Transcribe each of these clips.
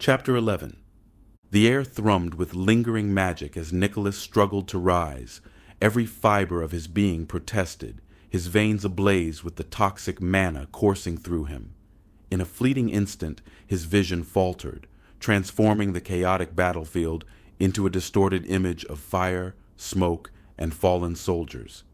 Chapter 11. The air thrummed with lingering magic as Nicholas struggled to rise. Every fiber of his being protested, his veins ablaze with the toxic mana coursing through him. In a fleeting instant, his vision faltered, transforming the chaotic battlefield into a distorted image of fire, smoke, and fallen soldiers.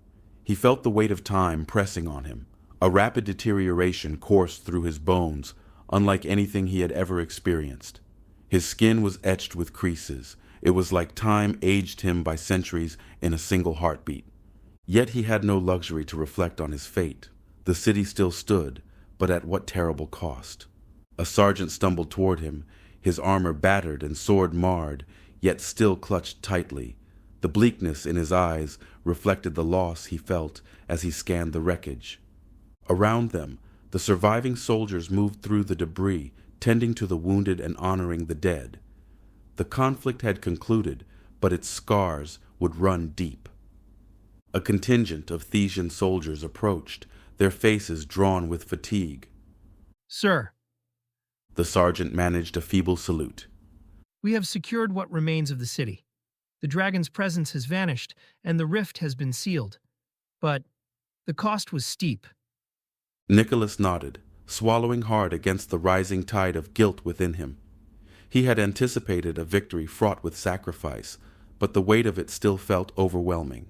He felt the weight of time pressing on him. A rapid deterioration coursed through his bones, unlike anything he had ever experienced. His skin was etched with creases. It was like time aged him by centuries in a single heartbeat. Yet he had no luxury to reflect on his fate. The city still stood, but at what terrible cost? A sergeant stumbled toward him, his armor battered and sword marred, yet still clutched tightly. The bleakness in his eyes reflected the loss he felt as he scanned the wreckage. Around them, the surviving soldiers moved through the debris, tending to the wounded and honoring the dead. The conflict had concluded, but its scars would run deep. A contingent of Thesian soldiers approached, their faces drawn with fatigue. Sir, The sergeant managed a feeble salute. we have secured what remains of the city. The dragon's presence has vanished, and the rift has been sealed. But the cost was steep. Nicholas nodded, swallowing hard against the rising tide of guilt within him. He had anticipated a victory fraught with sacrifice, but the weight of it still felt overwhelming.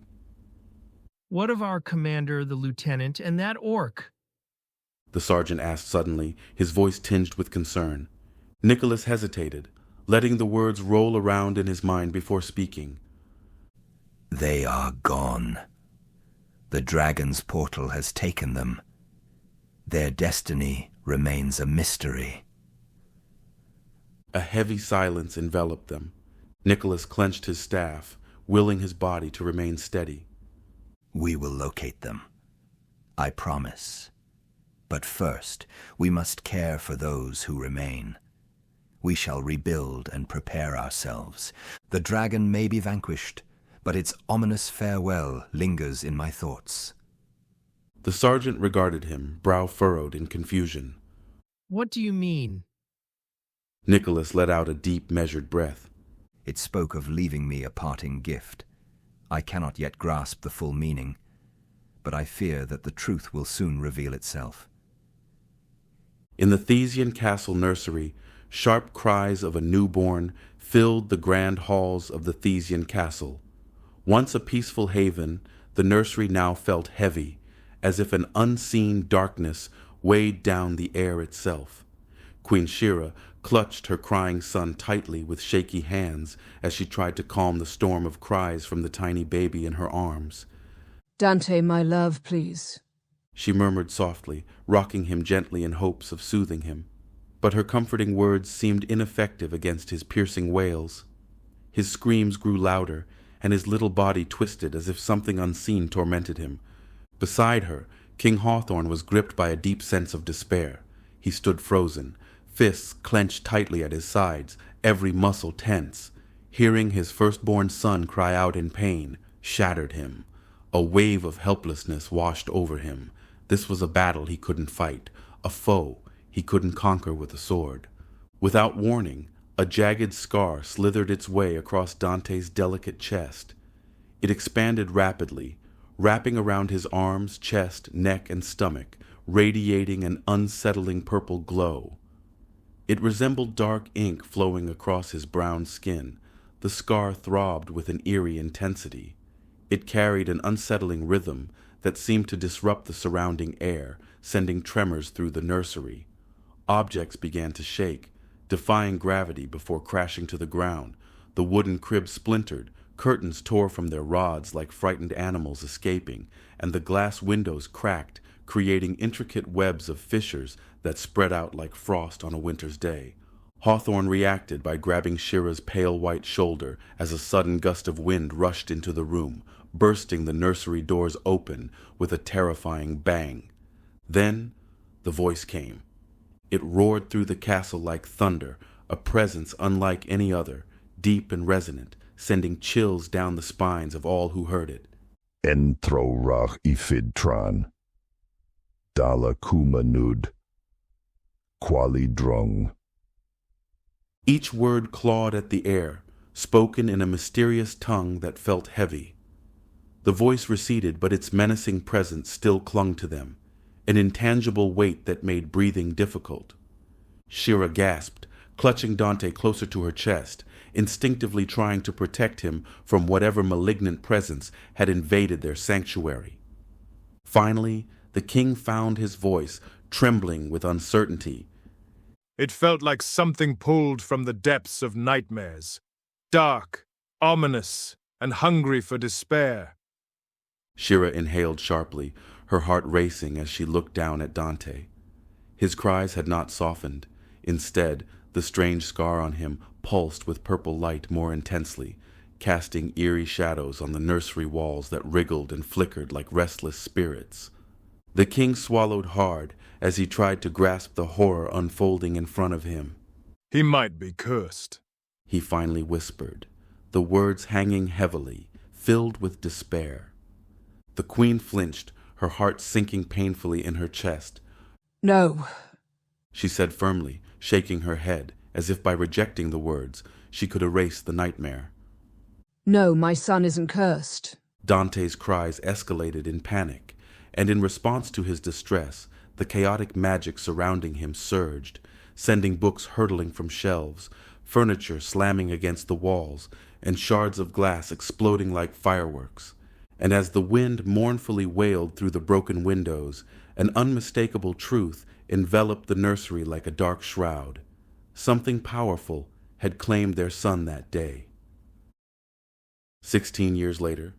What of our commander, the lieutenant, and that orc? The sergeant asked suddenly, his voice tinged with concern. Nicholas hesitated, letting the words roll around in his mind before speaking. They are gone. The dragon's portal has taken them. Their destiny remains a mystery. A heavy silence enveloped them. Nicholas clenched his staff, willing his body to remain steady. We will locate them. I promise. But first, we must care for those who remain. We shall rebuild and prepare ourselves. The dragon may be vanquished, but its ominous farewell lingers in my thoughts. The sergeant regarded him, brow furrowed in confusion. What do you mean? Nicholas let out a deep, measured breath. It spoke of leaving me a parting gift. I cannot yet grasp the full meaning, but I fear that the truth will soon reveal itself. In the Thesian castle nursery, sharp cries of a newborn filled the grand halls of the Thesian castle. Once a peaceful haven, the nursery now felt heavy, as if an unseen darkness weighed down the air itself. Queen Shira clutched her crying son tightly with shaky hands as she tried to calm the storm of cries from the tiny baby in her arms. Dante, my love, please. She murmured softly, rocking him gently in hopes of soothing him. But her comforting words seemed ineffective against his piercing wails. His screams grew louder, and his little body twisted as if something unseen tormented him. Beside her, King Hawthorne was gripped by a deep sense of despair. He stood frozen, fists clenched tightly at his sides, every muscle tense. Hearing his firstborn son cry out in pain shattered him. A wave of helplessness washed over him. This was a battle he couldn't fight, a foe he couldn't conquer with a sword. Without warning, a jagged scar slithered its way across Dante's delicate chest. It expanded rapidly, wrapping around his arms, chest, neck, and stomach, radiating an unsettling purple glow. It resembled dark ink flowing across his brown skin. The scar throbbed with an eerie intensity. It carried an unsettling rhythm that seemed to disrupt the surrounding air, sending tremors through the nursery. Objects began to shake, defying gravity before crashing to the ground. The wooden crib splintered, curtains tore from their rods like frightened animals escaping, and the glass windows cracked, creating intricate webs of fissures that spread out like frost on a winter's day. Hawthorne reacted by grabbing Shira's pale white shoulder as a sudden gust of wind rushed into the room, bursting the nursery doors open with a terrifying bang. Then the voice came. It roared through the castle like thunder, a presence unlike any other, deep and resonant, sending chills down the spines of all who heard it. Entro rach ifidtran, dala kuma nud, quali drung. Each word clawed at the air, spoken in a mysterious tongue that felt heavy. The voice receded, but its menacing presence still clung to them, an intangible weight that made breathing difficult. Shira gasped, clutching Dante closer to her chest, instinctively trying to protect him from whatever malignant presence had invaded their sanctuary. Finally, the king found his voice, trembling with uncertainty. It felt like something pulled from the depths of nightmares, dark, ominous, and hungry for despair. Shira inhaled sharply, her heart racing as she looked down at Dante. His cries had not softened. Instead, the strange scar on him pulsed with purple light more intensely, casting eerie shadows on the nursery walls that wriggled and flickered like restless spirits. The king swallowed hard as he tried to grasp the horror unfolding in front of him. He might be cursed, he finally whispered, the words hanging heavily, filled with despair. The queen flinched, her heart sinking painfully in her chest. No. She said firmly, shaking her head, as if by rejecting the words, she could erase the nightmare. No, my son isn't cursed. Dante's cries escalated in panic, and in response to his distress, the chaotic magic surrounding him surged, sending books hurtling from shelves, furniture slamming against the walls, and shards of glass exploding like fireworks. And as the wind mournfully wailed through the broken windows, an unmistakable truth enveloped the nursery like a dark shroud. Something powerful had claimed their son that day. 16 years later.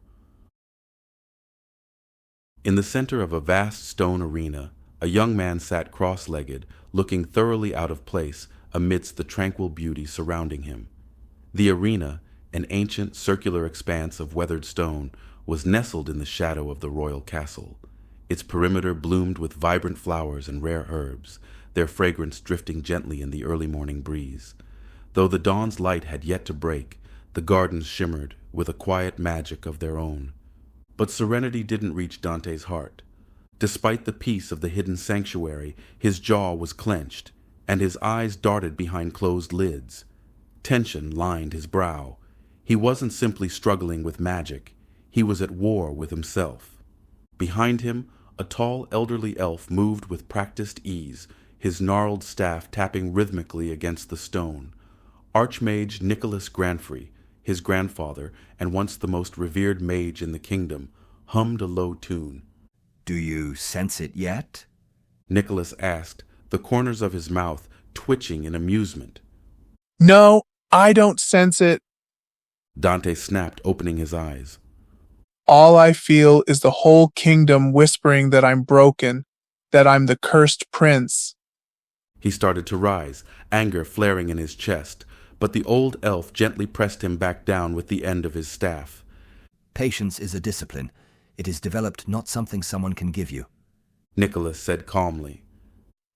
In the center of a vast stone arena, a young man sat cross-legged, looking thoroughly out of place amidst the tranquil beauty surrounding him. The arena, an ancient circular expanse of weathered stone, was nestled in the shadow of the royal castle. Its perimeter bloomed with vibrant flowers and rare herbs, their fragrance drifting gently in the early morning breeze. Though the dawn's light had yet to break, the gardens shimmered with a quiet magic of their own. But serenity didn't reach Dante's heart. Despite the peace of the hidden sanctuary, his jaw was clenched, and his eyes darted behind closed lids. Tension lined his brow. He wasn't simply struggling with magic. He was at war with himself. Behind him, a tall elderly elf moved with practiced ease, his gnarled staff tapping rhythmically against the stone. Archmage Nicholas Granfrey, his grandfather and once the most revered mage in the kingdom, hummed a low tune. Do you sense it yet? Nicholas asked, the corners of his mouth twitching in amusement. No, I don't sense it. Dante snapped, opening his eyes. All I feel is the whole kingdom whispering that I'm broken, that I'm the cursed prince. He started to rise, anger flaring in his chest, but the old elf gently pressed him back down with the end of his staff. Patience is a discipline. It is developed, not something someone can give you. Nicholas said calmly.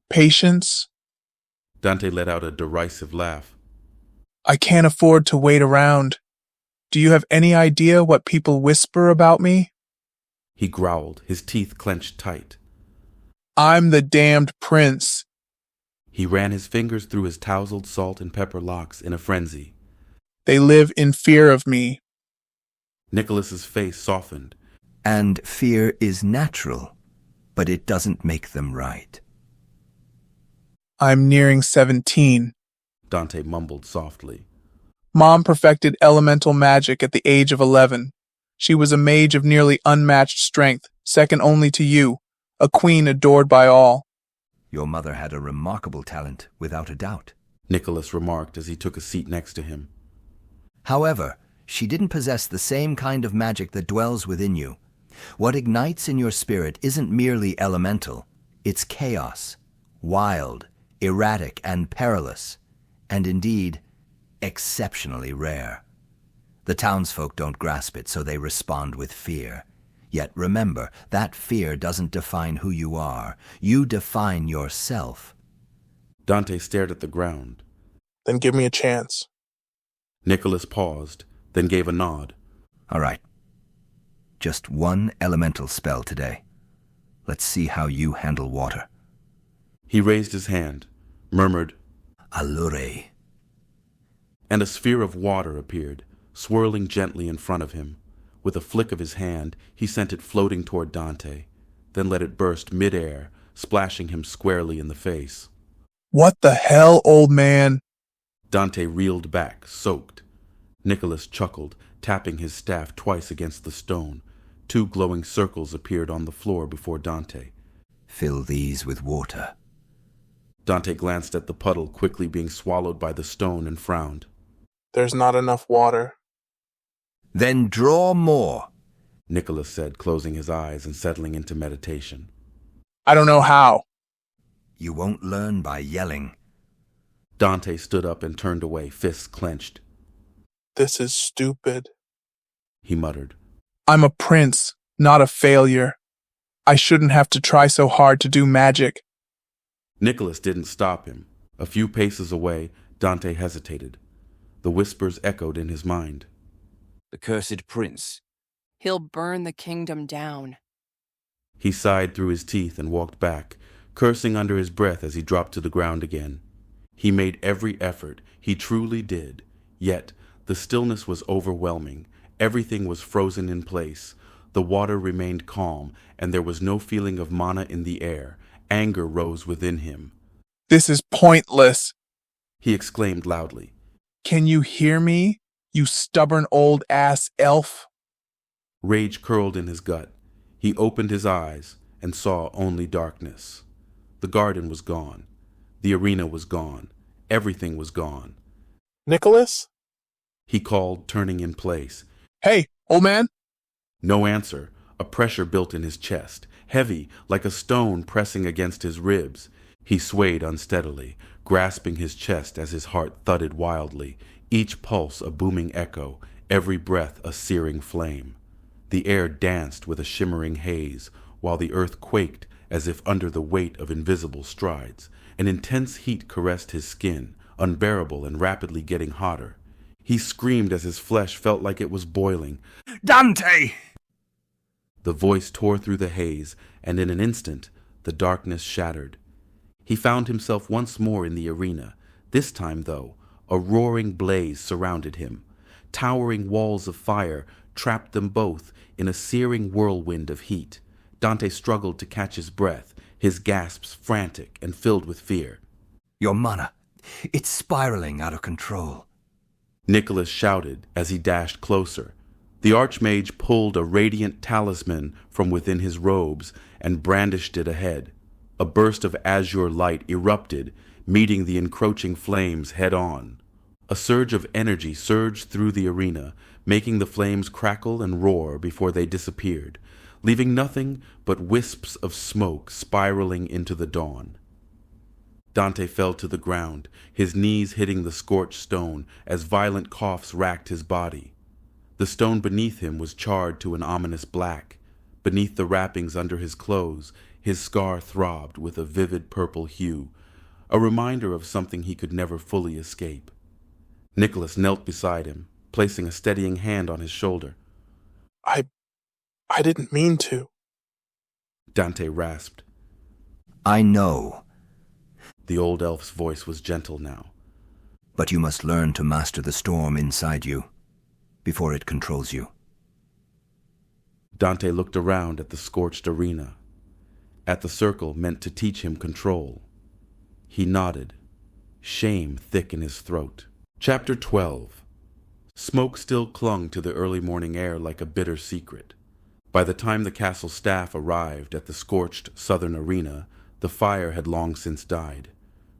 Patience? Dante let out a derisive laugh. I can't afford to wait around. Do you have any idea what people whisper about me? He growled, his teeth clenched tight. I'm the damned prince. He ran his fingers through his tousled salt and pepper locks in a frenzy. They live in fear of me. Nicholas's face softened. And fear is natural, but it doesn't make them right. I'm nearing 17. Dante mumbled softly. Mom perfected elemental magic at the age of 11. She was a mage of nearly unmatched strength, second only to you, a queen adored by all. Your mother had a remarkable talent, without a doubt, Nicholas remarked as he took a seat next to him. However, she didn't possess the same kind of magic that dwells within you. What ignites in your spirit isn't merely elemental. It's chaos, wild, erratic, and perilous, and indeed, exceptionally rare. The townsfolk don't grasp it, so they respond with fear. Yet remember, that fear doesn't define who you are. You define yourself. Dante stared at the ground. Then give me a chance. Nicholas paused, then gave a nod. All right. Just one elemental spell today. Let's see how you handle water. He raised his hand, murmured, Allure. and a sphere of water appeared, swirling gently in front of him. With a flick of his hand, he sent it floating toward Dante, then let it burst mid-air, splashing him squarely in the face. What the hell, old man? Dante reeled back, soaked. Nicholas chuckled, tapping his staff twice against the stone. 2 glowing circles appeared on the floor before Dante. Fill these with water. Dante glanced at the puddle quickly being swallowed by the stone and frowned. There's not enough water. Then draw more. Nicholas said, closing his eyes and settling into meditation. I don't know how. You won't learn by yelling. Dante stood up and turned away, fists clenched. This is stupid. He muttered. I'm a prince, not a failure. I shouldn't have to try so hard to do magic. Nicholas didn't stop him. A few paces away, Dante hesitated. The whispers echoed in his mind. The cursed prince. He'll burn the kingdom down. He sighed through his teeth and walked back, cursing under his breath as he dropped to the ground again. He made every effort, he truly did. Yet, the stillness was overwhelming. Everything was frozen in place. The water remained calm, and there was no feeling of mana in the air. Anger rose within him. This is pointless. He exclaimed loudly. Can you hear me, you stubborn old ass elf? Rage curled in his gut. He opened his eyes and saw only darkness. The garden was gone. The arena was gone. Everything was gone. Nicholas? He called, turning in place. Hey, old man? No answer. A pressure built in his chest, heavy, like a stone pressing against his ribs. He swayed unsteadily, grasping his chest as his heart thudded wildly, each pulse a booming echo, every breath a searing flame. The air danced with a shimmering haze, while the earth quaked as if under the weight of invisible strides. An intense heat caressed his skin, unbearable and rapidly getting hotter. He screamed as his flesh felt like it was boiling. Dante! The voice tore through the haze, and in an instant, the darkness shattered. He found himself once more in the arena. This time, though, a roaring blaze surrounded him. Towering walls of fire trapped them both in a searing whirlwind of heat. Dante struggled to catch his breath, his gasps frantic and filled with fear. Your mana, it's spiraling out of control. Nicholas shouted as he dashed closer. The Archmage pulled a radiant talisman from within his robes and brandished it ahead. A burst of azure light erupted, meeting the encroaching flames head-on. A surge of energy surged through the arena, making the flames crackle and roar before they disappeared, leaving nothing but wisps of smoke spiraling into the dawn. Dante fell to the ground, his knees hitting the scorched stone as violent coughs racked his body. The stone beneath him was charred to an ominous black. Beneath the wrappings under his clothes, his scar throbbed with a vivid purple hue, a reminder of something he could never fully escape. Nicholas knelt beside him, placing a steadying hand on his shoulder. I didn't mean to. Dante rasped. I know. The old elf's voice was gentle now. But you must learn to master the storm inside you, before it controls you. Dante looked around at the scorched arena, at the circle meant to teach him control. He nodded, shame thick in his throat. Chapter 12. Smoke still clung to the early morning air like a bitter secret. By the time the castle staff arrived at the scorched southern arena, the fire had long since died.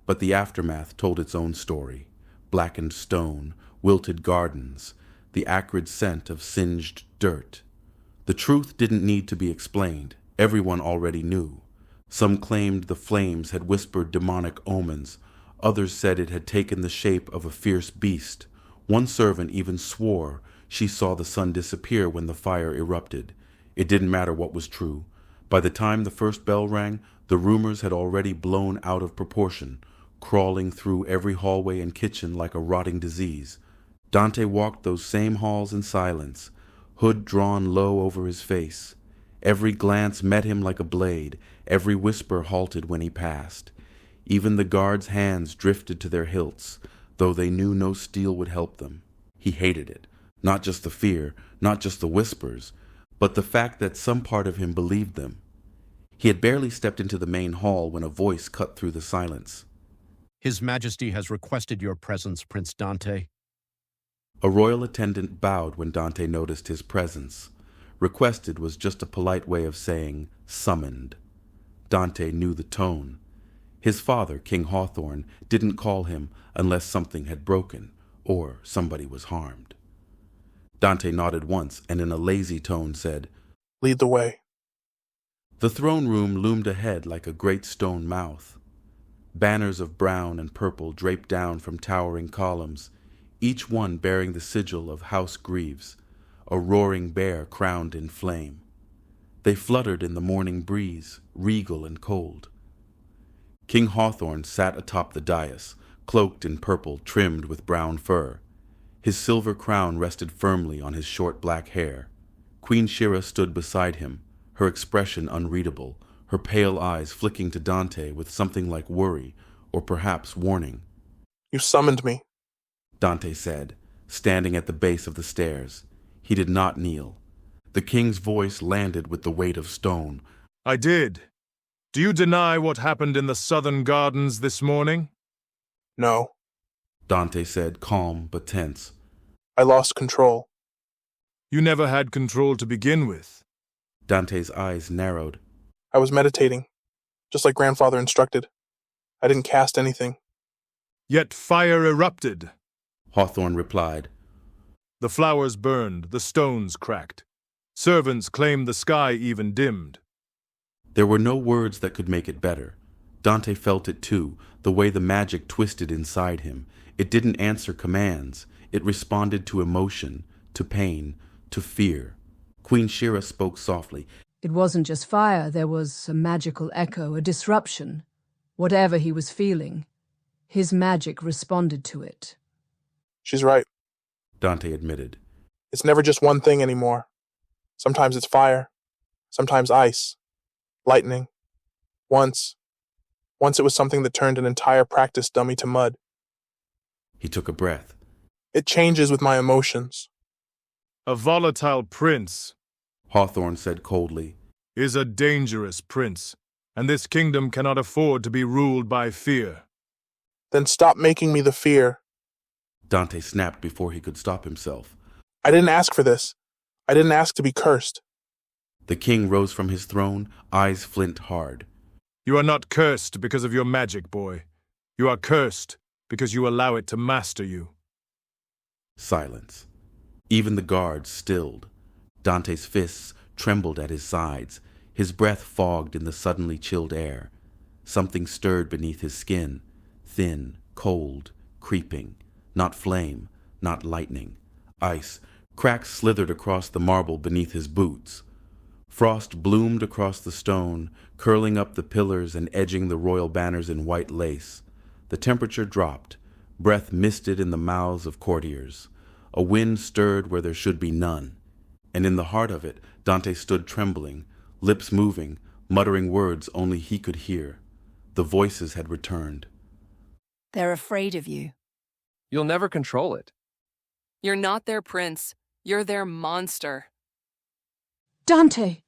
But the aftermath told its own story. Blackened stone, wilted gardens, the acrid scent of singed dirt. The truth didn't need to be explained. Everyone already knew. Some claimed the flames had whispered demonic omens. Others said it had taken the shape of a fierce beast. One servant even swore she saw the sun disappear when the fire erupted. It didn't matter what was true. By the time the first bell rang, the rumors had already blown out of proportion, crawling through every hallway and kitchen like a rotting disease. Dante walked those same halls in silence, hood drawn low over his face. Every glance met him like a blade, every whisper halted when he passed. Even the guards' hands drifted to their hilts. though they knew no steel would help them. He hated it, not just the fear, not just the whispers, but the fact that some part of him believed them. He had barely stepped into the main hall when a voice cut through the silence. His Majesty has requested your presence, Prince Dante. A royal attendant bowed when Dante noticed his presence. Requested was just a polite way of saying summoned. Dante knew the tone. His father, King Hawthorne, didn't call him unless something had broken or somebody was harmed. Dante nodded once and in a lazy tone said, Lead the way. The throne room loomed ahead like a great stone mouth. Banners of brown and purple draped down from towering columns, each one bearing the sigil of House Greaves, a roaring bear crowned in flame. They fluttered in the morning breeze, regal and cold. King Hawthorne sat atop the dais, cloaked in purple trimmed with brown fur. His silver crown rested firmly on his short black hair. Queen Shira stood beside him, her expression unreadable, her pale eyes flicking to Dante with something like worry or perhaps warning. You summoned me, Dante said, standing at the base of the stairs. He did not kneel. The king's voice landed with the weight of stone. I did. Do you deny what happened in the southern gardens this morning? No. Dante said, calm but tense. I lost control. You never had control to begin with. Dante's eyes narrowed. I was meditating, just like grandfather instructed. I didn't cast anything. Yet fire erupted, Hawthorne replied. The flowers burned, the stones cracked. Servants claimed the sky even dimmed. There were no words that could make it better. Dante felt it too, the way the magic twisted inside him. It didn't answer commands. It responded to emotion, to pain, to fear. Queen Shira spoke softly. It wasn't just fire, there was a magical echo, a disruption. Whatever he was feeling, his magic responded to it. She's right, Dante admitted. It's never just one thing anymore. Sometimes it's fire, sometimes ice, lightning. Once it was something that turned an entire practice dummy to mud. He took a breath. It changes with my emotions. A volatile prince, Hawthorne said coldly, is a dangerous prince, and this kingdom cannot afford to be ruled by fear. Then stop making me the fear. Dante snapped before he could stop himself. I didn't ask for this. I didn't ask to be cursed. The king rose from his throne, eyes flint hard. You are not cursed because of your magic, boy. You are cursed because you allow it to master you. Silence. Even the guards stilled. Dante's fists trembled at his sides. His breath fogged in the suddenly chilled air. Something stirred beneath his skin, thin, cold, creeping. Not flame, not lightning. Ice. Cracks slithered across the marble beneath his boots. Frost bloomed across the stone, curling up the pillars and edging the royal banners in white lace. The temperature dropped. Breath misted in the mouths of courtiers. A wind stirred where there should be none. And in the heart of it, Dante stood trembling, lips moving, muttering words only he could hear. The voices had returned. They're afraid of you. You'll never control it. You're not their prince. You're their monster. Dante!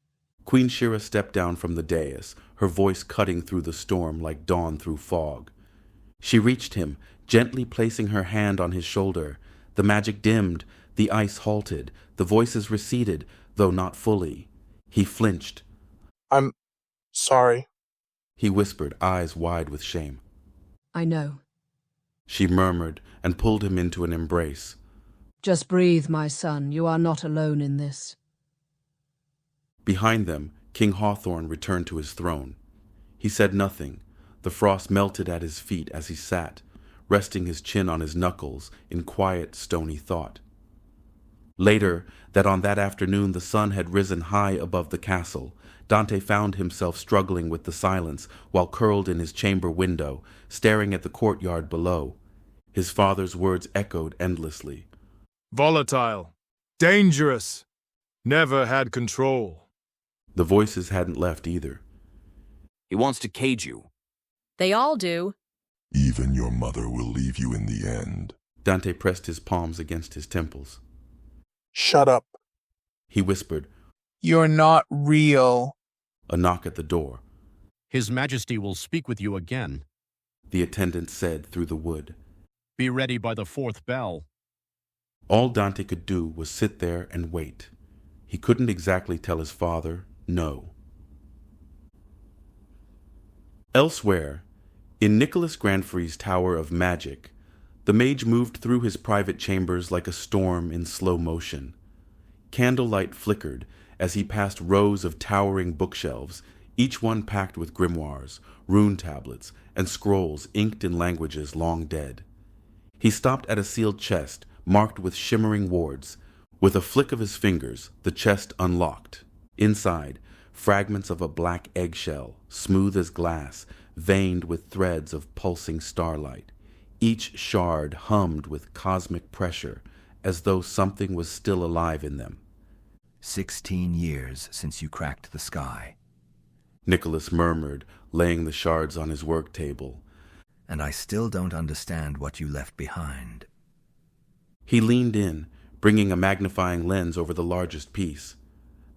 Queen Shira stepped down from the dais, her voice cutting through the storm like dawn through fog. She reached him, gently placing her hand on his shoulder. The magic dimmed, the ice halted, the voices receded, though not fully. He flinched. I'm sorry, he whispered, eyes wide with shame. I know. She murmured and pulled him into an embrace. Just breathe, my son. You are not alone in this. Behind them, King Hawthorne returned to his throne. He said nothing. The frost melted at his feet as he sat, resting his chin on his knuckles in quiet, stony thought. Later, that on that afternoon the sun had risen high above the castle, Dante found himself struggling with the silence while curled in his chamber window, staring at the courtyard below. His father's words echoed endlessly. Volatile. Dangerous. Never had control. The voices hadn't left either. He wants to cage you. They all do. Even your mother will leave you in the end. Dante pressed his palms against his temples. Shut up. He whispered. You're not real. A knock at the door. His Majesty will speak with you again. The attendant said through the wood. Be ready by the 4th bell. All Dante could do was sit there and wait. He couldn't exactly tell his father no. Elsewhere, in Nicholas Granfrey's Tower of Magic, the mage moved through his private chambers like a storm in slow motion. Candlelight flickered as he passed rows of towering bookshelves, each one packed with grimoires, rune tablets, and scrolls inked in languages long dead. He stopped at a sealed chest marked with shimmering wards. With a flick of his fingers, the chest unlocked. Inside, fragments of a black eggshell, smooth as glass, veined with threads of pulsing starlight. Each shard hummed with cosmic pressure, as though something was still alive in them. 16 years since you cracked the sky. Nicholas murmured, laying the shards on his work table. And I still don't understand what you left behind. He leaned in, bringing a magnifying lens over the largest piece.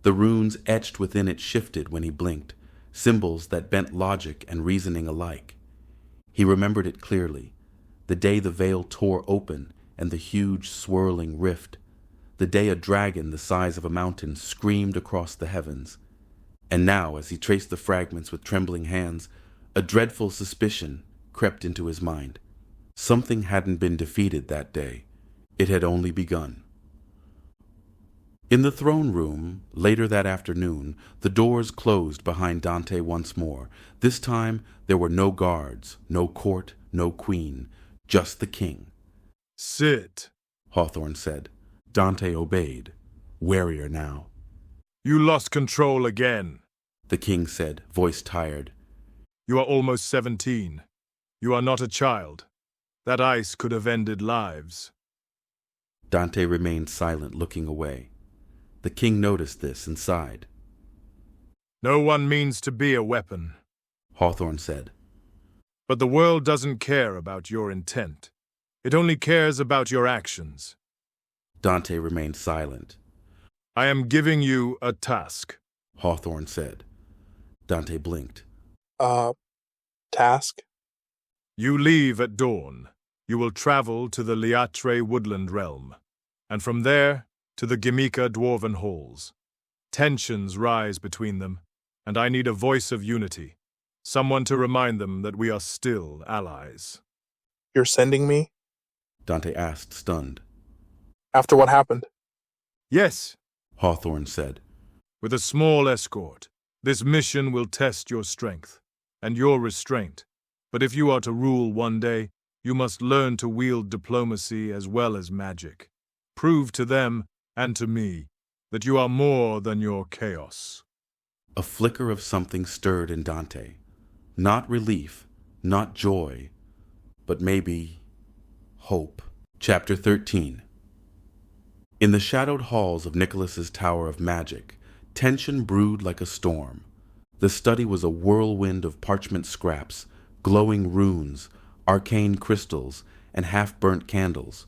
The runes etched within it shifted when he blinked, symbols that bent logic and reasoning alike. He remembered it clearly, the day the veil tore open and the huge swirling rift, the day a dragon the size of a mountain screamed across the heavens. And now, as he traced the fragments with trembling hands, a dreadful suspicion crept into his mind. Something hadn't been defeated that day. It had only begun. In the throne room, later that afternoon, the doors closed behind Dante once more. This time, there were no guards, no court, no queen, just the king. Sit, Hawthorne said. Dante obeyed, warier now. You lost control again, the king said, voice tired. You are almost 17. You are not a child. That ice could have ended lives. Dante remained silent, looking away. The king noticed this and sighed. No one means to be a weapon, Hawthorne said. But the world doesn't care about your intent. It only cares about your actions. Dante remained silent. I am giving you a task, Hawthorne said. Dante blinked. Task? You leave at dawn. You will travel to the Liatre woodland realm, and from there to the Gimika dwarven halls. Tensions rise between them, and I need a voice of unity, someone to remind them that we are still allies. You're sending me? Dante asked, stunned. After what happened? Yes, Hawthorne said. With a small escort, this mission will test your strength and your restraint. But if you are to rule one day, you must learn to wield diplomacy as well as magic. Prove to them, and to me, that you are more than your chaos. A flicker of something stirred in Dante. Not relief, not joy, but maybe hope. Chapter 13. In the shadowed halls of Nicholas's Tower of Magic, tension brewed like a storm. The study was a whirlwind of parchment scraps, glowing runes, arcane crystals, and half-burnt candles.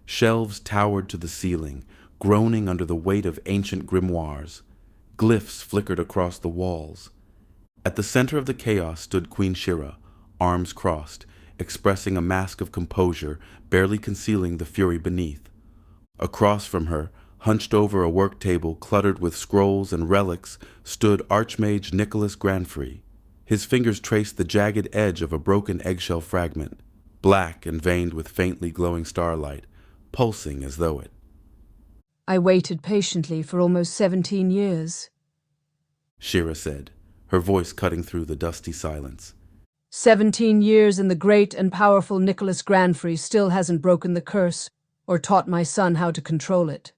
Shelves towered to the ceiling, groaning under the weight of ancient grimoires. Glyphs flickered across the walls. At the center of the chaos stood Queen Shira, arms crossed, expressing a mask of composure, barely concealing the fury beneath. Across from her, hunched over a work table cluttered with scrolls and relics, stood Archmage Nicholas Granfrey. His fingers traced the jagged edge of a broken eggshell fragment, black and veined with faintly glowing starlight, pulsing as though it. I waited patiently for almost 17 years. Shira said, her voice cutting through the dusty silence. 17 years and the great and powerful Nicholas Granfrey still hasn't broken the curse or taught my son how to control it.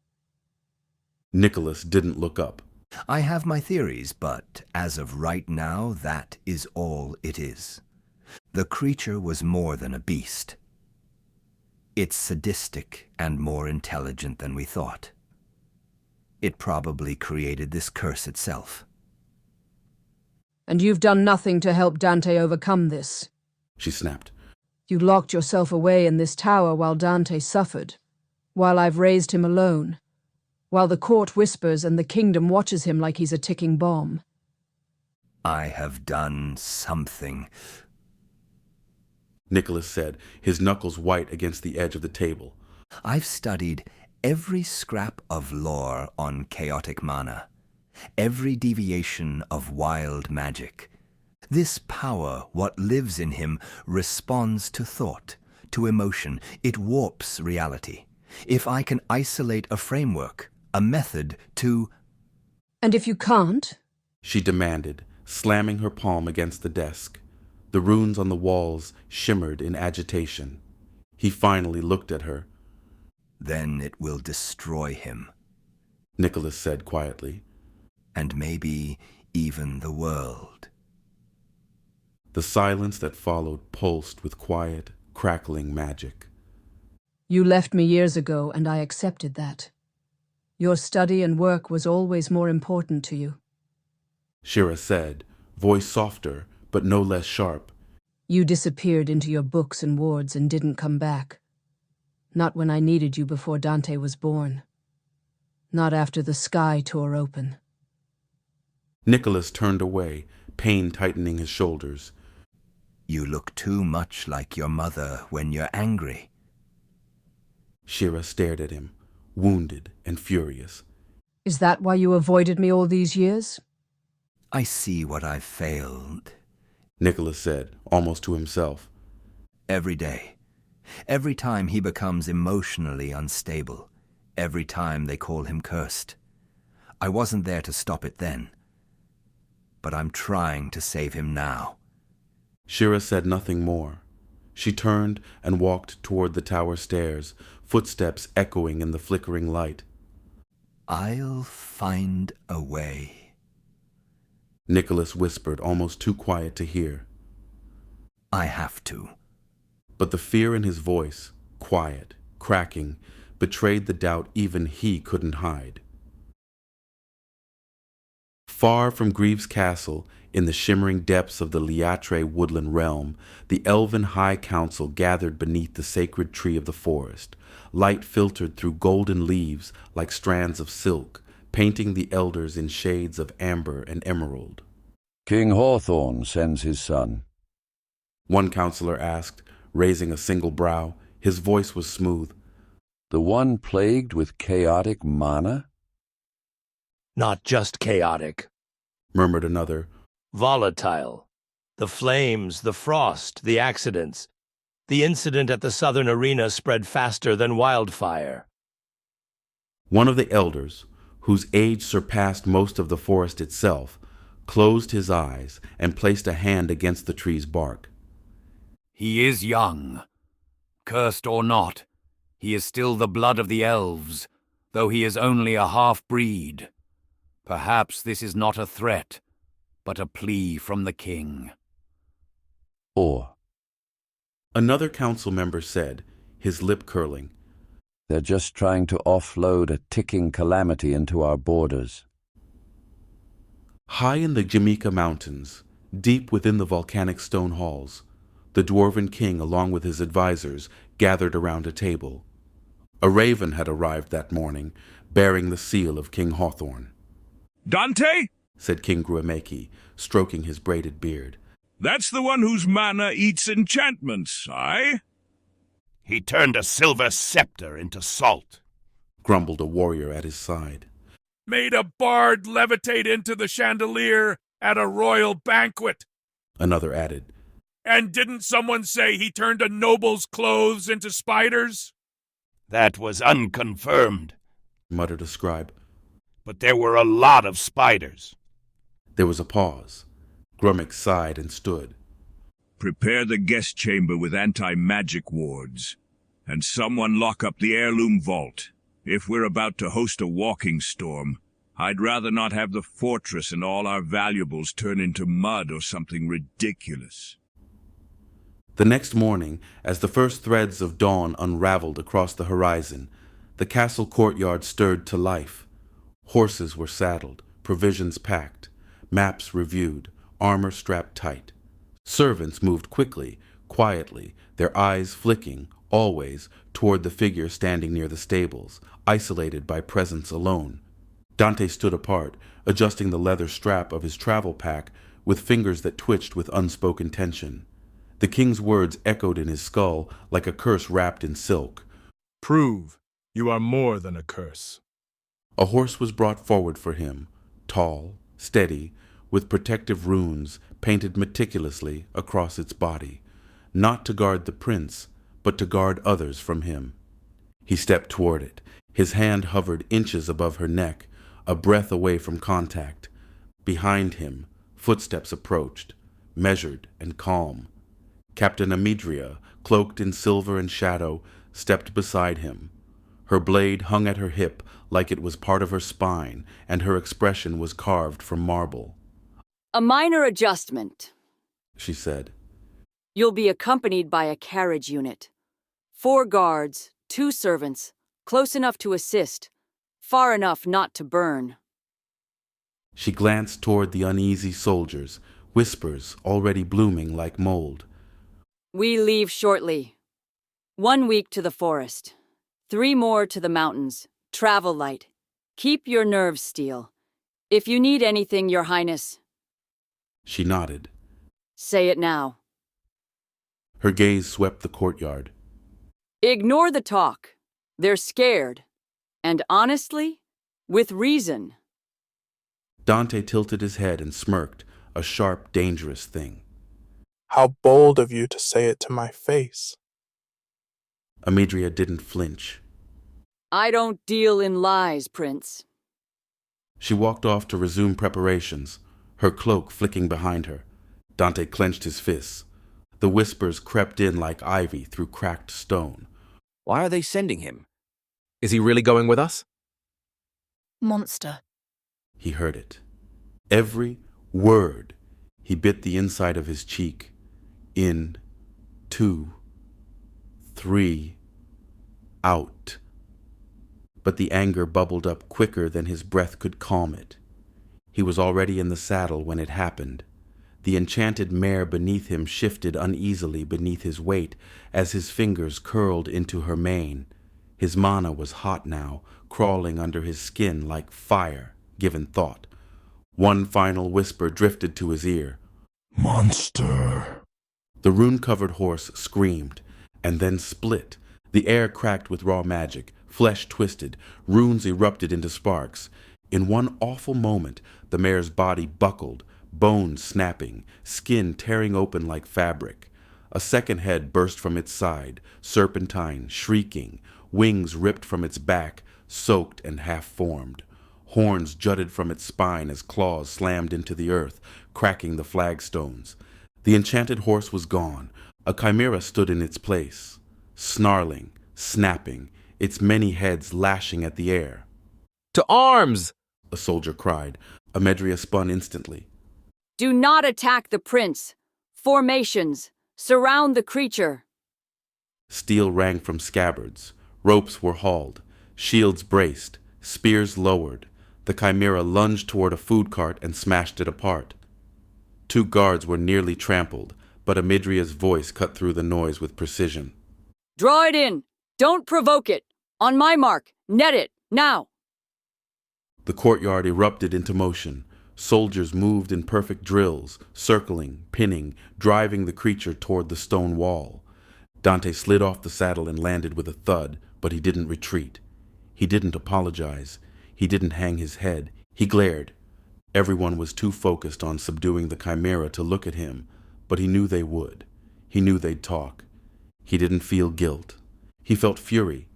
Nicholas didn't look up. I have my theories, but as of right now, that is all it is. The creature was more than a beast. It's sadistic and more intelligent than we thought. It probably created this curse itself. And you've done nothing to help Dante overcome this, she snapped. You locked yourself away in this tower while Dante suffered, while I've raised him alone, while the court whispers and the kingdom watches him like he's a ticking bomb. I have done something, Nicholas said, his knuckles white against the edge of the table. I've studied every scrap of lore on chaotic mana, every deviation of wild magic. This power, what lives in him, responds to thought, to emotion. It warps reality. If I can isolate a framework, a method to... And if you can't? She demanded, slamming her palm against the desk. The runes on the walls shimmered in agitation. He finally looked at her. Then it will destroy him, Nicholas said quietly. And maybe even the world. The silence that followed pulsed with quiet, crackling magic. You left me years ago, and I accepted that. Your study and work was always more important to you. Shira said, voice softer, but no less sharp. You disappeared into your books and wards and didn't come back. Not when I needed you before Dante was born. Not after the sky tore open. Nicholas turned away, pain tightening his shoulders. You look too much like your mother when you're angry. Shira stared at him, wounded and furious. Is that why you avoided me all these years? I see what I've failed, Nicholas said, almost to himself. Every day. Every time he becomes emotionally unstable. Every time they call him cursed. I wasn't there to stop it then. But I'm trying to save him now. Shira said nothing more. She turned and walked toward the tower stairs, footsteps echoing in the flickering light. I'll find a way, Nicholas whispered, almost too quiet to hear. I have to. But the fear in his voice, quiet, cracking, betrayed the doubt even he couldn't hide. Far from Greaves' castle, in the shimmering depths of the Liatre woodland realm, the elven high council gathered beneath the sacred tree of the forest. Light filtered through golden leaves like strands of silk, painting the elders in shades of amber and emerald. King Hawthorne sends his son. One counselor asked, raising a single brow. His voice was smooth. The one plagued with chaotic mana? Not just chaotic, murmured another. Volatile. The flames, the frost, the accidents. The incident at the southern arena spread faster than wildfire. One of the elders, whose age surpassed most of the forest itself, closed his eyes and placed a hand against the tree's bark. He is young. Cursed or not, he is still the blood of the elves, though he is only a half-breed. Perhaps this is not a threat, but a plea from the king. Or another council member said, his lip curling, they're just trying to offload a ticking calamity into our borders. High in the Jamaica Mountains, deep within the volcanic stone halls, the dwarven king, along with his advisors, gathered around a table. A raven had arrived that morning, bearing the seal of King Hawthorne. Dante? Said King Gruameki, stroking his braided beard. That's the one whose mana eats enchantments, aye? He turned a silver scepter into salt, grumbled a warrior at his side. Made a bard levitate into the chandelier at a royal banquet, another added. And didn't someone say he turned a noble's clothes into spiders? That was unconfirmed, muttered a scribe. But there were a lot of spiders. There was a pause. Grummick sighed and stood. Prepare the guest chamber with anti-magic wards, and someone lock up the heirloom vault. If we're about to host a walking storm, I'd rather not have the fortress and all our valuables turn into mud or something ridiculous. The next morning, as the first threads of dawn unraveled across the horizon, the castle courtyard stirred to life. Horses were saddled, provisions packed, maps reviewed, armor strapped tight. Servants moved quickly, quietly, their eyes flicking, always, toward the figure standing near the stables, isolated by presence alone. Dante stood apart, adjusting the leather strap of his travel pack with fingers that twitched with unspoken tension. The king's words echoed in his skull like a curse wrapped in silk. Prove you are more than a curse. A horse was brought forward for him, tall, steady, with protective runes painted meticulously across its body, not to guard the prince, but to guard others from him. He stepped toward it. His hand hovered inches above her neck, a breath away from contact. Behind him, footsteps approached, measured and calm. Captain Amidria, cloaked in silver and shadow, stepped beside him. Her blade hung at her hip like it was part of her spine, and her expression was carved from marble. "A minor adjustment," she said. "You'll be accompanied by a carriage unit. 4 guards, 2 servants, close enough to assist, far enough not to burn." She glanced toward the uneasy soldiers, whispers already blooming like mold. "We leave shortly. 1 week to the forest. 3 more to the mountains. Travel light. Keep your nerves steel. If you need anything, Your Highness." She nodded. "Say it now." Her gaze swept the courtyard. "Ignore the talk. They're scared. And honestly, with reason." Dante tilted his head and smirked, a sharp, dangerous thing. "How bold of you to say it to my face." Amidria didn't flinch. "I don't deal in lies, Prince." She walked off to resume preparations, her cloak flicking behind her. Dante clenched his fists. The whispers crept in like ivy through cracked stone. Why are they sending him? Is he really going with us? Monster. He heard it. Every word. He bit the inside of his cheek. In, 2, 3, out. But the anger bubbled up quicker than his breath could calm it. He was already in the saddle when it happened. The enchanted mare beneath him shifted uneasily beneath his weight as his fingers curled into her mane. His mana was hot now, crawling under his skin like fire, given thought. One final whisper drifted to his ear. "Monster." The rune-covered horse screamed, and then split. The air cracked with raw magic, flesh twisted, runes erupted into sparks. In one awful moment, the mare's body buckled, bones snapping, skin tearing open like fabric. A second head burst from its side, serpentine, shrieking, wings ripped from its back, soaked and half-formed. Horns jutted from its spine as claws slammed into the earth, cracking the flagstones. The enchanted horse was gone. A chimera stood in its place, snarling, snapping, its many heads lashing at the air. "To arms!" a soldier cried. Amedria spun instantly. "Do not attack the prince. Formations. Surround the creature." Steel rang from scabbards. Ropes were hauled. Shields braced. Spears lowered. The chimera lunged toward a food cart and smashed it apart. 2 guards were nearly trampled, but Amidria's voice cut through the noise with precision. "Draw it in. Don't provoke it. On my mark. Net it. Now." The courtyard erupted into motion. Soldiers moved in perfect drills, circling, pinning, driving the creature toward the stone wall. Dante slid off the saddle and landed with a thud, but he didn't retreat. He didn't apologize. He didn't hang his head. He glared. Everyone was too focused on subduing the chimera to look at him, but he knew they would. He knew they'd talk. He didn't feel guilt. He felt fury.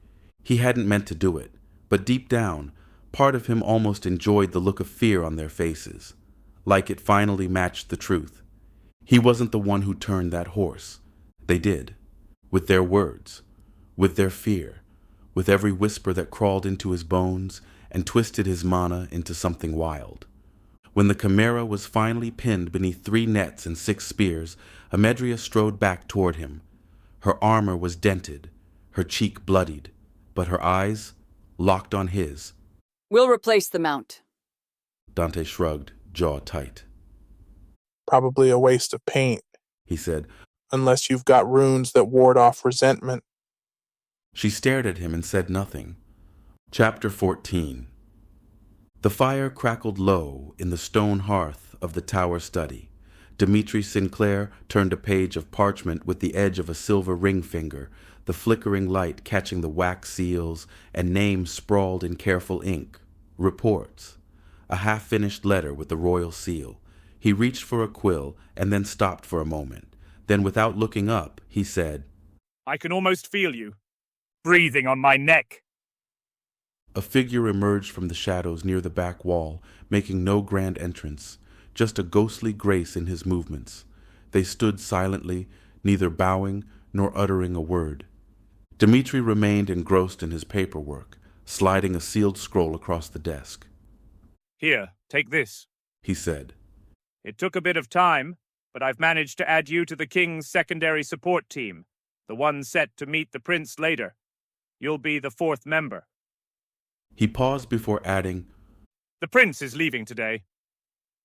He hadn't meant to do it, but deep down, part of him almost enjoyed the look of fear on their faces, like it finally matched the truth. He wasn't the one who turned that horse. They did, with their words, with their fear, with every whisper that crawled into his bones and twisted his mana into something wild. When the chimera was finally pinned beneath 3 nets and 6 spears, Amedria strode back toward him. Her armor was dented, her cheek bloodied, but her eyes, locked on his. "We'll replace the mount." Dante shrugged, jaw tight. "Probably a waste of paint," he said. unless you've got runes that ward off resentment. She stared at him and said nothing. Chapter 14. The fire crackled low in the stone hearth of the tower study. Dimitri Sinclair turned a page of parchment with the edge of a silver ring finger, the flickering light catching the wax seals and names sprawled in careful ink. Reports. A half-finished letter with the royal seal. He reached for a quill and then stopped for a moment. Then, without looking up, he said, "I can almost feel you, breathing on my neck." A figure emerged from the shadows near the back wall, making no grand entrance, just a ghostly grace in his movements. They stood silently, neither bowing nor uttering a word. Dimitri remained engrossed in his paperwork, sliding a sealed scroll across the desk. "Here, take this," he said. "It took a bit of time, but I've managed to add you to the King's secondary support team, the one set to meet the Prince later. You'll be the 4th member." He paused before adding, "The Prince is leaving today.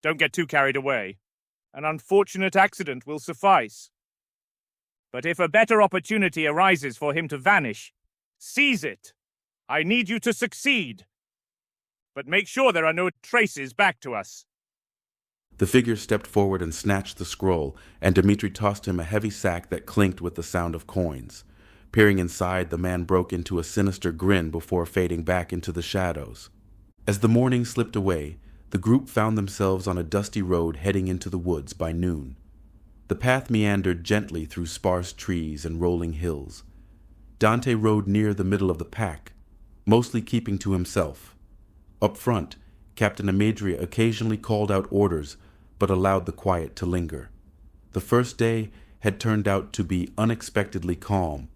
Don't get too carried away. An unfortunate accident will suffice. But if a better opportunity arises for him to vanish, seize it. I need you to succeed. But make sure there are no traces back to us." The figure stepped forward and snatched the scroll, and Dimitri tossed him a heavy sack that clinked with the sound of coins. Peering inside, the man broke into a sinister grin before fading back into the shadows. As the morning slipped away, the group found themselves on a dusty road heading into the woods by noon. The path meandered gently through sparse trees and rolling hills. Dante rode near the middle of the pack, mostly keeping to himself. Up front, Captain Amadria occasionally called out orders, but allowed the quiet to linger. The first day had turned out to be unexpectedly calm.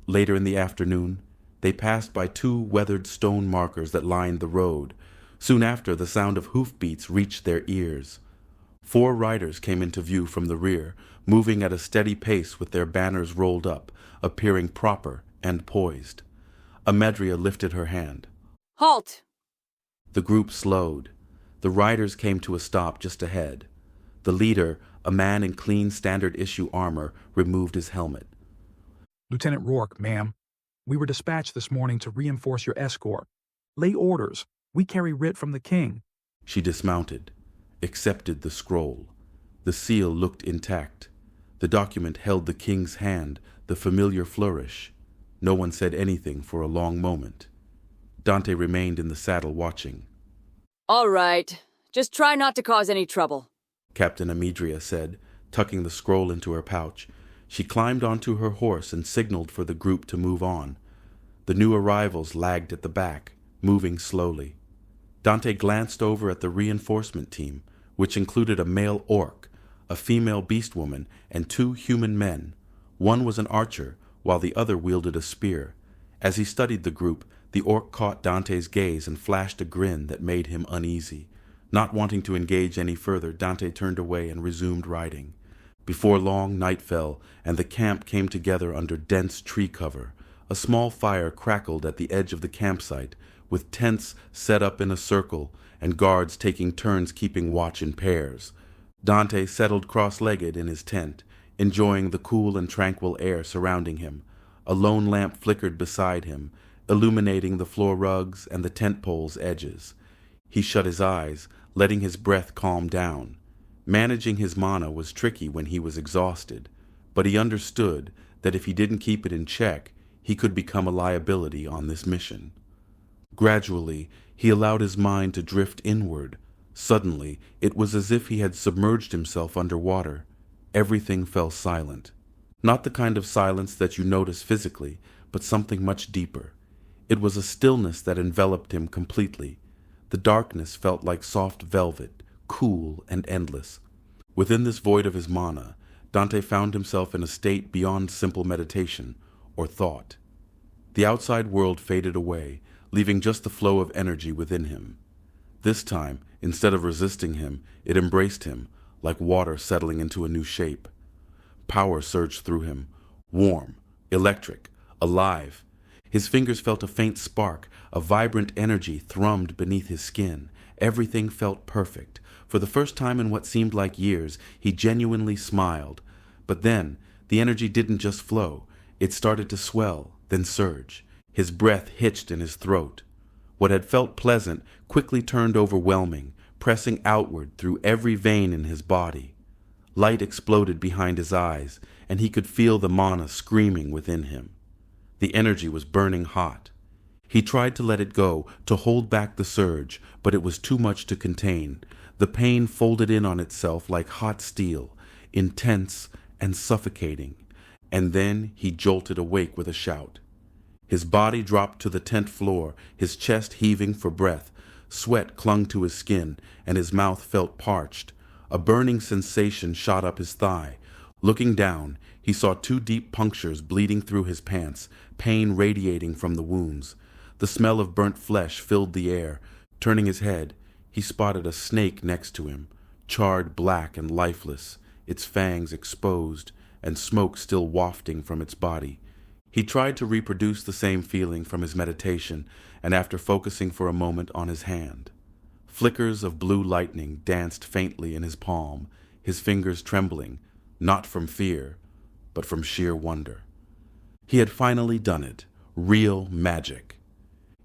Later in the afternoon, they passed by 2 weathered stone markers that lined the road. Soon after, the sound of hoofbeats reached their ears. 4 riders came into view from the rear, moving at a steady pace with their banners rolled up, appearing proper and poised. Amadria lifted her hand. "Halt!" The group slowed. The riders came to a stop just ahead. The leader, a man in clean standard-issue armor, removed his helmet. "Lieutenant Rourke, ma'am. We were dispatched this morning to reinforce your escort. Lay orders. We carry writ from the king." She dismounted, accepted the scroll. The seal looked intact. The document held the king's hand, the familiar flourish. No one said anything for a long moment. Dante remained in the saddle watching. "All right. Just try not to cause any trouble," Captain Amadria said, tucking the scroll into her pouch. She climbed onto her horse and signaled for the group to move on. The new arrivals lagged at the back, moving slowly. Dante glanced over at the reinforcement team, which included a male orc, a female beast woman, and 2 human men. One was an archer, while the other wielded a spear. As he studied the group, the orc caught Dante's gaze and flashed a grin that made him uneasy. Not wanting to engage any further, Dante turned away and resumed riding. Before long, night fell, and the camp came together under dense tree cover. A small fire crackled at the edge of the campsite, with tents set up in a circle and guards taking turns keeping watch in pairs. Dante settled cross-legged in his tent, enjoying the cool and tranquil air surrounding him. A lone lamp flickered beside him, illuminating the floor rugs and the tent pole's edges. He shut his eyes, letting his breath calm down. Managing his mana was tricky when he was exhausted, but he understood that if he didn't keep it in check, he could become a liability on this mission. Gradually, he allowed his mind to drift inward. Suddenly, it was as if he had submerged himself underwater. Everything fell silent. Not the kind of silence that you notice physically, but something much deeper. It was a stillness that enveloped him completely. The darkness felt like soft velvet, cool and endless. Within this void of his mana, Dante found himself in a state beyond simple meditation or thought. The outside world faded away, leaving just the flow of energy within him. This time, instead of resisting him, it embraced him, like water settling into a new shape. Power surged through him, warm, electric, alive. His fingers felt a faint spark, a vibrant energy thrummed beneath his skin. Everything felt perfect. For the first time in what seemed like years, he genuinely smiled. But then, The energy didn't just flow, it started to swell, then surge. His breath hitched in his throat. What had felt pleasant quickly turned overwhelming, pressing outward through every vein in his body. Light exploded behind his eyes, and he could feel the mana screaming within him. The energy was burning hot. He tried to let it go, to hold back the surge, but it was too much to contain. The pain folded in on itself like hot steel, intense and suffocating, and then he jolted awake with a shout. His body dropped to the tent floor, his chest heaving for breath. Sweat clung to his skin, and his mouth felt parched. A burning sensation shot up his thigh. Looking down, he saw 2 deep punctures bleeding through his pants, pain radiating from the wounds. The smell of burnt flesh filled the air. Turning his head, he spotted a snake next to him, charred black and lifeless, its fangs exposed, and smoke still wafting from its body. He tried to reproduce the same feeling from his meditation, and after focusing for a moment on his hand. Flickers of blue lightning danced faintly in his palm, his fingers trembling, not from fear, but from sheer wonder. He had finally done it. Real magic.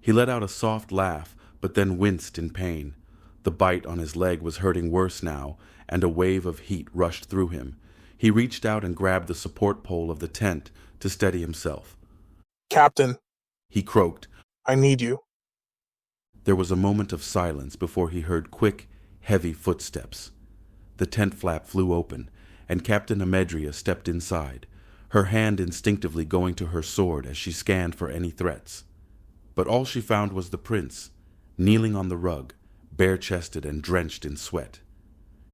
He let out a soft laugh, but then winced in pain. The bite on his leg was hurting worse now, and a wave of heat rushed through him. He reached out and grabbed the support pole of the tent to steady himself. Captain, he croaked. I need you. There was a moment of silence before he heard quick, heavy footsteps. The tent flap flew open, and Captain Amedria stepped inside, her hand instinctively going to her sword as she scanned for any threats. But all she found was the prince, kneeling on the rug, bare-chested and drenched in sweat.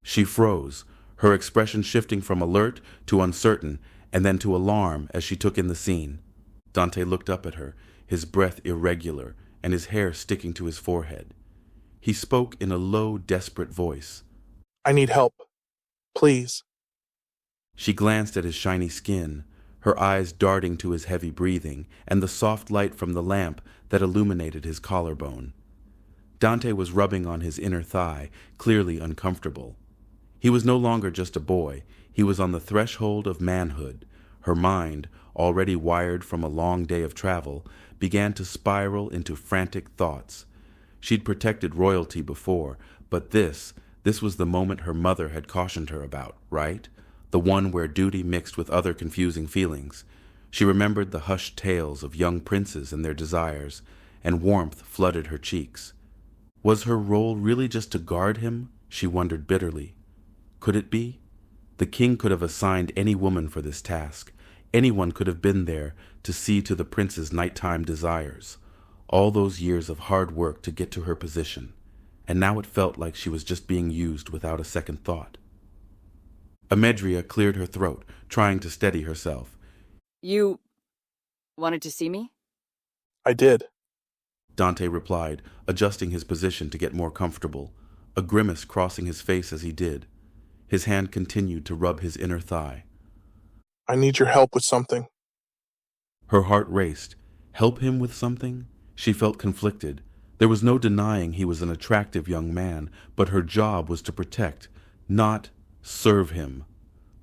She froze, her expression shifting from alert to uncertain and then to alarm as she took in the scene. Dante looked up at her, his breath irregular and his hair sticking to his forehead. He spoke in a low, desperate voice. I need help. Please. She glanced at his shiny skin, her eyes darting to his heavy breathing and the soft light from the lamp that illuminated his collarbone. Dante was rubbing on his inner thigh, clearly uncomfortable. He was no longer just a boy. He was on the threshold of manhood. Her mind, already wired from a long day of travel, began to spiral into frantic thoughts. She'd protected royalty before, but this was the moment her mother had cautioned her about, right? The one where duty mixed with other confusing feelings. She remembered the hushed tales of young princes and their desires, and warmth flooded her cheeks. Was her role really just to guard him? She wondered bitterly. Could it be? The king could have assigned any woman for this task. Anyone could have been there to see to the prince's nighttime desires. All those years of hard work to get to her position, and now it felt like she was just being used without a second thought. Amedria cleared her throat, trying to steady herself. You wanted to see me? I did. Dante replied, adjusting his position to get more comfortable, a grimace crossing his face as he did. His hand continued to rub his inner thigh. I need your help with something. Her heart raced. Help him with something? She felt conflicted. There was no denying he was an attractive young man, but her job was to protect, not serve him.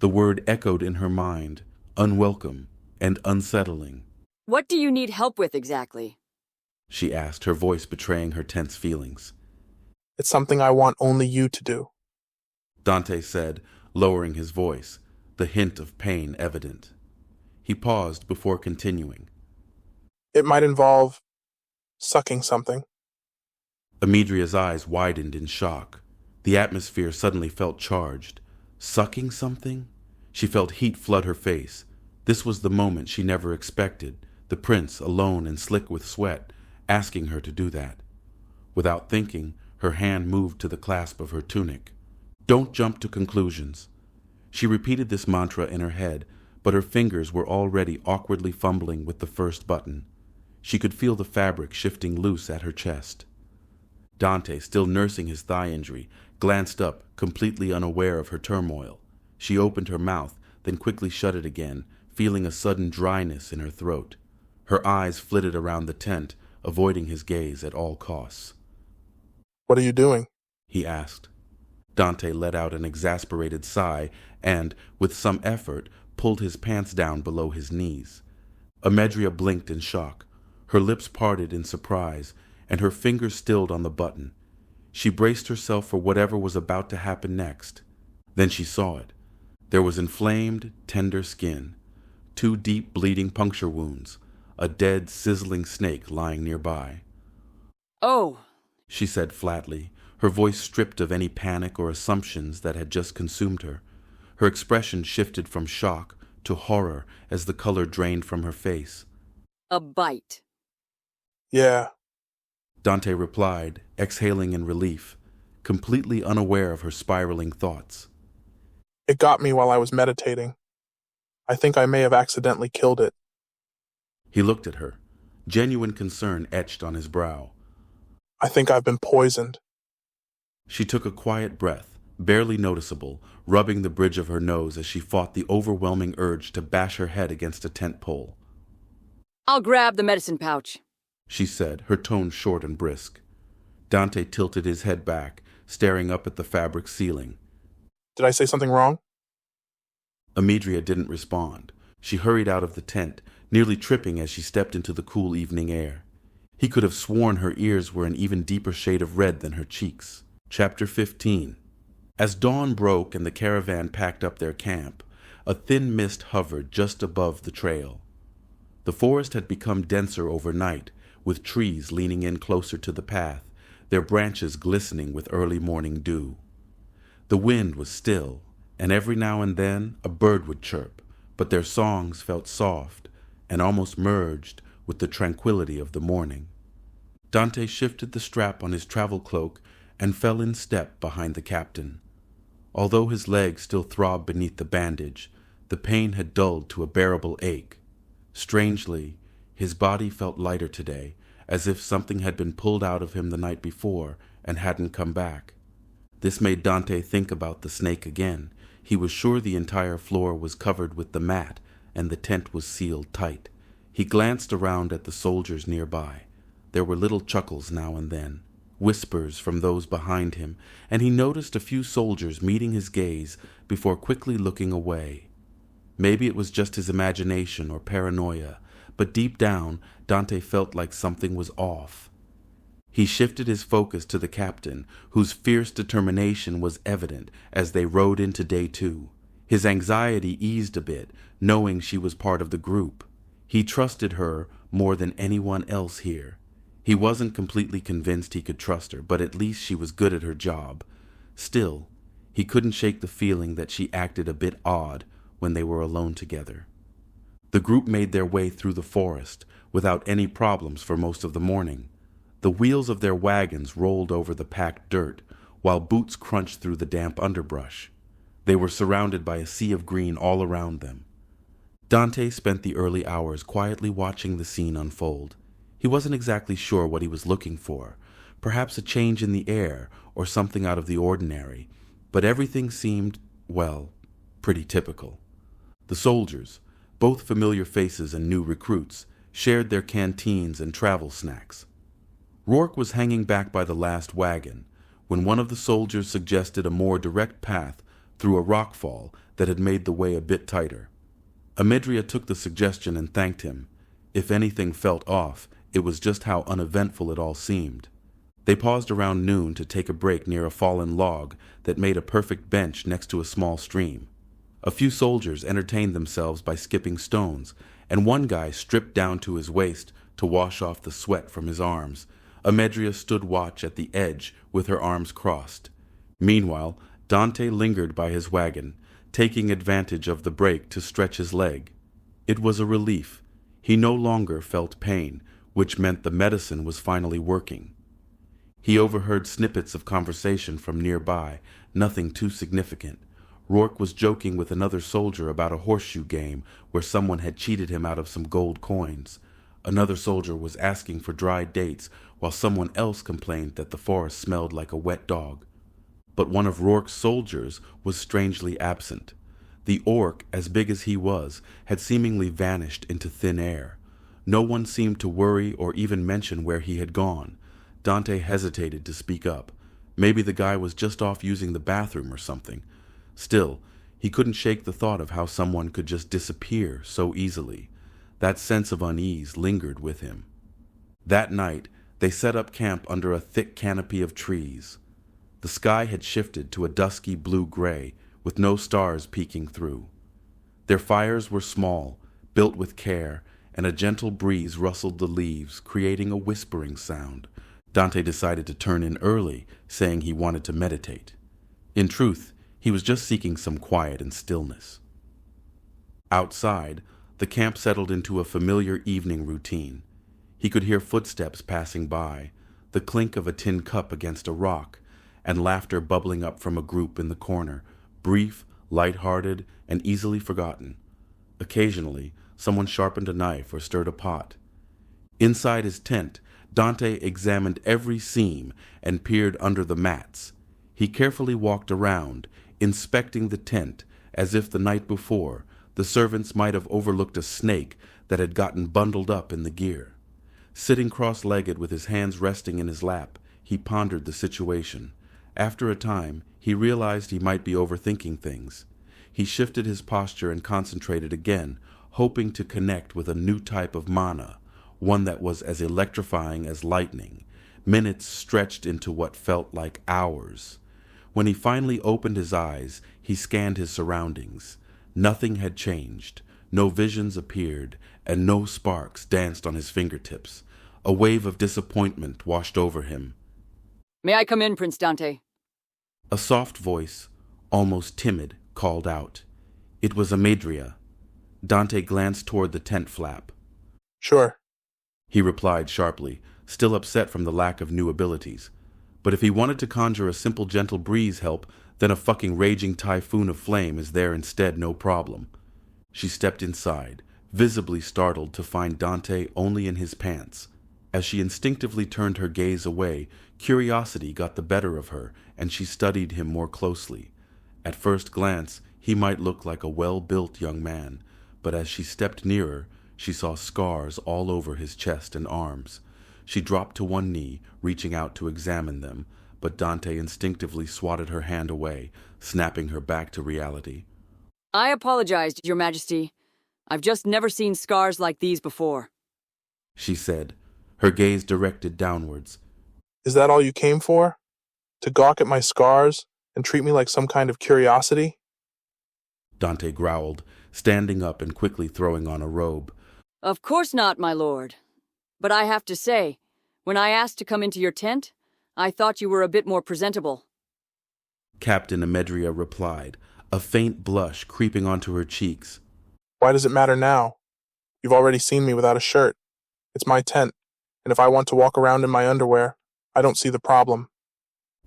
The word echoed in her mind, unwelcome and unsettling. What do you need help with exactly? She asked, her voice betraying her tense feelings. It's something I want only you to do. Dante said, lowering his voice, the hint of pain evident. He paused before continuing. It might involve sucking something. Amedria's eyes widened in shock. The atmosphere suddenly felt charged. Sucking something? She felt heat flood her face. This was the moment she never expected, the prince, alone and slick with sweat, asking her to do that. Without thinking, her hand moved to the clasp of her tunic. Don't jump to conclusions. She repeated this mantra in her head, but her fingers were already awkwardly fumbling with the first button. She could feel the fabric shifting loose at her chest. Dante, still nursing his thigh injury, glanced up, completely unaware of her turmoil. She opened her mouth, then quickly shut it again, feeling a sudden dryness in her throat. Her eyes flitted around the tent, avoiding his gaze at all costs. What are you doing? He asked. Dante let out an exasperated sigh and, with some effort, pulled his pants down below his knees. Amedria blinked in shock. Her lips parted in surprise, and her fingers stilled on the button. She braced herself for whatever was about to happen next. Then she saw it. There was inflamed, tender skin, 2 deep bleeding puncture wounds, a dead, sizzling snake lying nearby. "Oh," she said flatly, her voice stripped of any panic or assumptions that had just consumed her. Her expression shifted from shock to horror as the color drained from her face. "A bite." Yeah. Dante replied, exhaling in relief, completely unaware of her spiraling thoughts. It got me while I was meditating. I think I may have accidentally killed it. He looked at her, genuine concern etched on his brow. I think I've been poisoned. She took a quiet breath, barely noticeable, rubbing the bridge of her nose as she fought the overwhelming urge to bash her head against a tent pole. "I'll grab the medicine pouch," she said, her tone short and brisk. Dante tilted his head back, staring up at the fabric ceiling. Did I say something wrong? Amedria didn't respond. She hurried out of the tent, nearly tripping as she stepped into the cool evening air. He could have sworn her ears were an even deeper shade of red than her cheeks. Chapter 15. As dawn broke and the caravan packed up their camp, a thin mist hovered just above the trail. The forest had become denser overnight, with trees leaning in closer to the path, their branches glistening with early morning dew. The wind was still, and every now and then a bird would chirp, but their songs felt soft and almost merged with the tranquility of the morning. Dante shifted the strap on his travel cloak and fell in step behind the captain. Although his legs still throbbed beneath the bandage, the pain had dulled to a bearable ache. Strangely, his body felt lighter today, as if something had been pulled out of him the night before and hadn't come back. This made Dante think about the snake again. He was sure the entire floor was covered with the mat and the tent was sealed tight. He glanced around at the soldiers nearby. There were little chuckles now and then, whispers from those behind him, and he noticed a few soldiers meeting his gaze before quickly looking away. Maybe it was just his imagination or paranoia, but deep down, Dante felt like something was off. He shifted his focus to the captain, whose fierce determination was evident as they rode into day 2. His anxiety eased a bit, knowing she was part of the group. He trusted her more than anyone else here. He wasn't completely convinced he could trust her, but at least she was good at her job. Still, he couldn't shake the feeling that she acted a bit odd when they were alone together. The group made their way through the forest without any problems for most of the morning. The wheels of their wagons rolled over the packed dirt, while boots crunched through the damp underbrush. They were surrounded by a sea of green all around them. Dante spent the early hours quietly watching the scene unfold. He wasn't exactly sure what he was looking for, perhaps a change in the air or something out of the ordinary, but everything seemed, well, pretty typical. The soldiers, both familiar faces and new recruits, shared their canteens and travel snacks. Rourke was hanging back by the last wagon when one of the soldiers suggested a more direct path through a rockfall that had made the way a bit tighter. Amedria took the suggestion and thanked him. If anything felt off, it was just how uneventful it all seemed. They paused around noon to take a break near a fallen log that made a perfect bench next to a small stream. A few soldiers entertained themselves by skipping stones, and one guy stripped down to his waist to wash off the sweat from his arms. Amedria stood watch at the edge with her arms crossed. Meanwhile, Dante lingered by his wagon, taking advantage of the break to stretch his leg. It was a relief. He no longer felt pain, which meant the medicine was finally working. He overheard snippets of conversation from nearby, nothing too significant. Rourke was joking with another soldier about a horseshoe game where someone had cheated him out of some gold coins. Another soldier was asking for dried dates, while someone else complained that the forest smelled like a wet dog. But one of Rourke's soldiers was strangely absent. The orc, as big as he was, had seemingly vanished into thin air. No one seemed to worry or even mention where he had gone. Dante hesitated to speak up. Maybe the guy was just off using the bathroom or something. Still, He couldn't shake the thought of how someone could just disappear so easily. That sense of unease lingered with him. That night, they set up camp under a thick canopy of trees. The sky had shifted to a dusky blue-gray, with no stars peeking through. Their fires were small, built with care, and a gentle breeze rustled the leaves, creating a whispering sound. Dante decided to turn in early, saying he wanted to meditate. In truth, he was just seeking some quiet and stillness. Outside, the camp settled into a familiar evening routine. He could hear footsteps passing by, the clink of a tin cup against a rock, and laughter bubbling up from a group in the corner, brief, light-hearted, and easily forgotten. Occasionally, someone sharpened a knife or stirred a pot. Inside his tent, Dante examined every seam and peered under the mats. He carefully walked around, inspecting the tent as if the night before the servants might have overlooked a snake that had gotten bundled up in the gear. Sitting cross-legged with his hands resting in his lap, he pondered the situation. After a time, he realized he might be overthinking things. He shifted his posture and concentrated again, hoping to connect with a new type of mana, one that was as electrifying as lightning. Minutes stretched into what felt like hours. When he finally opened his eyes, he scanned his surroundings. Nothing had changed. No visions appeared, and no sparks danced on his fingertips. A wave of disappointment washed over him. May I come in, Prince Dante? A soft voice, almost timid, called out. It was Amedria. Dante glanced toward the tent flap. Sure, he replied sharply, still upset from the lack of new abilities. But if he wanted to conjure a simple gentle breeze help, then a fucking raging typhoon of flame is there instead, no problem. She stepped inside, visibly startled to find Dante only in his pants. As she instinctively turned her gaze away, curiosity got the better of her, and she studied him more closely. At first glance, he might look like a well-built young man, but as she stepped nearer, she saw scars all over his chest and arms. She dropped to one knee, reaching out to examine them, but Dante instinctively swatted her hand away, snapping her back to reality. I apologize, Your Majesty. I've just never seen scars like these before, she said, her gaze directed downwards. Is that all you came for? To gawk at my scars and treat me like some kind of curiosity? Dante growled, standing up and quickly throwing on a robe. Of course not, my lord. But I have to say, when I asked to come into your tent, I thought you were a bit more presentable. Captain Amedria replied, a faint blush creeping onto her cheeks. Why does it matter now? You've already seen me without a shirt. It's my tent, and if I want to walk around in my underwear, I don't see the problem.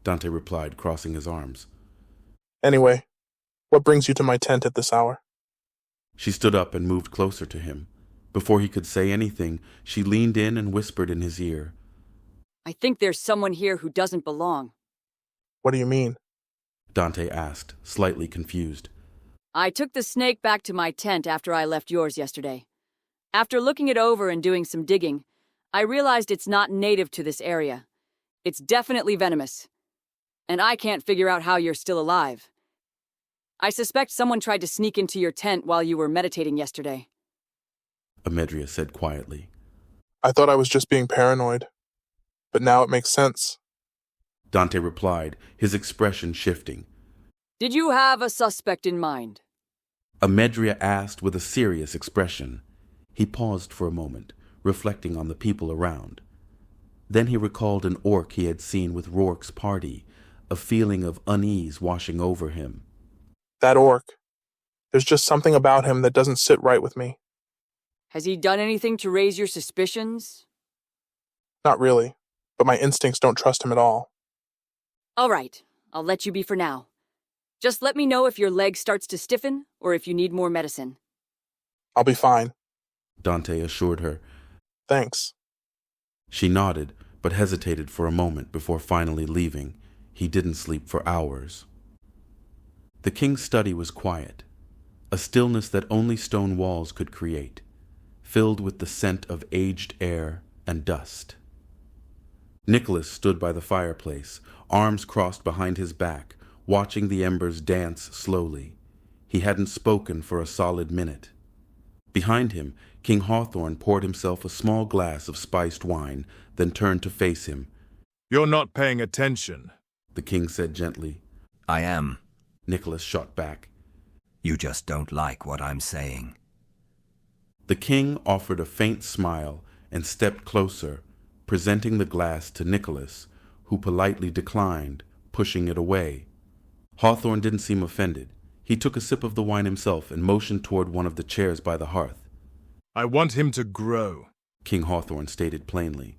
Dante replied, crossing his arms. Anyway, what brings you to my tent at this hour? She stood up and moved closer to him. Before he could say anything, she leaned in and whispered in his ear. I think there's someone here who doesn't belong. What do you mean? Dante asked, slightly confused. I took the snake back to my tent after I left yours yesterday. After looking it over and doing some digging, I realized it's not native to this area. It's definitely venomous. And I can't figure out how you're still alive. I suspect someone tried to sneak into your tent while you were meditating yesterday. Amedria said quietly. I thought I was just being paranoid. But now it makes sense. Dante replied, his expression shifting. Did you have a suspect in mind? Amedria asked with a serious expression. He paused for a moment, reflecting on the people around. Then he recalled an orc he had seen with Rourke's party, a feeling of unease washing over him. That orc. There's just something about him that doesn't sit right with me. Has he done anything to raise your suspicions? Not really, but my instincts don't trust him at all. All right, I'll let you be for now. Just let me know if your leg starts to stiffen or if you need more medicine. I'll be fine, Dante assured her. Thanks. She nodded, but hesitated for a moment before finally leaving. He didn't sleep for hours. The king's study was quiet, a stillness that only stone walls could create, filled with the scent of aged air and dust. Nicholas stood by the fireplace, arms crossed behind his back, watching the embers dance slowly. He hadn't spoken for a solid minute. Behind him, King Hawthorne poured himself a small glass of spiced wine, then turned to face him. "You're not paying attention," the king said gently. "I am," Nicholas shot back. "You just don't like what I'm saying." The king offered a faint smile and stepped closer, presenting the glass to Nicholas, who politely declined, pushing it away. Hawthorne didn't seem offended. He took a sip of the wine himself and motioned toward one of the chairs by the hearth. "I want him to grow," King Hawthorne stated plainly.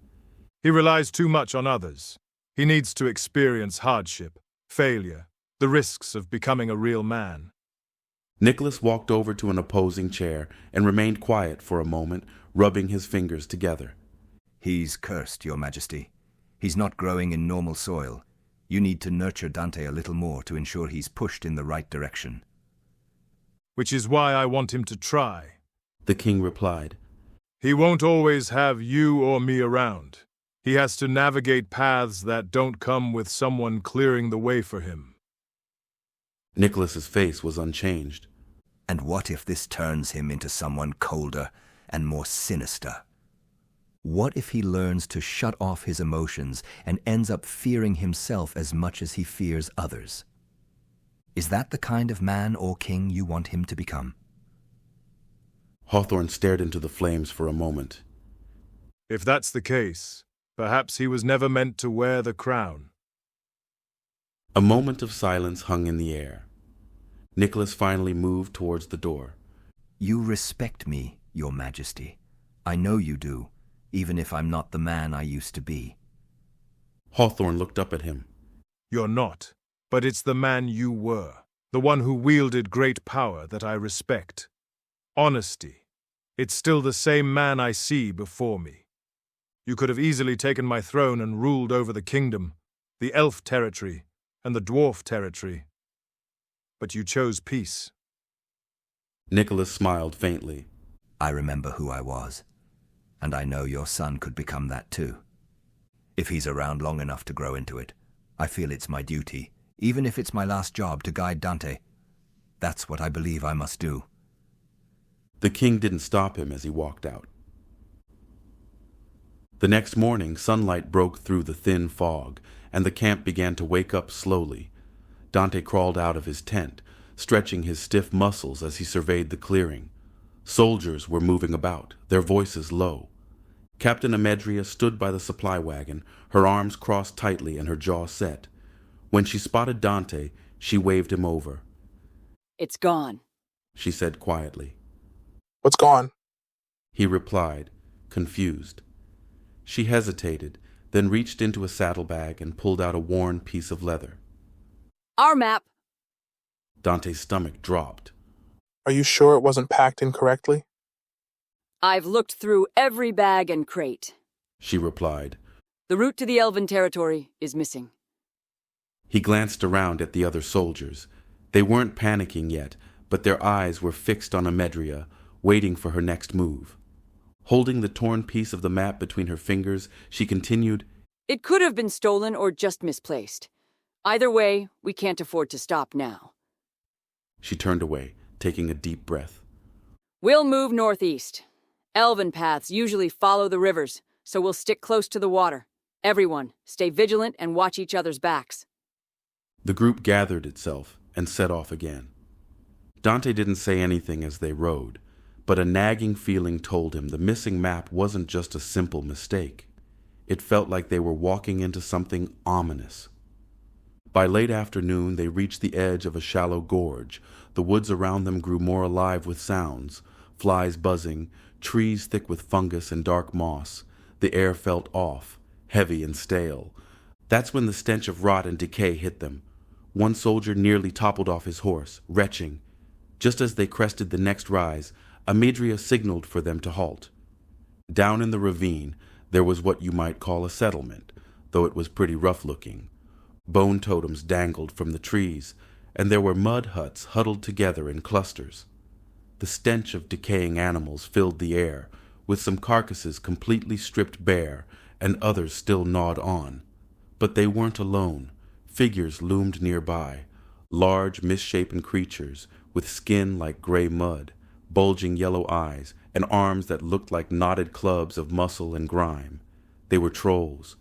"He relies too much on others. He needs to experience hardship, failure, the risks of becoming a real man." Nicholas walked over to an opposing chair and remained quiet for a moment, rubbing his fingers together. "He's cursed, Your Majesty. He's not growing in normal soil. You need to nurture Dante a little more to ensure he's pushed in the right direction." "Which is why I want him to try," the king replied. "He won't always have you or me around. He has to navigate paths that don't come with someone clearing the way for him." Nicholas's face was unchanged. "And what if this turns him into someone colder and more sinister? What if he learns to shut off his emotions and ends up fearing himself as much as he fears others? Is that the kind of man or king you want him to become?" Hawthorne stared into the flames for a moment. "If that's the case, perhaps he was never meant to wear the crown." A moment of silence hung in the air. Nicholas finally moved towards the door. "You respect me, Your Majesty. I know you do, even if I'm not the man I used to be." Hawthorne looked up at him. "You're not, but it's the man you were, the one who wielded great power that I respect. Honesty. It's still the same man I see before me. You could have easily taken my throne and ruled over the kingdom, the elf territory, and the dwarf territory. But you chose peace." Nicholas smiled faintly. "I remember who I was, and I know your son could become that too. If he's around long enough to grow into it, I feel it's my duty, even if it's my last job, to guide Dante. That's what I believe I must do." The king didn't stop him as he walked out. The next morning, sunlight broke through the thin fog, and the camp began to wake up slowly. Dante crawled out of his tent, stretching his stiff muscles as he surveyed the clearing. Soldiers were moving about, their voices low. Captain Amedria stood by the supply wagon, her arms crossed tightly and her jaw set. When she spotted Dante, she waved him over. "It's gone," she said quietly. "What's gone?" he replied, confused. She hesitated, then reached into a saddlebag and pulled out a worn piece of leather. "Our map." Dante's stomach dropped. "Are you sure it wasn't packed incorrectly?" "I've looked through every bag and crate," she replied. "The route to the Elven territory is missing." He glanced around at the other soldiers. They weren't panicking yet, but their eyes were fixed on Amedria, waiting for her next move. Holding the torn piece of the map between her fingers, she continued, "It could have been stolen or just misplaced. Either way, we can't afford to stop now." She turned away, taking a deep breath. "We'll move northeast. Elven paths usually follow the rivers, so we'll stick close to the water. Everyone, stay vigilant and watch each other's backs." The group gathered itself and set off again. Dante didn't say anything as they rode, but a nagging feeling told him the missing map wasn't just a simple mistake. It felt like they were walking into something ominous. By late afternoon, they reached the edge of a shallow gorge. The woods around them grew more alive with sounds, flies buzzing, trees thick with fungus and dark moss. The air felt off, heavy and stale. That's when the stench of rot and decay hit them. One soldier nearly toppled off his horse, retching. Just as they crested the next rise, Amedria signaled for them to halt. Down in the ravine, there was what you might call a settlement, though it was pretty rough-looking. Bone totems dangled from the trees, and there were mud huts huddled together in clusters. The stench of decaying animals filled the air, with some carcasses completely stripped bare and others still gnawed on. But they weren't alone. Figures loomed nearby, large, misshapen creatures with skin like gray mud, bulging yellow eyes, and arms that looked like knotted clubs of muscle and grime. They were trolls.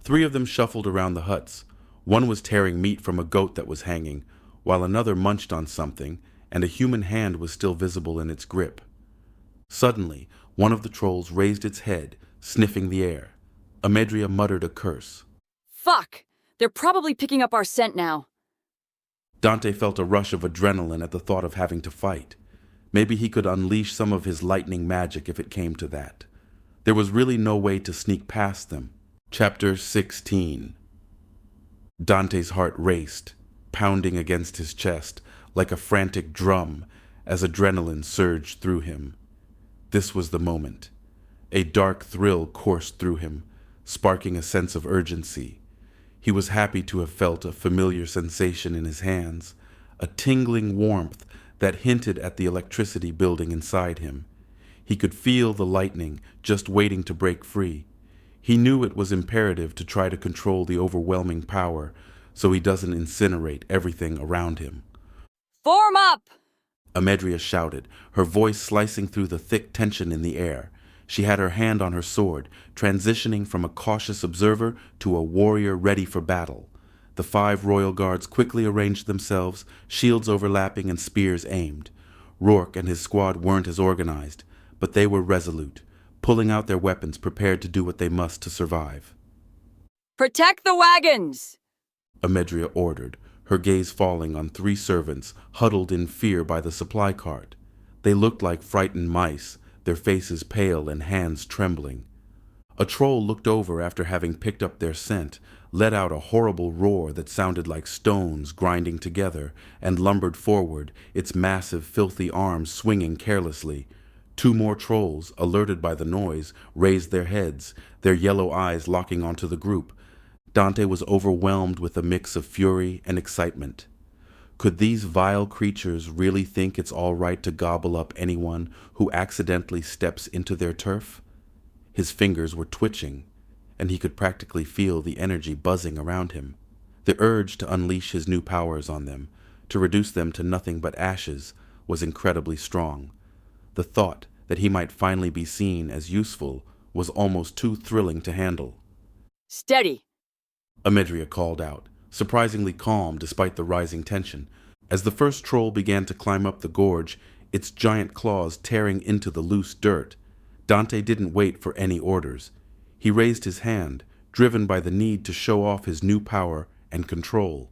3 of them shuffled around the huts. One was tearing meat from a goat that was hanging, while another munched on something, and a human hand was still visible in its grip. Suddenly, one of the trolls raised its head, sniffing the air. Amedria muttered a curse. Fuck! They're probably picking up our scent now. Dante felt a rush of adrenaline at the thought of having to fight. Maybe he could unleash some of his lightning magic if it came to that. There was really no way to sneak past them. Chapter 16. Dante's heart raced, pounding against his chest like a frantic drum as adrenaline surged through him. This was the moment. A dark thrill coursed through him, sparking a sense of urgency. He was happy to have felt a familiar sensation in his hands, a tingling warmth that hinted at the electricity building inside him. He could feel the lightning just waiting to break free. He knew it was imperative to try to control the overwhelming power so he doesn't incinerate everything around him. Form up! Amedria shouted, her voice slicing through the thick tension in the air. She had her hand on her sword, transitioning from a cautious observer to a warrior ready for battle. The 5 royal guards quickly arranged themselves, shields overlapping and spears aimed. Rourke and his squad weren't as organized, but they were resolute, pulling out their weapons prepared to do what they must to survive. Protect the wagons! Amedria ordered, her gaze falling on 3 servants huddled in fear by the supply cart. They looked like frightened mice, their faces pale and hands trembling. A troll looked over after having picked up their scent, let out a horrible roar that sounded like stones grinding together, and lumbered forward, its massive, filthy arms swinging carelessly. 2 more trolls, alerted by the noise, raised their heads, their yellow eyes locking onto the group. Dante was overwhelmed with a mix of fury and excitement. Could these vile creatures really think it's all right to gobble up anyone who accidentally steps into their turf? His fingers were twitching, and he could practically feel the energy buzzing around him. The urge to unleash his new powers on them, to reduce them to nothing but ashes, was incredibly strong. The thought that he might finally be seen as useful was almost too thrilling to handle. Steady! Amedria called out, surprisingly calm despite the rising tension. As the first troll began to climb up the gorge, its giant claws tearing into the loose dirt, Dante didn't wait for any orders. He raised his hand, driven by the need to show off his new power and control.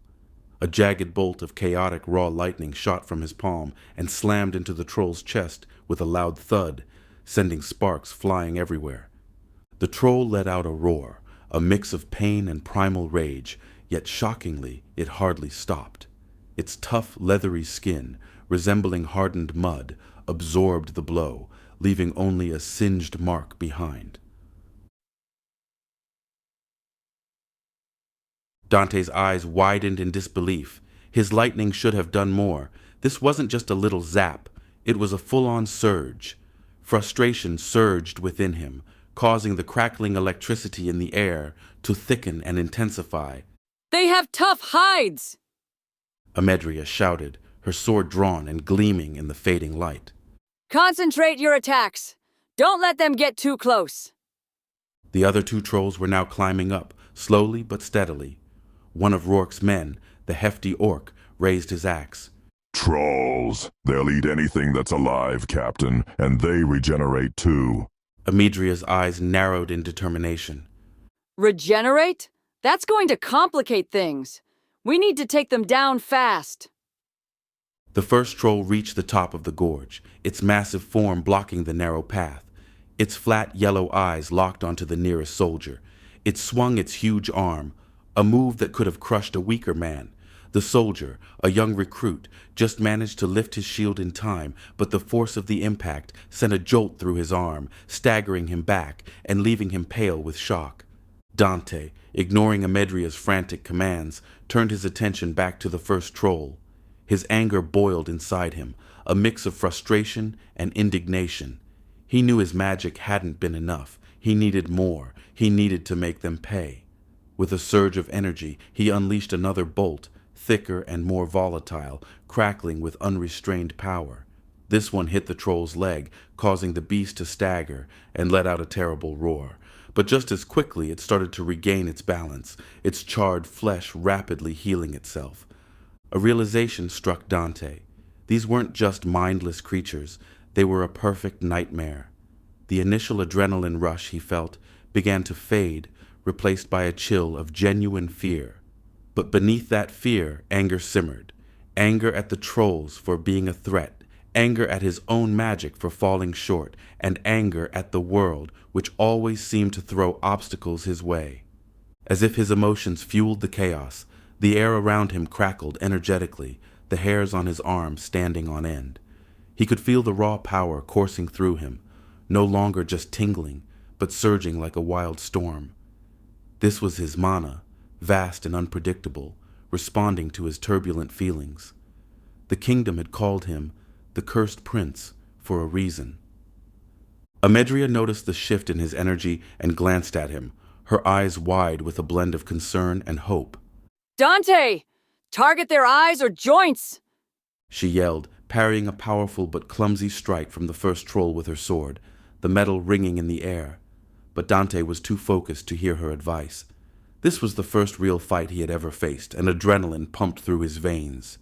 A jagged bolt of chaotic raw lightning shot from his palm and slammed into the troll's chest with a loud thud, sending sparks flying everywhere. The troll let out a roar, a mix of pain and primal rage, yet shockingly, it hardly stopped. Its tough, leathery skin, resembling hardened mud, absorbed the blow, leaving only a singed mark behind. Dante's eyes widened in disbelief. His lightning should have done more. This wasn't just a little zap. It was a full-on surge. Frustration surged within him, causing the crackling electricity in the air to thicken and intensify. They have tough hides! Amedria shouted, her sword drawn and gleaming in the fading light. Concentrate your attacks. Don't let them get too close. The other 2 trolls were now climbing up, slowly but steadily. One of Rourke's men, the hefty orc, raised his axe. Trolls. They'll eat anything that's alive, Captain, and they regenerate too. Amedria's eyes narrowed in determination. Regenerate? That's going to complicate things. We need to take them down fast. The first troll reached the top of the gorge, its massive form blocking the narrow path. Its flat yellow eyes locked onto the nearest soldier. It swung its huge arm, a move that could have crushed a weaker man. The soldier, a young recruit, just managed to lift his shield in time, but the force of the impact sent a jolt through his arm, staggering him back and leaving him pale with shock. Dante, ignoring Amedria's frantic commands, turned his attention back to the first troll. His anger boiled inside him, a mix of frustration and indignation. He knew his magic hadn't been enough. He needed more. He needed to make them pay. With a surge of energy, he unleashed another bolt, thicker and more volatile, crackling with unrestrained power. This one hit the troll's leg, causing the beast to stagger and let out a terrible roar. But just as quickly it started to regain its balance, its charred flesh rapidly healing itself. A realization struck Dante. These weren't just mindless creatures, they were a perfect nightmare. The initial adrenaline rush he felt began to fade, replaced by a chill of genuine fear. But beneath that fear, anger simmered. Anger at the trolls for being a threat, anger at his own magic for falling short, and anger at the world, which always seemed to throw obstacles his way. As if his emotions fueled the chaos, the air around him crackled energetically, the hairs on his arms standing on end. He could feel the raw power coursing through him, no longer just tingling, but surging like a wild storm. This was his mana, vast and unpredictable, responding to his turbulent feelings. The kingdom had called him the Cursed Prince for a reason. Amedria noticed the shift in his energy and glanced at him, her eyes wide with a blend of concern and hope. Dante! Target their eyes or joints! She yelled, parrying a powerful but clumsy strike from the first troll with her sword, the metal ringing in the air. But Dante was too focused to hear her advice. This was the first real fight he had ever faced, and adrenaline pumped through his veins.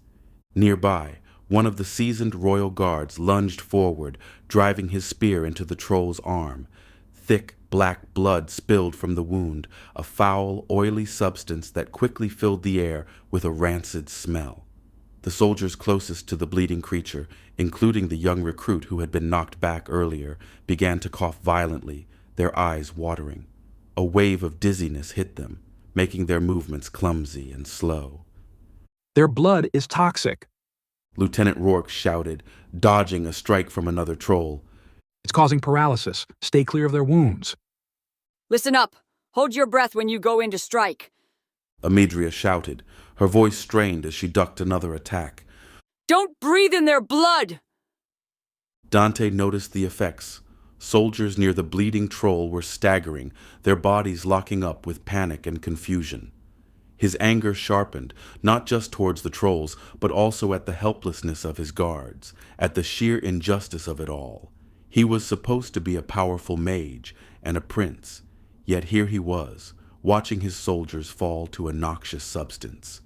Nearby, one of the seasoned royal guards lunged forward, driving his spear into the troll's arm. Thick, black blood spilled from the wound, a foul, oily substance that quickly filled the air with a rancid smell. The soldiers closest to the bleeding creature, including the young recruit who had been knocked back earlier, began to cough violently, their eyes watering. A wave of dizziness hit them, making their movements clumsy and slow. Their blood is toxic, Lieutenant Rourke shouted, dodging a strike from another troll. It's causing paralysis. Stay clear of their wounds. Listen up. Hold your breath when you go in to strike. Amedria shouted, her voice strained as she ducked another attack. Don't breathe in their blood! Dante noticed the effects. Soldiers near the bleeding troll were staggering, their bodies locking up with panic and confusion. His anger sharpened, not just towards the trolls, but also at the helplessness of his guards, at the sheer injustice of it all. He was supposed to be a powerful mage and a prince, yet here he was, watching his soldiers fall to a noxious substance.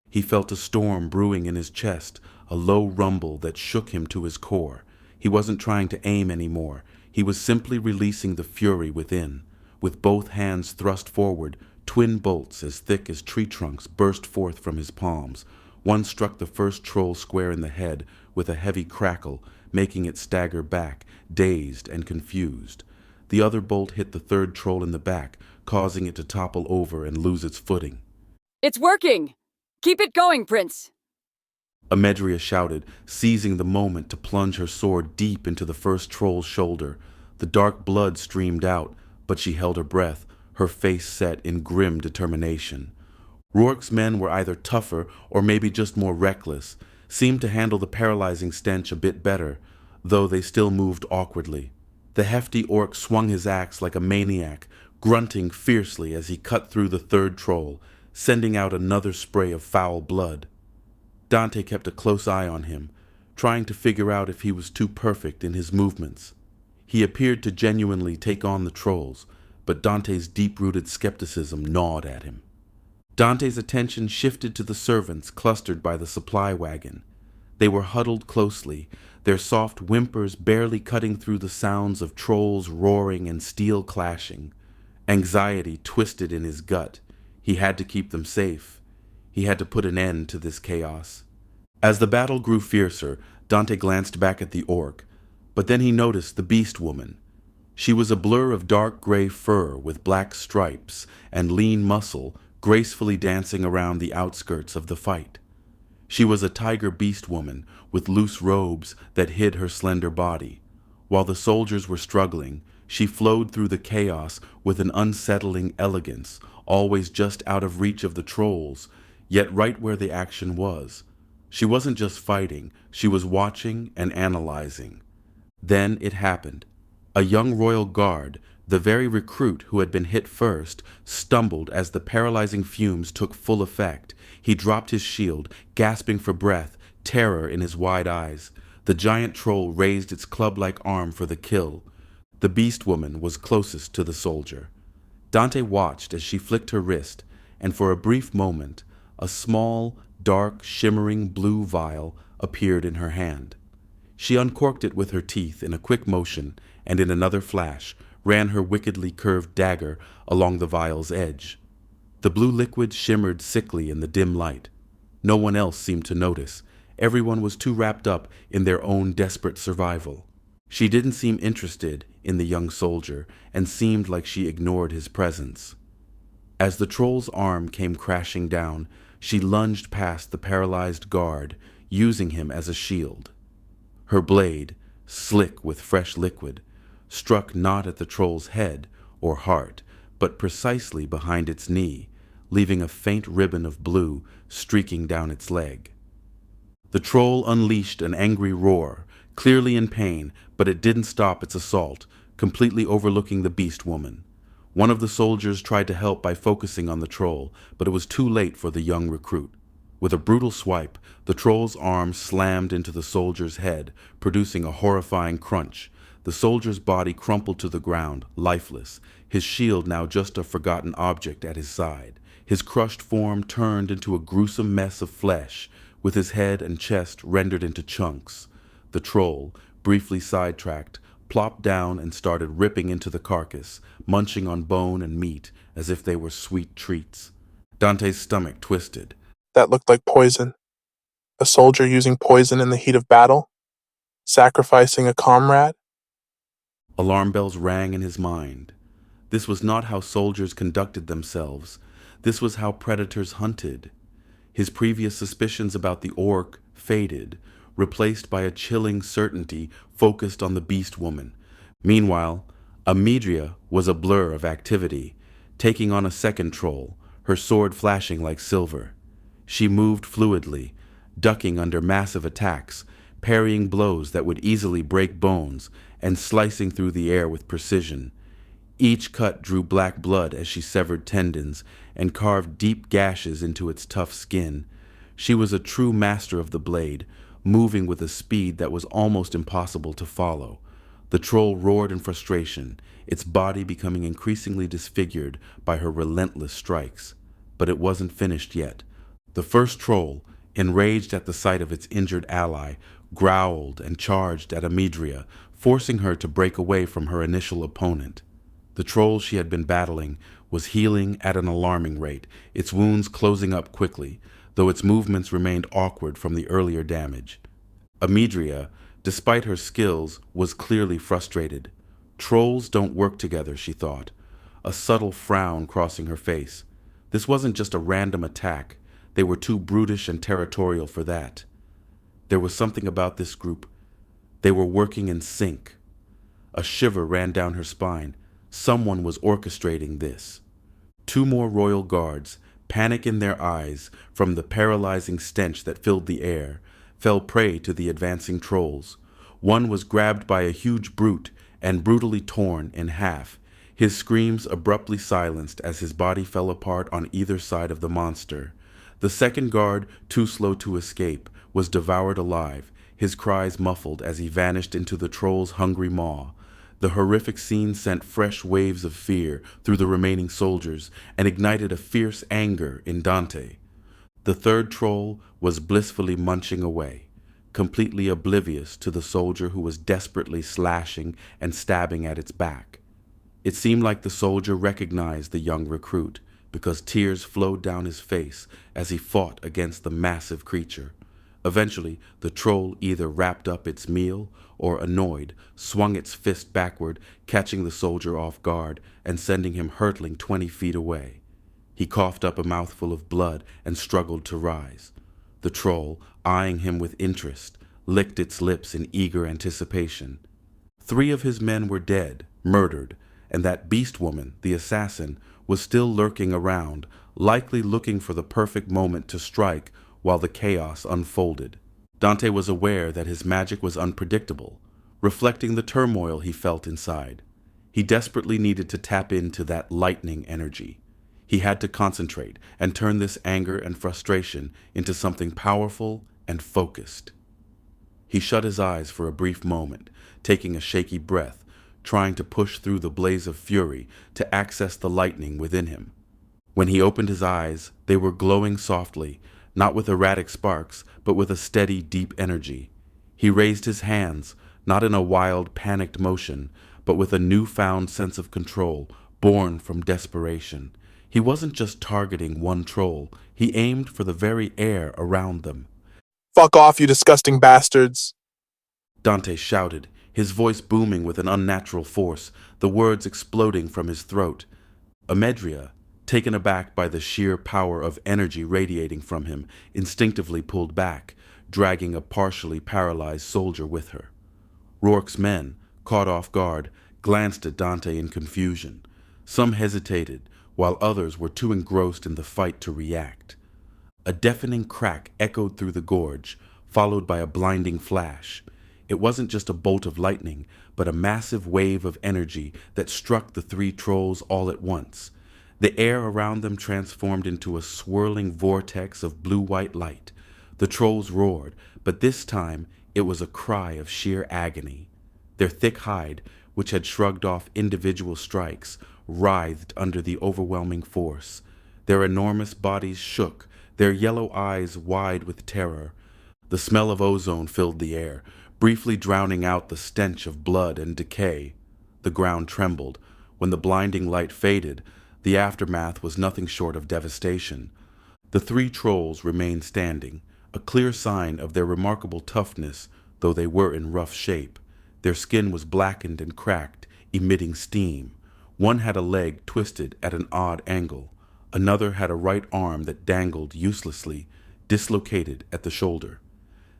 He felt a storm brewing in his chest, a low rumble that shook him to his core. He wasn't trying to aim anymore. He was simply releasing the fury within. With both hands thrust forward, twin bolts as thick as tree trunks burst forth from his palms. One struck the first troll square in the head with a heavy crackle, making it stagger back, dazed and confused. The other bolt hit the third troll in the back, causing it to topple over and lose its footing. It's working! Keep it going, Prince! Amedria shouted, seizing the moment to plunge her sword deep into the first troll's shoulder. The dark blood streamed out, but she held her breath, her face set in grim determination. Rourke's men were either tougher or maybe just more reckless, seemed to handle the paralyzing stench a bit better, though they still moved awkwardly. The hefty orc swung his axe like a maniac, grunting fiercely as he cut through the third troll, sending out another spray of foul blood. Dante kept a close eye on him, trying to figure out if he was too perfect in his movements. He appeared to genuinely take on the trolls, but Dante's deep-rooted skepticism gnawed at him. Dante's attention shifted to the servants clustered by the supply wagon. They were huddled closely, their soft whimpers barely cutting through the sounds of trolls roaring and steel clashing. Anxiety twisted in his gut. He had to keep them safe. He had to put an end to this chaos. As the battle grew fiercer, Dante glanced back at the orc, but then he noticed the beast woman. She was a blur of dark gray fur with black stripes and lean muscle, gracefully dancing around the outskirts of the fight. She was a tiger beast woman with loose robes that hid her slender body. While the soldiers were struggling, she flowed through the chaos with an unsettling elegance, always just out of reach of the trolls, yet right where the action was. She wasn't just fighting, she was watching and analyzing. Then it happened. A young royal guard, The very recruit who had been hit first stumbled as the paralyzing fumes took full effect. He dropped his shield, gasping for breath, terror in his wide eyes. The giant troll raised its club-like arm for the kill. The beast woman was closest to the soldier. Dante watched as she flicked her wrist, and for a brief moment, a small, dark, shimmering blue vial appeared in her hand. She uncorked it with her teeth in a quick motion, and in another flash, ran her wickedly curved dagger along the vial's edge. The blue liquid shimmered sickly in the dim light. No one else seemed to notice. Everyone was too wrapped up in their own desperate survival. She didn't seem interested in the young soldier, and seemed like she ignored his presence. As the troll's arm came crashing down, she lunged past the paralyzed guard, using him as a shield. Her blade, slick with fresh liquid, struck not at the troll's head or heart, but precisely behind its knee, leaving a faint ribbon of blue streaking down its leg. The troll unleashed an angry roar, clearly in pain, but it didn't stop its assault, completely overlooking the beast woman. One of the soldiers tried to help by focusing on the troll, but it was too late for the young recruit. With a brutal swipe, the troll's arm slammed into the soldier's head, producing a horrifying crunch. The soldier's body crumpled to the ground, lifeless, his shield now just a forgotten object at his side. His crushed form turned into a gruesome mess of flesh, with his head and chest rendered into chunks. The troll, briefly sidetracked, plopped down and started ripping into the carcass, munching on bone and meat as if they were sweet treats. Dante's stomach twisted. That looked like poison. A soldier using poison in the heat of battle? Sacrificing a comrade? Alarm bells rang in his mind. This was not how soldiers conducted themselves. This was how predators hunted. His previous suspicions about the orc faded, replaced by a chilling certainty focused on the beast woman. Meanwhile, Amidria was a blur of activity, taking on a second troll, her sword flashing like silver. She moved fluidly, ducking under massive attacks, parrying blows that would easily break bones, and slicing through the air with precision. Each cut drew black blood as she severed tendons and carved deep gashes into its tough skin. She was a true master of the blade, moving with a speed that was almost impossible to follow. The troll roared in frustration, its body becoming increasingly disfigured by her relentless strikes. But it wasn't finished yet. The first troll, enraged at the sight of its injured ally, growled and charged at Amidria, forcing her to break away from her initial opponent. The troll she had been battling was healing at an alarming rate, its wounds closing up quickly, though its movements remained awkward from the earlier damage. Amidria, despite her skills, was clearly frustrated. Trolls don't work together, she thought, a subtle frown crossing her face. This wasn't just a random attack. They were too brutish and territorial for that. There was something about this group. They were working in sync. A shiver ran down her spine. Someone was orchestrating this. 2 more royal guards, panic in their eyes from the paralyzing stench that filled the air, fell prey to the advancing trolls. One was grabbed by a huge brute and brutally torn in half, his screams abruptly silenced as his body fell apart on either side of the monster. The second guard, too slow to escape, was devoured alive, his cries muffled as he vanished into the troll's hungry maw. The horrific scene sent fresh waves of fear through the remaining soldiers and ignited a fierce anger in Dante. The third troll was blissfully munching away, completely oblivious to the soldier who was desperately slashing and stabbing at its back. It seemed like the soldier recognized the young recruit, because tears flowed down his face as he fought against the massive creature. Eventually, the troll either wrapped up its meal or, annoyed, swung its fist backward, catching the soldier off guard and sending him hurtling 20 feet away. He coughed up a mouthful of blood and struggled to rise. The troll, eyeing him with interest, licked its lips in eager anticipation. 3 of his men were dead, murdered, and that beast woman, the assassin, was still lurking around, likely looking for the perfect moment to strike while the chaos unfolded. Dante was aware that his magic was unpredictable, reflecting the turmoil he felt inside. He desperately needed to tap into that lightning energy. He had to concentrate and turn this anger and frustration into something powerful and focused. He shut his eyes for a brief moment, taking a shaky breath, trying to push through the blaze of fury to access the lightning within him. When he opened his eyes, they were glowing softly, not with erratic sparks, but with a steady, deep energy. He raised his hands, not in a wild, panicked motion, but with a newfound sense of control, born from desperation. He wasn't just targeting one troll, he aimed for the very air around them. Fuck off, you disgusting bastards! Dante shouted, his voice booming with an unnatural force, the words exploding from his throat. Amedria, taken aback by the sheer power of energy radiating from him, instinctively pulled back, dragging a partially paralyzed soldier with her. Rourke's men, caught off guard, glanced at Dante in confusion. Some hesitated, while others were too engrossed in the fight to react. A deafening crack echoed through the gorge, followed by a blinding flash. It wasn't just a bolt of lightning, but a massive wave of energy that struck the three trolls all at once. The air around them transformed into a swirling vortex of blue-white light. The trolls roared, but this time it was a cry of sheer agony. Their thick hide, which had shrugged off individual strikes, writhed under the overwhelming force. Their enormous bodies shook, their yellow eyes wide with terror. The smell of ozone filled the air, briefly drowning out the stench of blood and decay. The ground trembled. When the blinding light faded, the aftermath was nothing short of devastation. The three trolls remained standing, a clear sign of their remarkable toughness, though they were in rough shape. Their skin was blackened and cracked, emitting steam. One had a leg twisted at an odd angle. Another had a right arm that dangled uselessly, dislocated at the shoulder.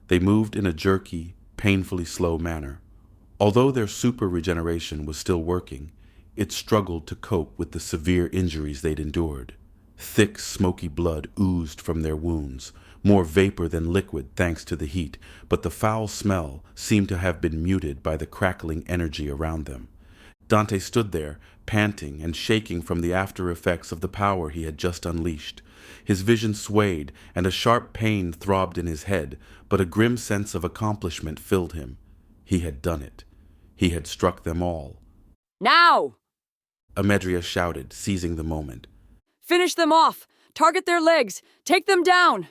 They moved in a jerky, painfully slow manner. Although their super regeneration was still working, it struggled to cope with the severe injuries they'd endured. Thick, smoky blood oozed from their wounds, more vapor than liquid thanks to the heat, but the foul smell seemed to have been muted by the crackling energy around them. Dante stood there, panting and shaking from the after effects of the power he had just unleashed. His vision swayed, and a sharp pain throbbed in his head, but a grim sense of accomplishment filled him. He had done it. He had struck them all. Now! Amedria shouted, seizing the moment. Finish them off! Target their legs! Take them down!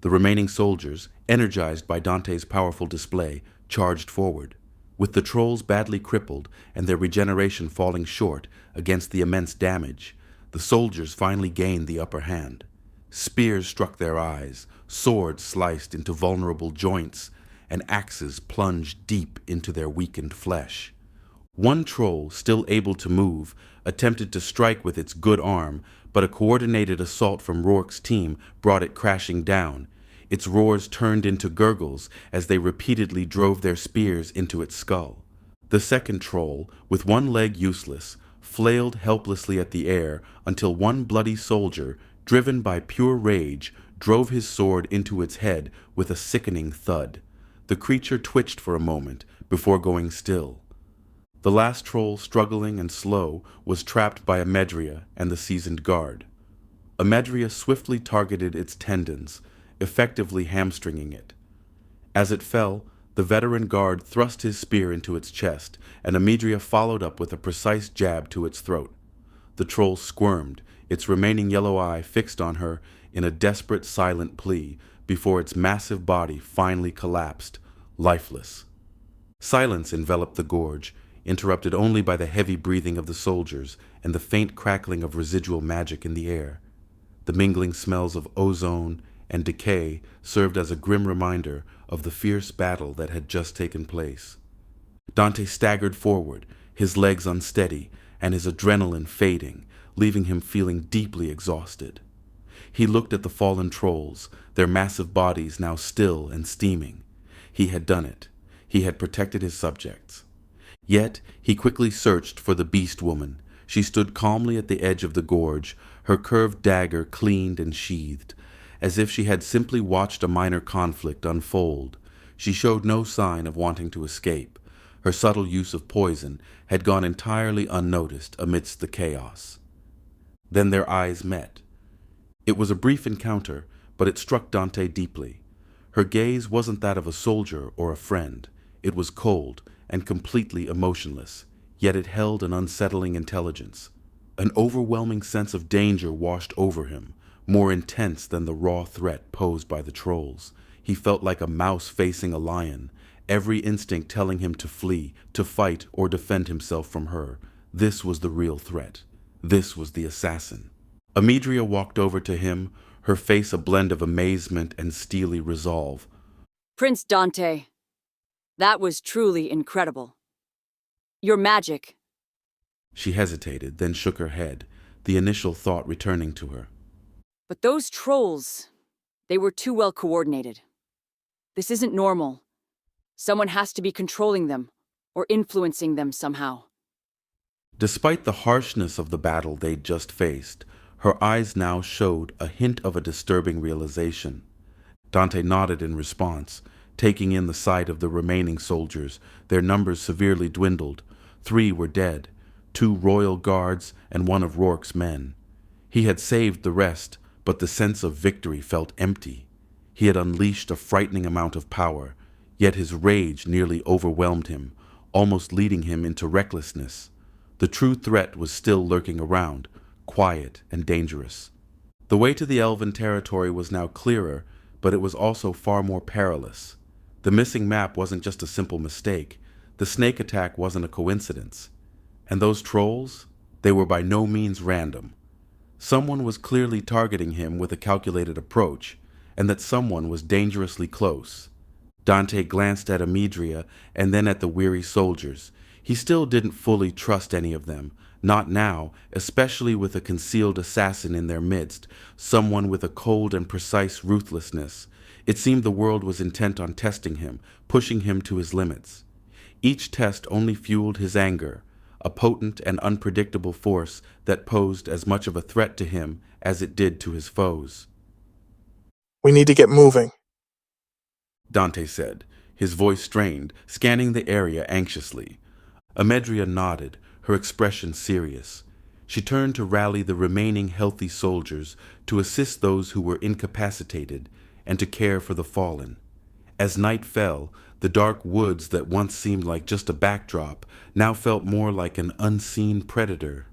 The remaining soldiers, energized by Dante's powerful display, charged forward. With the trolls badly crippled and their regeneration falling short against the immense damage, the soldiers finally gained the upper hand. Spears struck their eyes, swords sliced into vulnerable joints, and axes plunged deep into their weakened flesh. One troll, still able to move, attempted to strike with its good arm, but a coordinated assault from Rourke's team brought it crashing down. Its roars turned into gurgles as they repeatedly drove their spears into its skull. The second troll, with one leg useless, flailed helplessly at the air until one bloody soldier, driven by pure rage, drove his sword into its head with a sickening thud. The creature twitched for a moment before going still. The last troll, struggling and slow, was trapped by Amedria and the seasoned guard. Amedria swiftly targeted its tendons, effectively hamstringing it. As it fell, the veteran guard thrust his spear into its chest, and Amedria followed up with a precise jab to its throat. The troll squirmed, its remaining yellow eye fixed on her in a desperate, silent plea, before its massive body finally collapsed, lifeless. Silence enveloped the gorge, interrupted only by the heavy breathing of the soldiers and the faint crackling of residual magic in the air. The mingling smells of ozone and decay served as a grim reminder of the fierce battle that had just taken place. Dante staggered forward, his legs unsteady and his adrenaline fading, leaving him feeling deeply exhausted. He looked at the fallen trolls, their massive bodies now still and steaming. He had done it. He had protected his subjects. Yet he quickly searched for the beast woman. She stood calmly at the edge of the gorge, her curved dagger cleaned and sheathed, as if she had simply watched a minor conflict unfold. She showed no sign of wanting to escape. Her subtle use of poison had gone entirely unnoticed amidst the chaos. Then their eyes met. It was a brief encounter, but it struck Dante deeply. Her gaze wasn't that of a soldier or a friend. It was cold and completely emotionless, yet it held an unsettling intelligence. An overwhelming sense of danger washed over him, more intense than the raw threat posed by the trolls. He felt like a mouse facing a lion, every instinct telling him to flee, to fight, or defend himself from her. This was the real threat. This was the assassin. Amedria walked over to him, her face a blend of amazement and steely resolve. Prince Dante, that was truly incredible. Your magic. She hesitated, then shook her head, the initial thought returning to her. But those trolls, they were too well coordinated. This isn't normal. Someone has to be controlling them, or influencing them somehow. Despite the harshness of the battle they'd just faced, her eyes now showed a hint of a disturbing realization. Dante nodded in response, taking in the sight of the remaining soldiers. Their numbers severely dwindled. 3 were dead, 2 royal guards and 1 of Rourke's men. He had saved the rest, but the sense of victory felt empty. He had unleashed a frightening amount of power, yet his rage nearly overwhelmed him, almost leading him into recklessness. The true threat was still lurking around, quiet and dangerous. The way to the elven territory was now clearer, but it was also far more perilous. The missing map wasn't just a simple mistake. The snake attack wasn't a coincidence. And those trolls? They were by no means random. Someone was clearly targeting him with a calculated approach, and that someone was dangerously close. Dante glanced at Amedria and then at the weary soldiers. He still didn't fully trust any of them, not now, especially with a concealed assassin in their midst, someone with a cold and precise ruthlessness. It seemed the world was intent on testing him, pushing him to his limits. Each test only fueled his anger, a potent and unpredictable force that posed as much of a threat to him as it did to his foes. We need to get moving, Dante said, his voice strained, scanning the area anxiously. Amedria nodded, her expression serious. She turned to rally the remaining healthy soldiers, to assist those who were incapacitated, and to care for the fallen. As night fell, the dark woods that once seemed like just a backdrop now felt more like an unseen predator.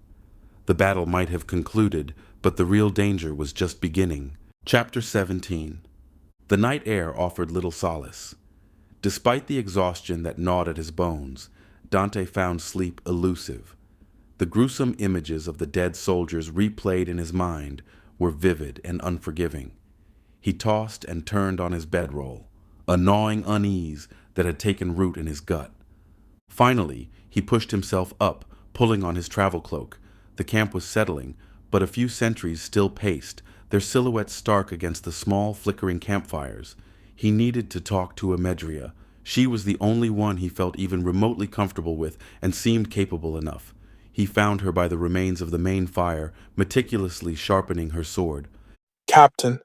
The battle might have concluded, but the real danger was just beginning. Chapter 17. The night air offered little solace. Despite the exhaustion that gnawed at his bones, Dante found sleep elusive. The gruesome images of the dead soldiers replayed in his mind were vivid and unforgiving. He tossed and turned on his bedroll, a gnawing unease that had taken root in his gut. Finally, he pushed himself up, pulling on his travel cloak. The camp was settling, but a few sentries still paced, their silhouettes stark against the small, flickering campfires. He needed to talk to Amedria. She was the only one he felt even remotely comfortable with and seemed capable enough. He found her by the remains of the main fire, meticulously sharpening her sword. Captain,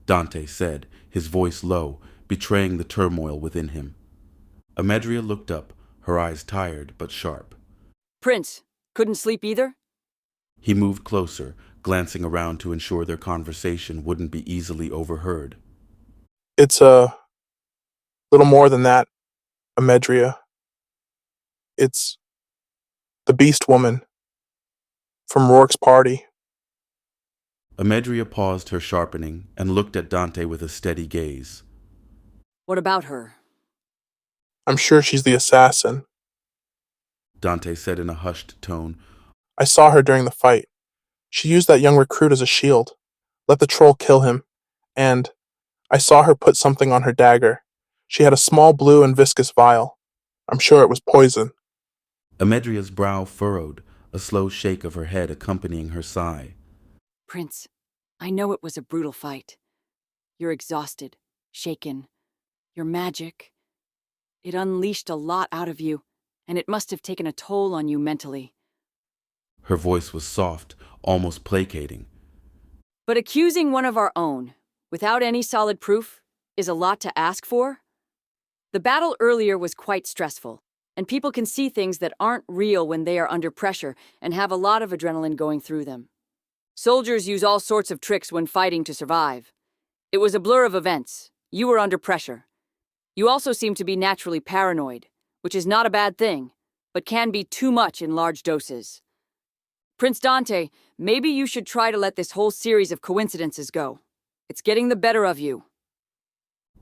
Dante said, his voice low, betraying the turmoil within him. Amedria looked up, her eyes tired but sharp. Prince, couldn't sleep either? He moved closer, glancing around to ensure their conversation wouldn't be easily overheard. It's a little more than that, Amedria. It's the Beast Woman from Rourke's party. Amedria paused her sharpening and looked at Dante with a steady gaze. What about her? I'm sure she's the assassin, Dante said in a hushed tone. I saw her during the fight. She used that young recruit as a shield, let the troll kill him, and I saw her put something on her dagger. She had a small blue and viscous vial. I'm sure it was poison. Amedria's brow furrowed, a slow shake of her head accompanying her sigh. Prince, I know it was a brutal fight. You're exhausted, shaken. Your magic, it unleashed a lot out of you, and it must have taken a toll on you mentally. Her voice was soft, almost placating. But accusing one of our own, without any solid proof, is a lot to ask for. The battle earlier was quite stressful, and people can see things that aren't real when they are under pressure and have a lot of adrenaline going through them. Soldiers use all sorts of tricks when fighting to survive. It was a blur of events. You were under pressure. You also seem to be naturally paranoid, which is not a bad thing, but can be too much in large doses. Prince Dante, maybe you should try to let this whole series of coincidences go. It's getting the better of you.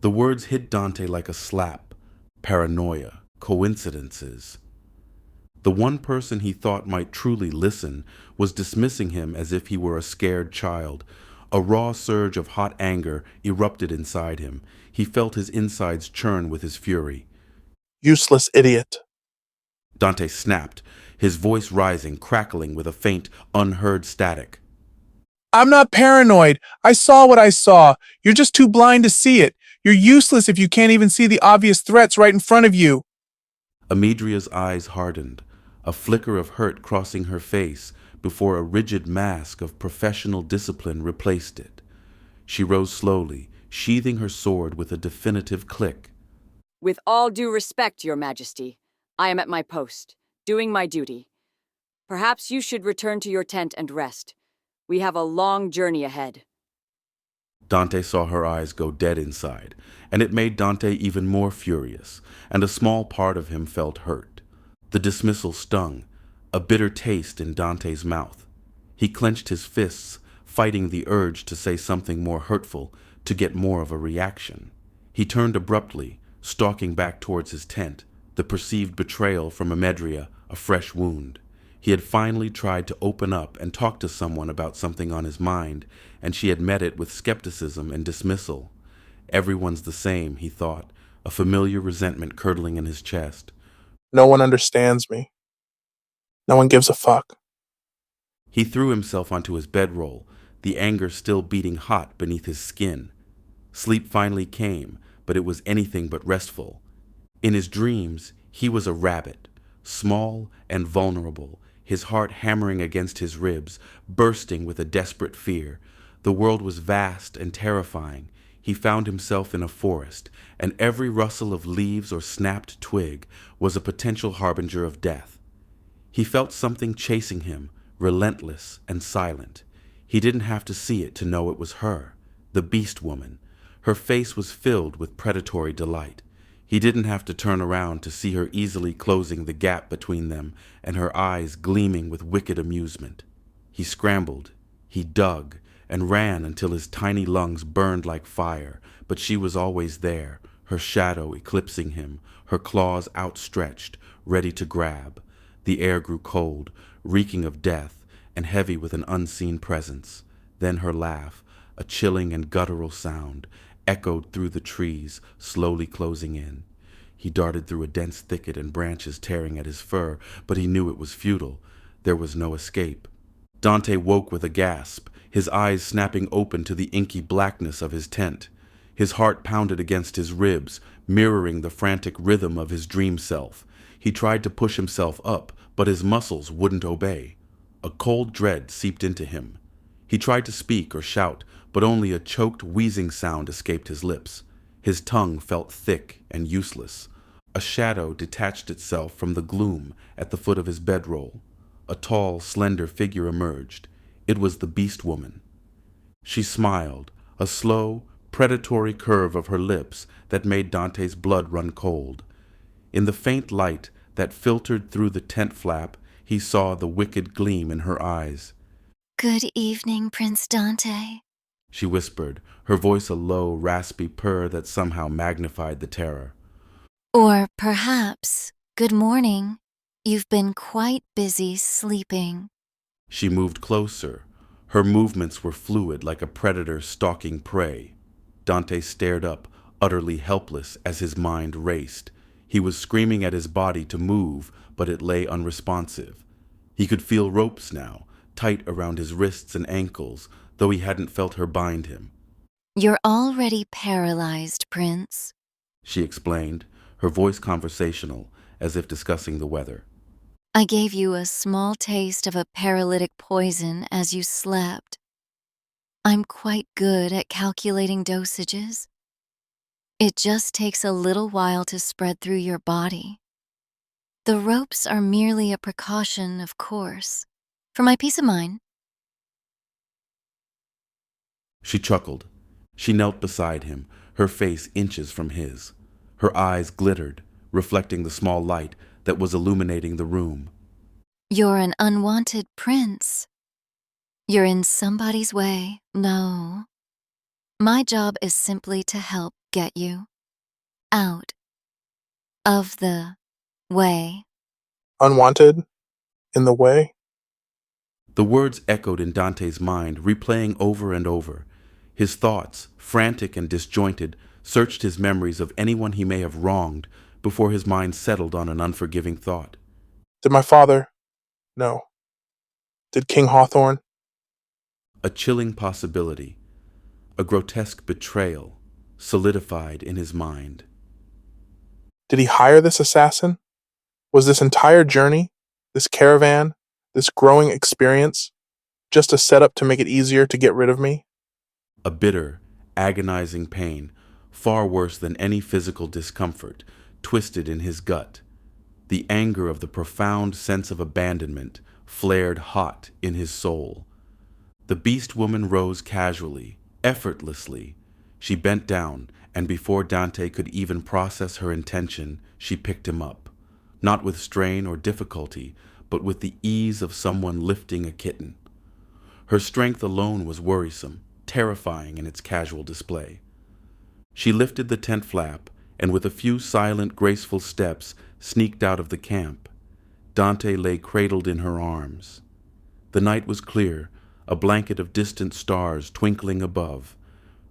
The words hit Dante like a slap. Paranoia, coincidences. The one person he thought might truly listen was dismissing him as if he were a scared child. A raw surge of hot anger erupted inside him. He felt his insides churn with his fury. Useless idiot. Dante snapped, his voice rising, crackling with a faint, unheard static. I'm not paranoid. I saw what I saw. You're just too blind to see it. You're useless if you can't even see the obvious threats right in front of you. Amidria's eyes hardened, a flicker of hurt crossing her face before a rigid mask of professional discipline replaced it. She rose slowly, sheathing her sword with a definitive click. With all due respect, Your Majesty, I am at my post, doing my duty. Perhaps you should return to your tent and rest. We have a long journey ahead. Dante saw her eyes go dead inside, and it made Dante even more furious, and a small part of him felt hurt. The dismissal stung, a bitter taste in Dante's mouth. He clenched his fists, fighting the urge to say something more hurtful, to get more of a reaction. He turned abruptly, stalking back towards his tent, the perceived betrayal from Amedria, a fresh wound. He had finally tried to open up and talk to someone about something on his mind, and she had met it with skepticism and dismissal. Everyone's the same, he thought, a familiar resentment curdling in his chest. No one understands me. No one gives a fuck. He threw himself onto his bedroll, the anger still beating hot beneath his skin. Sleep finally came, but it was anything but restful. In his dreams, he was a rabbit, small and vulnerable, his heart hammering against his ribs, bursting with a desperate fear. The world was vast and terrifying. He found himself in a forest, and every rustle of leaves or snapped twig was a potential harbinger of death. He felt something chasing him, relentless and silent. He didn't have to see it to know it was her, the beast woman. Her face was filled with predatory delight. He didn't have to turn around to see her easily closing the gap between them and her eyes gleaming with wicked amusement. He scrambled, he dug, and ran until his tiny lungs burned like fire, but she was always there, her shadow eclipsing him, her claws outstretched, ready to grab. The air grew cold, reeking of death, and heavy with an unseen presence. Then her laugh, a chilling and guttural sound, echoed through the trees, slowly closing in. He darted through a dense thicket and branches tearing at his fur, but he knew it was futile. There was no escape. Dante woke with a gasp, his eyes snapping open to the inky blackness of his tent. His heart pounded against his ribs, mirroring the frantic rhythm of his dream self. He tried to push himself up, but his muscles wouldn't obey. A cold dread seeped into him. He tried to speak or shout, but only a choked, wheezing sound escaped his lips. His tongue felt thick and useless. A shadow detached itself from the gloom at the foot of his bedroll. A tall, slender figure emerged. It was the beast woman. She smiled, a slow, predatory curve of her lips that made Dante's blood run cold. In the faint light that filtered through the tent flap, he saw the wicked gleam in her eyes. "Good evening, Prince Dante," she whispered, her voice a low, raspy purr that somehow magnified the terror. "Or perhaps, good morning. You've been quite busy sleeping." She moved closer. Her movements were fluid like a predator stalking prey. Dante stared up, utterly helpless as his mind raced. He was screaming at his body to move, but it lay unresponsive. He could feel ropes now, tight around his wrists and ankles, though he hadn't felt her bind him. "You're already paralyzed, Prince," she explained, her voice conversational, as if discussing the weather. "I gave you a small taste of a paralytic poison as you slept. I'm quite good at calculating dosages. It just takes a little while to spread through your body. The ropes are merely a precaution, of course. For my peace of mind. She chuckled. She knelt beside him, her face inches from his. Her eyes glittered, reflecting the small light that was illuminating the room. You're an unwanted prince. You're in somebody's way. No. My job is simply to help get you out of the way. Unwanted? In the way? The words echoed in Dante's mind, replaying over and over. His thoughts, frantic and disjointed, searched his memories of anyone he may have wronged before his mind settled on an unforgiving thought. Did my father? No. Did King Hawthorne? A chilling possibility, a grotesque betrayal, solidified in his mind. Did he hire this assassin? Was this entire journey, this caravan, this growing experience, just a setup to make it easier to get rid of me? A bitter, agonizing pain, far worse than any physical discomfort, twisted in his gut. The anger of the profound sense of abandonment flared hot in his soul. The beast woman rose casually, effortlessly. She bent down, and before Dante could even process her intention, she picked him up, not with strain or difficulty, but with the ease of someone lifting a kitten. Her strength alone was worrisome, terrifying in its casual display. She lifted the tent flap, and with a few silent, graceful steps, sneaked out of the camp. Dante lay cradled in her arms. The night was clear, a blanket of distant stars twinkling above.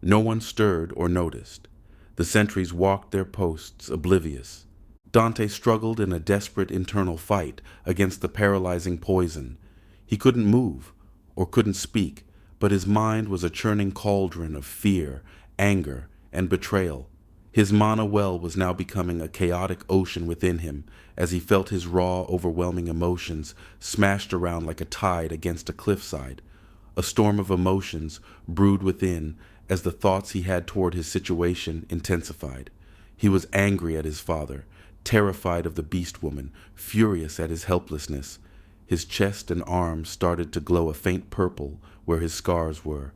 No one stirred or noticed. The sentries walked their posts, oblivious. Dante struggled in a desperate internal fight against the paralyzing poison. He couldn't move, or couldn't speak, but his mind was a churning cauldron of fear, anger, and betrayal. His mana well was now becoming a chaotic ocean within him, as he felt his raw, overwhelming emotions smashed around like a tide against a cliffside. A storm of emotions brewed within as the thoughts he had toward his situation intensified. He was angry at his father, terrified of the beast woman, furious at his helplessness. His chest and arms started to glow a faint purple where his scars were.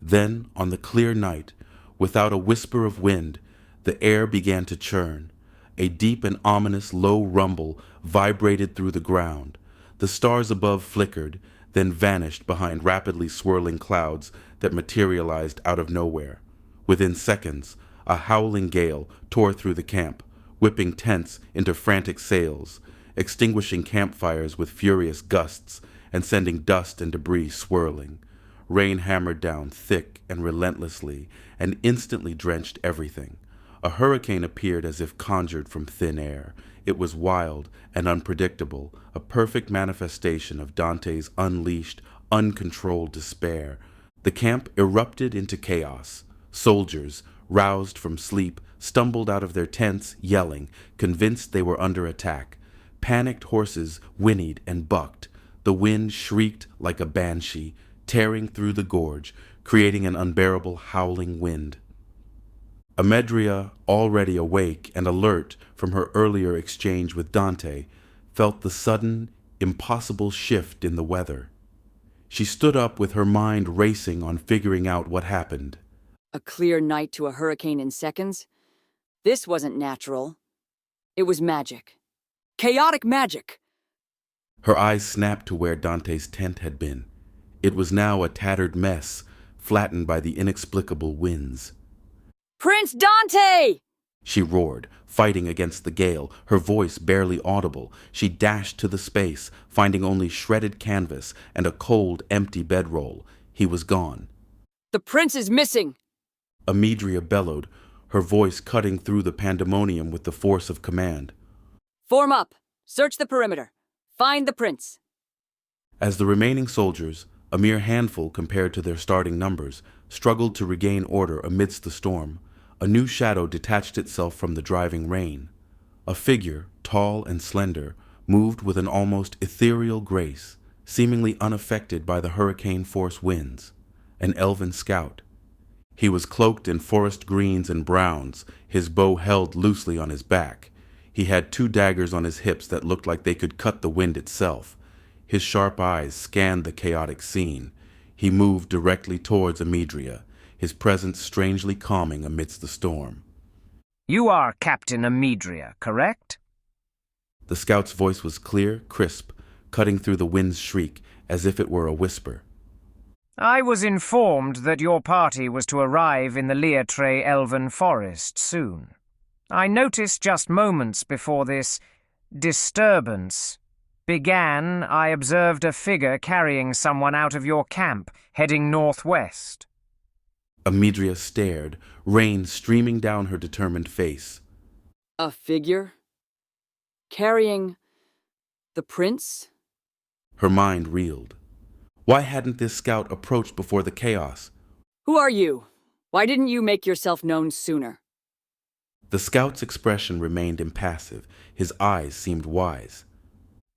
Then, on the clear night, without a whisper of wind, the air began to churn. A deep and ominous low rumble vibrated through the ground. The stars above flickered, then vanished behind rapidly swirling clouds that materialized out of nowhere. Within seconds, a howling gale tore through the camp, whipping tents into frantic sails, extinguishing campfires with furious gusts, and sending dust and debris swirling. Rain hammered down thick and relentlessly, and instantly drenched everything. A hurricane appeared as if conjured from thin air. It was wild and unpredictable, a perfect manifestation of Dante's unleashed, uncontrolled despair. The camp erupted into chaos. Soldiers, roused from sleep, stumbled out of their tents, yelling, convinced they were under attack. Panicked horses whinnied and bucked. The wind shrieked like a banshee, tearing through the gorge, creating an unbearable howling wind. Amedria, already awake and alert from her earlier exchange with Dante, felt the sudden, impossible shift in the weather. She stood up with her mind racing on figuring out what happened. A clear night to a hurricane in seconds? This wasn't natural. It was magic. Chaotic magic! Her eyes snapped to where Dante's tent had been. It was now a tattered mess, flattened by the inexplicable winds. Prince Dante! She roared, fighting against the gale, her voice barely audible. She dashed to the space, finding only shredded canvas and a cold, empty bedroll. He was gone. The prince is missing! Amedria bellowed, her voice cutting through the pandemonium with the force of command. Form up. Search the perimeter. Find the prince. As the remaining soldiers, a mere handful compared to their starting numbers, struggled to regain order amidst the storm, a new shadow detached itself from the driving rain. A figure, tall and slender, moved with an almost ethereal grace, seemingly unaffected by the hurricane-force winds. An elven scout. He was cloaked in forest greens and browns, his bow held loosely on his back. He had 2 daggers on his hips that looked like they could cut the wind itself. His sharp eyes scanned the chaotic scene. He moved directly towards Amedria, his presence strangely calming amidst the storm. You are Captain Amedria, correct? The scout's voice was clear, crisp, cutting through the wind's shriek as if it were a whisper. I was informed that your party was to arrive in the Liatre Elven Forest soon. I noticed just moments before this disturbance began, I observed a figure carrying someone out of your camp, heading northwest. Amedria stared, rain streaming down her determined face. A figure? Carrying the prince? Her mind reeled. Why hadn't this scout approached before the chaos? Who are you? Why didn't you make yourself known sooner? The scout's expression remained impassive. His eyes seemed wise.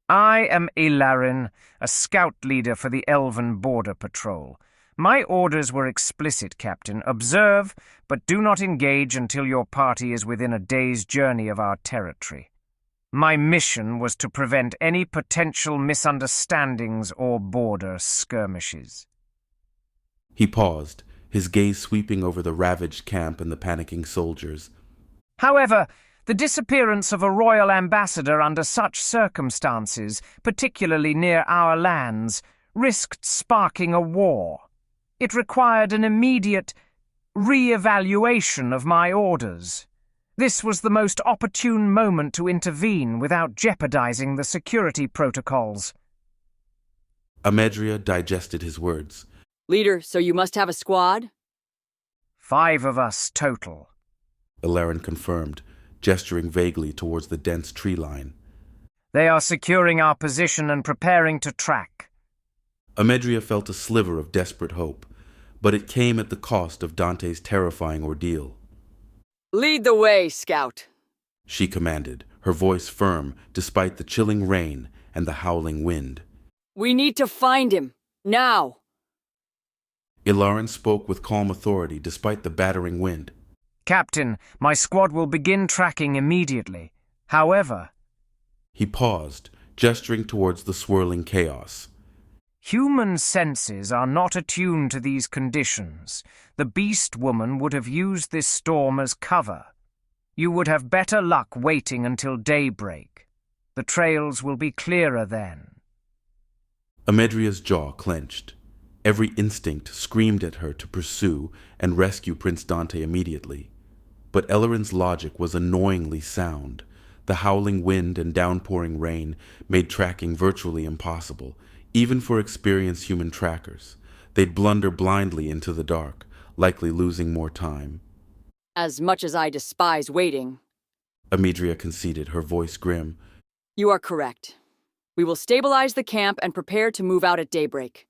I am Ilarin, a scout leader for the Elven Border Patrol. My orders were explicit, Captain. Observe, but do not engage until your party is within a day's journey of our territory. My mission was to prevent any potential misunderstandings or border skirmishes. He paused, his gaze sweeping over the ravaged camp and the panicking soldiers. However, the disappearance of a royal ambassador under such circumstances, particularly near our lands, risked sparking a war. It required an immediate re-evaluation of my orders. This was the most opportune moment to intervene without jeopardizing the security protocols. Amedria digested his words. Leader, so you must have a squad? 5 of us total. Ilarin confirmed, gesturing vaguely towards the dense tree line. They are securing our position and preparing to track. Amedria felt a sliver of desperate hope, but it came at the cost of Dante's terrifying ordeal. Lead the way, Scout, she commanded, her voice firm despite the chilling rain and the howling wind. We need to find him, now. Ilarin spoke with calm authority despite the battering wind. Captain, my squad will begin tracking immediately. However... He paused, gesturing towards the swirling chaos. Human senses are not attuned to these conditions. The beast woman would have used this storm as cover. You would have better luck waiting until daybreak. The trails will be clearer then. Amedria's jaw clenched. Every instinct screamed at her to pursue and rescue Prince Dante immediately. But Ellerin's logic was annoyingly sound. The howling wind and downpouring rain made tracking virtually impossible, even for experienced human trackers. They'd blunder blindly into the dark, likely losing more time. As much as I despise waiting, Amedria conceded, her voice grim. You are correct. We will stabilize the camp and prepare to move out at daybreak.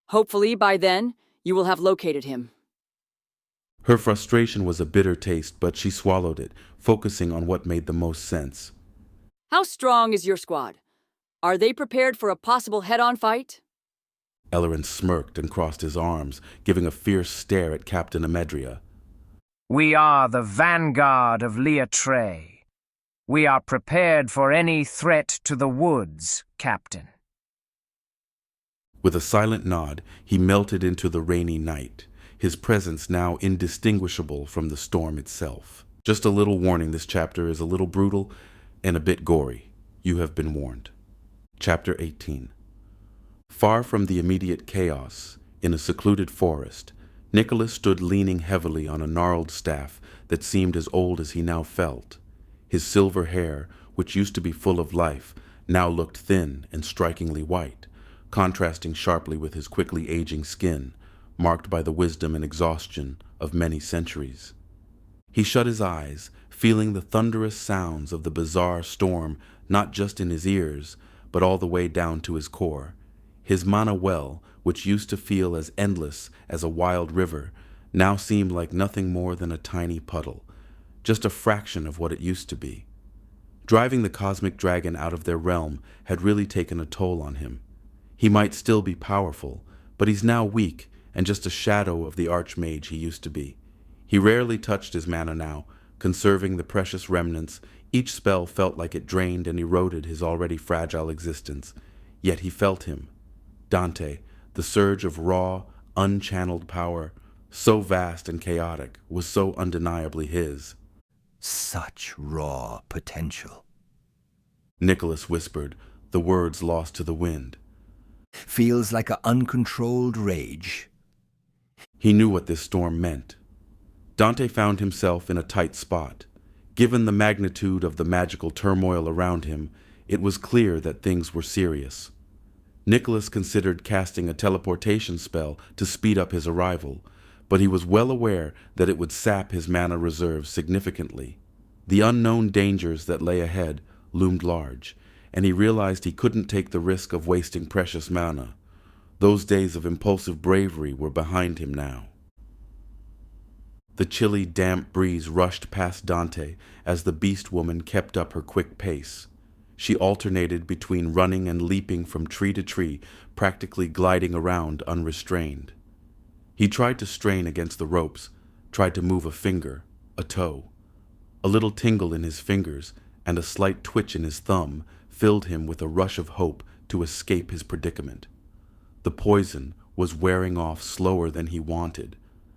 Hopefully, by then, you will have located him. Her frustration was a bitter taste, but she swallowed it, focusing on what made the most sense. How strong is your squad? Are they prepared for a possible head-on fight? Ellerin smirked and crossed his arms, giving a fierce stare at Captain Amedria. We are the vanguard of Liatre. We are prepared for any threat to the woods, Captain. With a silent nod, he melted into the rainy night, his presence now indistinguishable from the storm itself. Just a little warning, this chapter is a little brutal and a bit gory. You have been warned. Chapter 18. Far from the immediate chaos, in a secluded forest, Nicholas stood leaning heavily on a gnarled staff that seemed as old as he now felt. His silver hair, which used to be full of life, now looked thin and strikingly white, contrasting sharply with his quickly aging skin, marked by the wisdom and exhaustion of many centuries. He shut his eyes, feeling the thunderous sounds of the bizarre storm not just in his ears, but all the way down to his core. His mana well, which used to feel as endless as a wild river, now seemed like nothing more than a tiny puddle, just a fraction of what it used to be. Driving the cosmic dragon out of their realm had really taken a toll on him. He might still be powerful, but he's now weak and just a shadow of the archmage he used to be. He rarely touched his mana now, conserving the precious remnants. Each spell felt like it drained and eroded his already fragile existence. Yet he felt him, Dante, the surge of raw, unchanneled power, so vast and chaotic, was so undeniably his. Such raw potential. Nicholas whispered, the words lost to the wind. Feels like an uncontrolled rage. He knew what this storm meant. Dante found himself in a tight spot. Given the magnitude of the magical turmoil around him, it was clear that things were serious. Nicholas considered casting a teleportation spell to speed up his arrival, but he was well aware that it would sap his mana reserves significantly. The unknown dangers that lay ahead loomed large, and he realized he couldn't take the risk of wasting precious mana. Those days of impulsive bravery were behind him now. The chilly, damp breeze rushed past Dante as the beast woman kept up her quick pace. She alternated between running and leaping from tree to tree, practically gliding around unrestrained. He tried to strain against the ropes, tried to move a finger, a toe. A little tingle in his fingers and a slight twitch in his thumb filled him with a rush of hope to escape his predicament. The poison was wearing off slower than he wanted,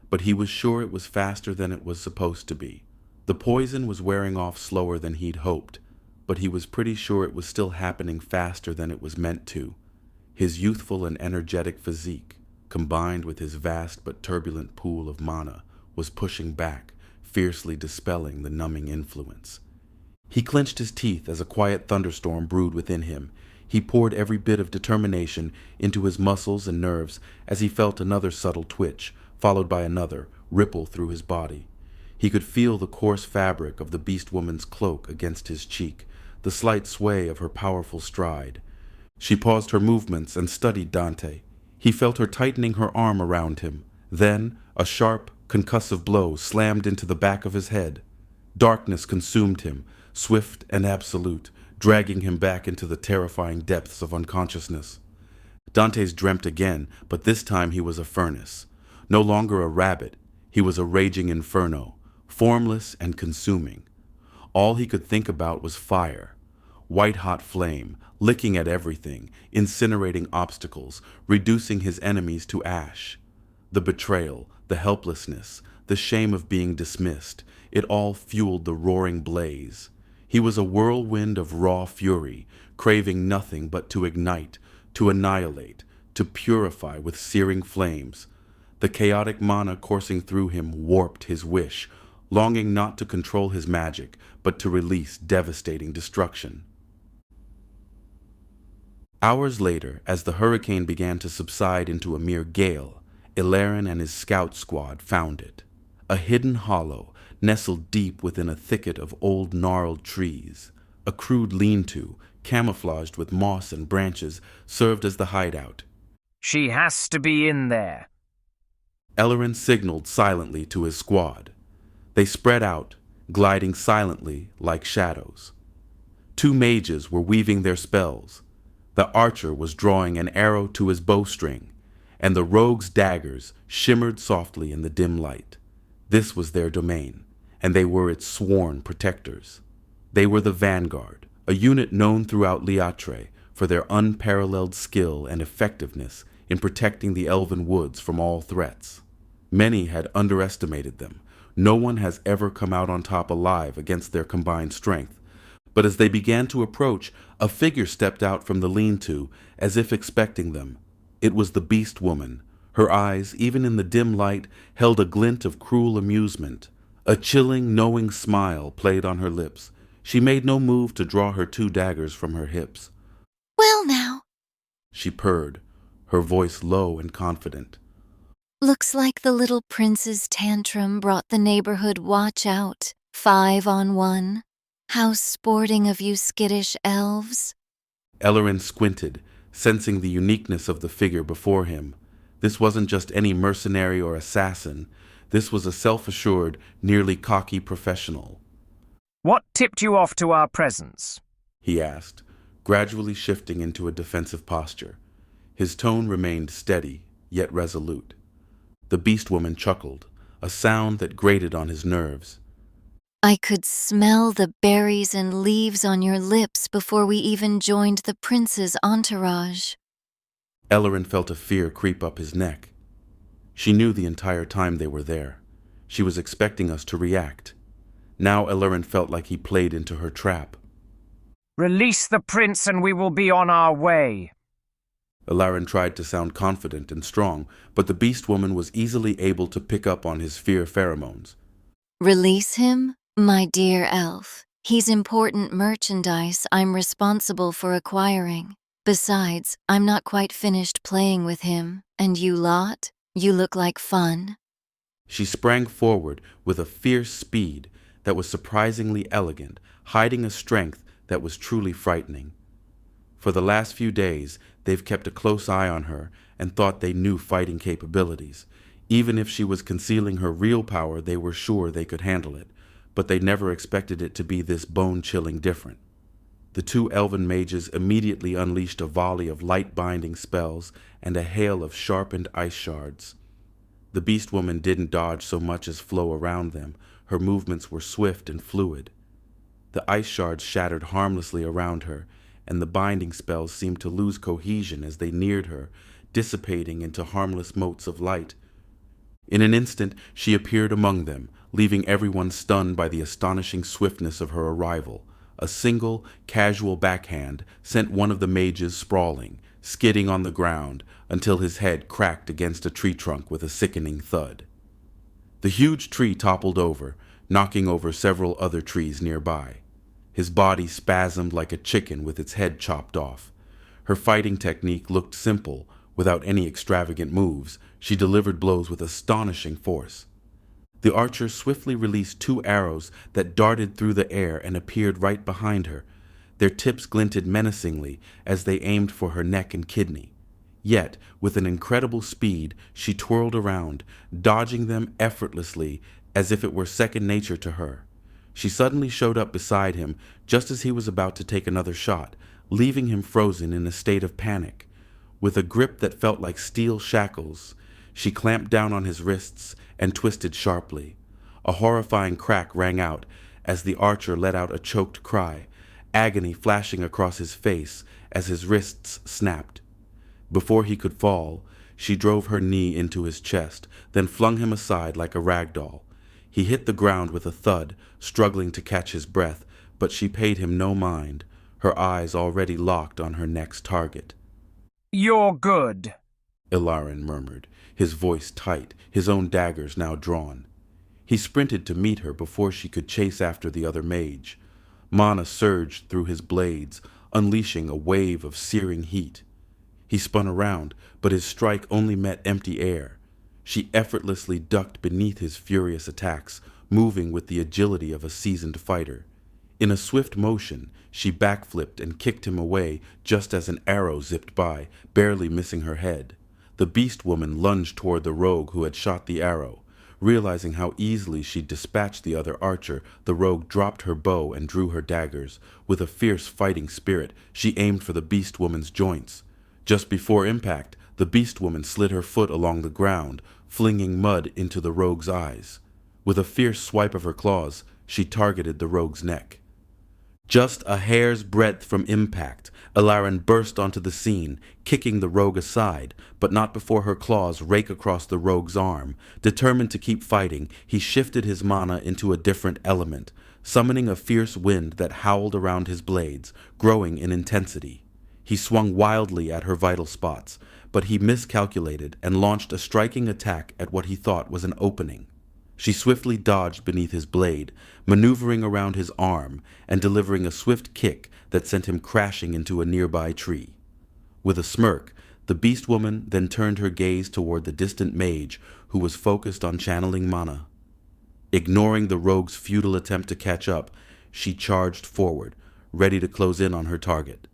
but he was sure it was faster than it was supposed to be. The poison was wearing off slower than he'd hoped, but he was pretty sure it was still happening faster than it was meant to. His youthful and energetic physique, combined with his vast but turbulent pool of mana, was pushing back, fiercely dispelling the numbing influence. He clenched his teeth as a quiet thunderstorm brewed within him. He poured every bit of determination into his muscles and nerves as he felt another subtle twitch, followed by another, ripple through his body. He could feel the coarse fabric of the beast woman's cloak against his cheek, the slight sway of her powerful stride. She paused her movements and studied Dante. He felt her tightening her arm around him. Then, a sharp, concussive blow slammed into the back of his head. Darkness consumed him, swift and absolute, dragging him back into the terrifying depths of unconsciousness. Dante's dreamt again, but this time he was a furnace. No longer a rabbit, he was a raging inferno, formless and consuming. All he could think about was fire. White-hot flame, licking at everything, incinerating obstacles, reducing his enemies to ash. The betrayal, the helplessness, the shame of being dismissed, it all fueled the roaring blaze. He was a whirlwind of raw fury, craving nothing but to ignite, to annihilate, to purify with searing flames. The chaotic mana coursing through him warped his wish, longing not to control his magic, but to release devastating destruction. Hours later, as the hurricane began to subside into a mere gale, Ilaren and his scout squad found it. A hidden hollow, nestled deep within a thicket of old gnarled trees. A crude lean-to, camouflaged with moss and branches, served as the hideout. She has to be in there. Ellerin signaled silently to his squad. They spread out, gliding silently like shadows. 2 mages were weaving their spells. The archer was drawing an arrow to his bowstring, and the rogue's daggers shimmered softly in the dim light. This was their domain, and they were its sworn protectors. They were the vanguard, a unit known throughout Liatre for their unparalleled skill and effectiveness in protecting the elven woods from all threats. Many had underestimated them. No one has ever come out on top alive against their combined strength. But as they began to approach, a figure stepped out from the lean-to, as if expecting them. It was the beast woman. Her eyes, even in the dim light, held a glint of cruel amusement. A chilling, knowing smile played on her lips. She made no move to draw her 2 daggers from her hips. Well now, She purred, her voice low and confident. looks like the little prince's tantrum brought the neighborhood watch out. 5 on 1. How sporting of you skittish elves. Ellerin squinted, sensing the uniqueness of the figure before him. This wasn't just any mercenary or assassin. This was a self-assured, nearly cocky professional. What tipped you off to our presence? He asked, gradually shifting into a defensive posture. His tone remained steady, yet resolute. The beast woman chuckled, a sound that grated on his nerves. I could smell the berries and leaves on your lips before we even joined the prince's entourage. Ellerin felt a fear creep up his neck. She knew the entire time they were there. She was expecting us to react. Now Ellerin felt like he played into her trap. Release the prince and we will be on our way. Ellerin tried to sound confident and strong, but the beast woman was easily able to pick up on his fear pheromones. Release him, my dear elf. He's important merchandise I'm responsible for acquiring. Besides, I'm not quite finished playing with him, and you lot, you look like fun. She sprang forward with a fierce speed that was surprisingly elegant, hiding a strength that was truly frightening. For the last few days, they've kept a close eye on her and thought they knew fighting capabilities. Even if she was concealing her real power, they were sure they could handle it, but they never expected it to be this bone-chilling different. The two elven mages immediately unleashed a volley of light-binding spells and a hail of sharpened ice shards. The beast woman didn't dodge so much as flow around them. Her movements were swift and fluid. The ice shards shattered harmlessly around her, and the binding spells seemed to lose cohesion as they neared her, dissipating into harmless motes of light. In an instant, she appeared among them, leaving everyone stunned by the astonishing swiftness of her arrival. A single, casual backhand sent one of the mages sprawling, skidding on the ground until his head cracked against a tree trunk with a sickening thud. The huge tree toppled over, knocking over several other trees nearby. His body spasmed like a chicken with its head chopped off. Her fighting technique looked simple. Without any extravagant moves, she delivered blows with astonishing force. The archer swiftly released 2 arrows that darted through the air and appeared right behind her. Their tips glinted menacingly as they aimed for her neck and kidney. Yet, with an incredible speed, she twirled around, dodging them effortlessly as if it were second nature to her. She suddenly showed up beside him just as he was about to take another shot, leaving him frozen in a state of panic. With a grip that felt like steel shackles, she clamped down on his wrists and twisted sharply. A horrifying crack rang out as the archer let out a choked cry, agony flashing across his face as his wrists snapped. Before he could fall, she drove her knee into his chest, then flung him aside like a rag doll. He hit the ground with a thud, struggling to catch his breath, but she paid him no mind, her eyes already locked on her next target. You're good, Ilaren murmured, his voice tight, his own daggers now drawn. He sprinted to meet her before she could chase after the other mage. Mana surged through his blades, unleashing a wave of searing heat. He spun around, but his strike only met empty air. She effortlessly ducked beneath his furious attacks, moving with the agility of a seasoned fighter. In a swift motion, she backflipped and kicked him away just as an arrow zipped by, barely missing her head. The beast woman lunged toward the rogue who had shot the arrow. Realizing how easily she'd dispatched the other archer, the rogue dropped her bow and drew her daggers. With a fierce fighting spirit, she aimed for the beast woman's joints. Just before impact, the beast woman slid her foot along the ground, flinging mud into the rogue's eyes. With a fierce swipe of her claws, she targeted the rogue's neck. Just a hair's breadth from impact, Ilaren burst onto the scene, kicking the rogue aside, but not before her claws rake across the rogue's arm. Determined to keep fighting, he shifted his mana into a different element, summoning a fierce wind that howled around his blades, growing in intensity. He swung wildly at her vital spots, but he miscalculated and launched a striking attack at what he thought was an opening. She swiftly dodged beneath his blade, maneuvering around his arm and delivering a swift kick that sent him crashing into a nearby tree. With a smirk, the beast woman then turned her gaze toward the distant mage who was focused on channeling mana. Ignoring the rogue's futile attempt to catch up, she charged forward, ready to close in on her target.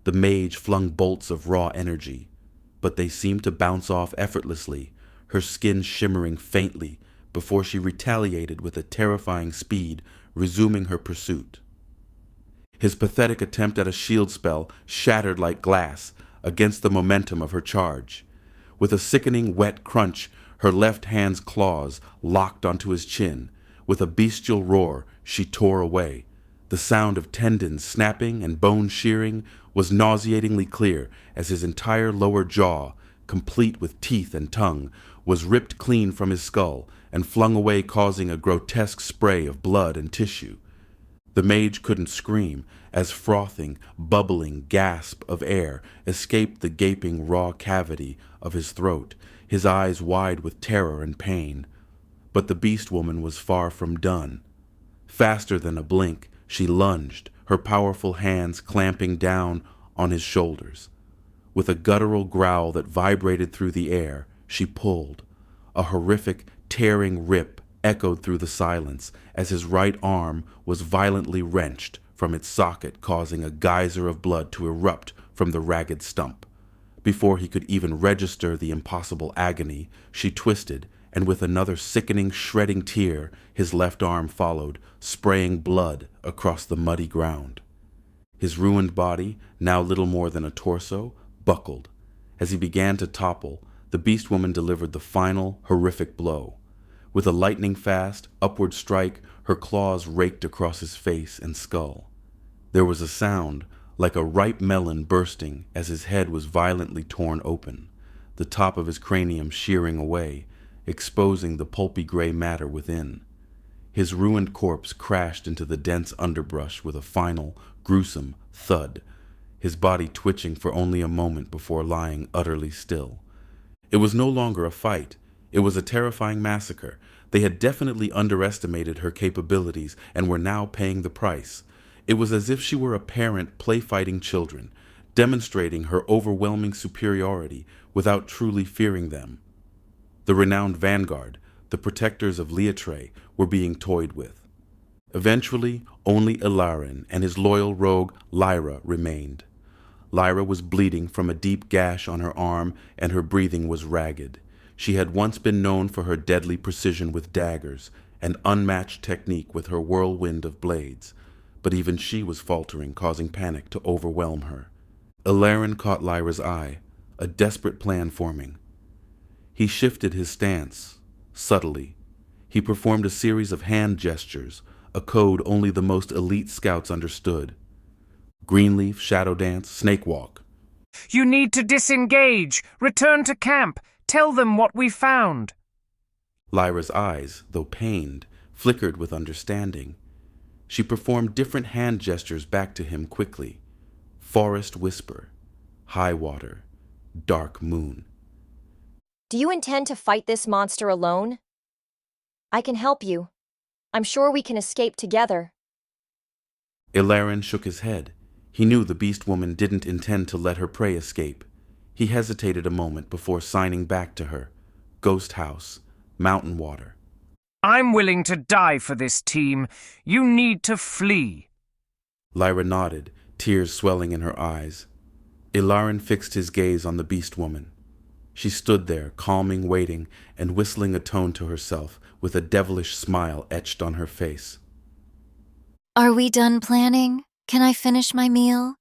The mage flung bolts of raw energy, but they seemed to bounce off effortlessly, her skin shimmering faintly, before she retaliated with a terrifying speed, resuming her pursuit. His pathetic attempt at a shield spell shattered like glass against the momentum of her charge. With a sickening wet crunch, her left hand's claws locked onto his chin. With a bestial roar, she tore away. The sound of tendons snapping and bone shearing was nauseatingly clear as his entire lower jaw, complete with teeth and tongue, was ripped clean from his skull and flung away, causing a grotesque spray of blood and tissue. The mage couldn't scream, as frothing, bubbling gasp of air escaped the gaping raw cavity of his throat, his eyes wide with terror and pain. But the beast woman was far from done. Faster than a blink, she lunged, her powerful hands clamping down on his shoulders. With a guttural growl that vibrated through the air, she pulled. A horrific, tearing rip echoed through the silence as his right arm was violently wrenched from its socket, causing a geyser of blood to erupt from the ragged stump. Before he could even register the impossible agony, she twisted, and with another sickening, shredding tear, his left arm followed, spraying blood across the muddy ground. His ruined body, now little more than a torso, buckled. As he began to topple, the beast woman delivered the final, horrific blow. With a lightning-fast, upward strike, her claws raked across his face and skull. There was a sound like a ripe melon bursting as his head was violently torn open, the top of his cranium shearing away, exposing the pulpy gray matter within. His ruined corpse crashed into the dense underbrush with a final, gruesome thud, his body twitching for only a moment before lying utterly still. It was no longer a fight. It was a terrifying massacre. They had definitely underestimated her capabilities and were now paying the price. It was as if she were a parent play-fighting children, demonstrating her overwhelming superiority without truly fearing them. The renowned vanguard, the protectors of Liatre, were being toyed with. Eventually, only Ilarin and his loyal rogue Lyra remained. Lyra was bleeding from a deep gash on her arm, and her breathing was ragged. She had once been known for her deadly precision with daggers and unmatched technique with her whirlwind of blades, but even she was faltering, causing panic to overwhelm her. Ilarin caught Lyra's eye, a desperate plan forming. He shifted his stance, subtly. He performed a series of hand gestures, a code only the most elite scouts understood. Greenleaf, shadow dance, snake walk. You need to disengage. Return to camp. Tell them what we found. Lyra's eyes, though pained, flickered with understanding. She performed different hand gestures back to him quickly. Forest whisper, high water, dark moon. Do you intend to fight this monster alone? I can help you. I'm sure we can escape together. Ilarin shook his head. He knew the beast woman didn't intend to let her prey escape. He hesitated a moment before signing back to her. Ghost house, mountain water. I'm willing to die for this team. You need to flee. Lyra nodded, tears swelling in her eyes. Ilarin fixed his gaze on the beast woman. She stood there, calming, waiting, and whistling a tone to herself, with a devilish smile etched on her face. Are we done planning? Can I finish my meal?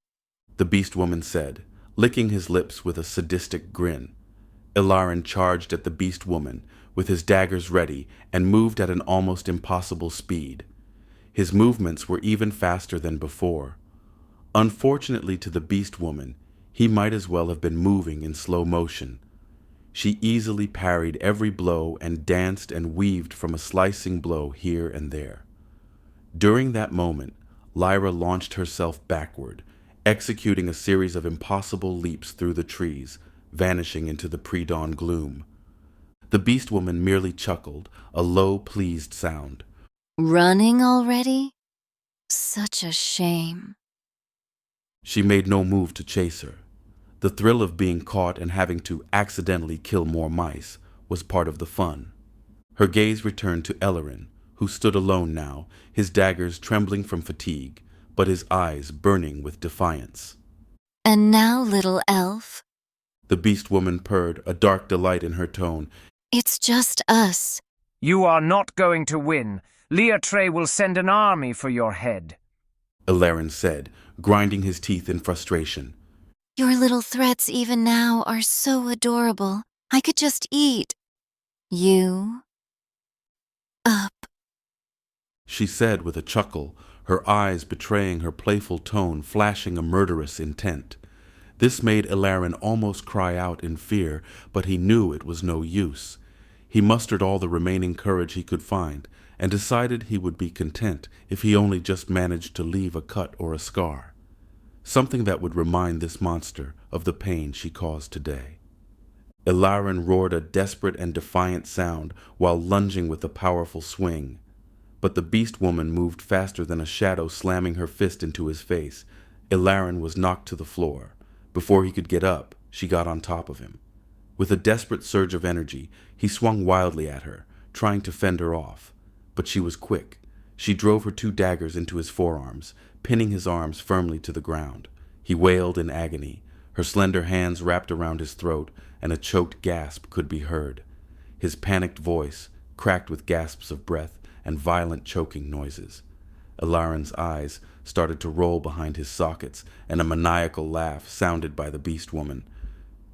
The beast woman said, licking his lips with a sadistic grin. Ilarin charged at the beast woman, with his daggers ready, and moved at an almost impossible speed. His movements were even faster than before. Unfortunately to the beast woman, he might as well have been moving in slow motion. She easily parried every blow and danced and weaved from a slicing blow here and there. During that moment, Lyra launched herself backward, executing a series of impossible leaps through the trees, vanishing into the pre-dawn gloom. The beast woman merely chuckled, a low, pleased sound. Running already? Such a shame. She made no move to chase her. The thrill of being caught and having to accidentally kill more mice was part of the fun. Her gaze returned to Ilarin, who stood alone now, his daggers trembling from fatigue, but his eyes burning with defiance. And now, little elf? The beast woman purred, a dark delight in her tone. It's just us. You are not going to win. Liatre will send an army for your head. Ilarin said, grinding his teeth in frustration. Your little threats even now are so adorable. I could just eat you up. she said with a chuckle, her eyes betraying her playful tone, flashing a murderous intent. This made Ilarin almost cry out in fear, but he knew it was no use. He mustered all the remaining courage he could find, and decided he would be content if he only just managed to leave a cut or a scar. Something that would remind this monster of the pain she caused today. Ilarin roared a desperate and defiant sound while lunging with a powerful swing. But the beast woman moved faster than a shadow, slamming her fist into his face. Ilarin was knocked to the floor. Before he could get up, she got on top of him. With a desperate surge of energy, he swung wildly at her, trying to fend her off. But she was quick. She drove her 2 daggers into his forearms, pinning his arms firmly to the ground. He wailed in agony. Her slender hands wrapped around his throat, and a choked gasp could be heard. His panicked voice, cracked with gasps of breath and violent choking noises. Ilarin's eyes started to roll behind his sockets, and a maniacal laugh sounded by the beast woman.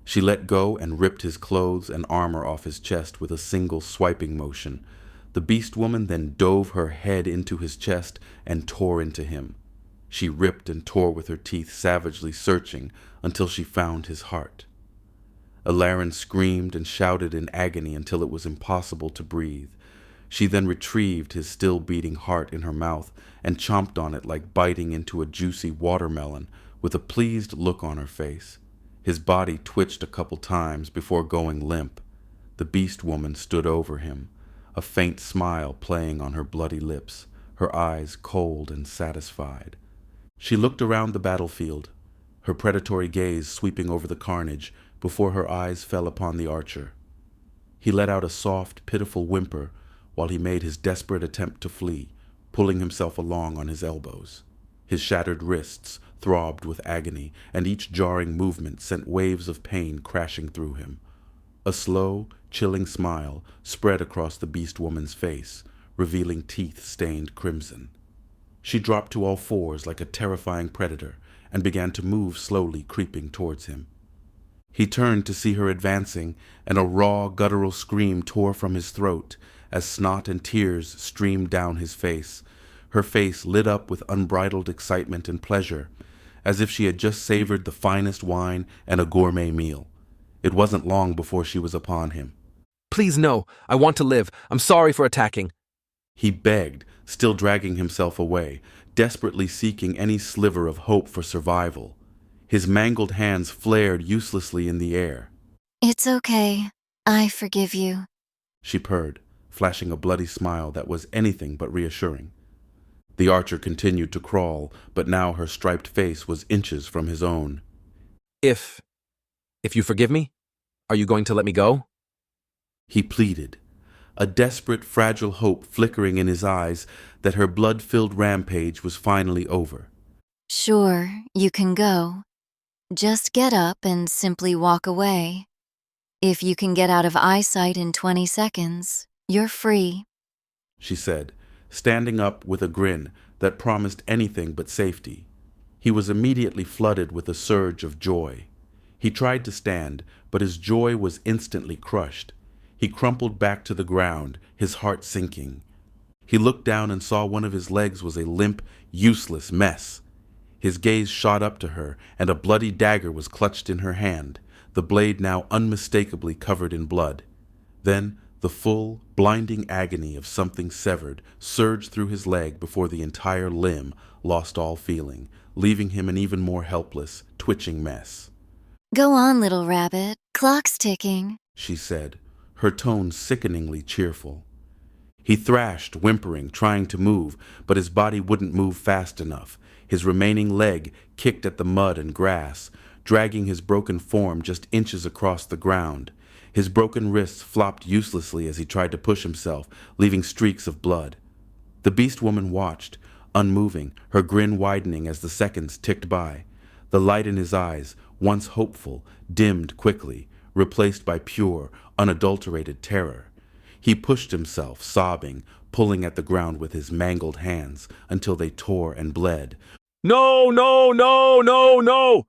She let go and ripped his clothes and armor off his chest with a single swiping motion. The beast woman then dove her head into his chest and tore into him. She ripped and tore with her teeth, savagely searching until she found his heart. Ilarin screamed and shouted in agony until it was impossible to breathe. She then retrieved his still-beating heart in her mouth and chomped on it like biting into a juicy watermelon, with a pleased look on her face. His body twitched a couple times before going limp. The beast woman stood over him, a faint smile playing on her bloody lips, her eyes cold and satisfied. She looked around the battlefield, her predatory gaze sweeping over the carnage before her eyes fell upon the archer. He let out a soft, pitiful whimper while he made his desperate attempt to flee, pulling himself along on his elbows. His shattered wrists throbbed with agony, and each jarring movement sent waves of pain crashing through him. A slow, chilling smile spread across the beast woman's face, revealing teeth stained crimson. She dropped to all fours like a terrifying predator and began to move slowly, creeping towards him. He turned to see her advancing, and a raw, guttural scream tore from his throat as snot and tears streamed down his face. Her face lit up with unbridled excitement and pleasure, as if she had just savored the finest wine and a gourmet meal. It wasn't long before she was upon him. Please no, I want to live. I'm sorry for attacking. He begged, still dragging himself away, desperately seeking any sliver of hope for survival. His mangled hands flared uselessly in the air. It's okay. I forgive you, she purred, flashing a bloody smile that was anything but reassuring. The archer continued to crawl, but now her striped face was inches from his own. If you forgive me, are you going to let me go? He pleaded, a desperate, fragile hope flickering in his eyes that her blood-filled rampage was finally over. Sure, you can go. Just get up and simply walk away. If you can get out of eyesight in 20 seconds, you're free, she said, standing up with a grin that promised anything but safety. He was immediately flooded with a surge of joy. He tried to stand, but his joy was instantly crushed. He crumpled back to the ground, his heart sinking. He looked down and saw one of his legs was a limp, useless mess. His gaze shot up to her, and a bloody dagger was clutched in her hand, the blade now unmistakably covered in blood. Then the full, blinding agony of something severed surged through his leg before the entire limb lost all feeling, leaving him an even more helpless, twitching mess. Go on, little rabbit. Clock's ticking, she said, her tone sickeningly cheerful. He thrashed, whimpering, trying to move, but his body wouldn't move fast enough. His remaining leg kicked at the mud and grass, dragging his broken form just inches across the ground. His broken wrists flopped uselessly as he tried to push himself, leaving streaks of blood. The beast woman watched, unmoving, her grin widening as the seconds ticked by. The light in his eyes, once hopeful, dimmed quickly, replaced by pure, unadulterated terror. He pushed himself, sobbing, pulling at the ground with his mangled hands until they tore and bled. No, no, no, no, no!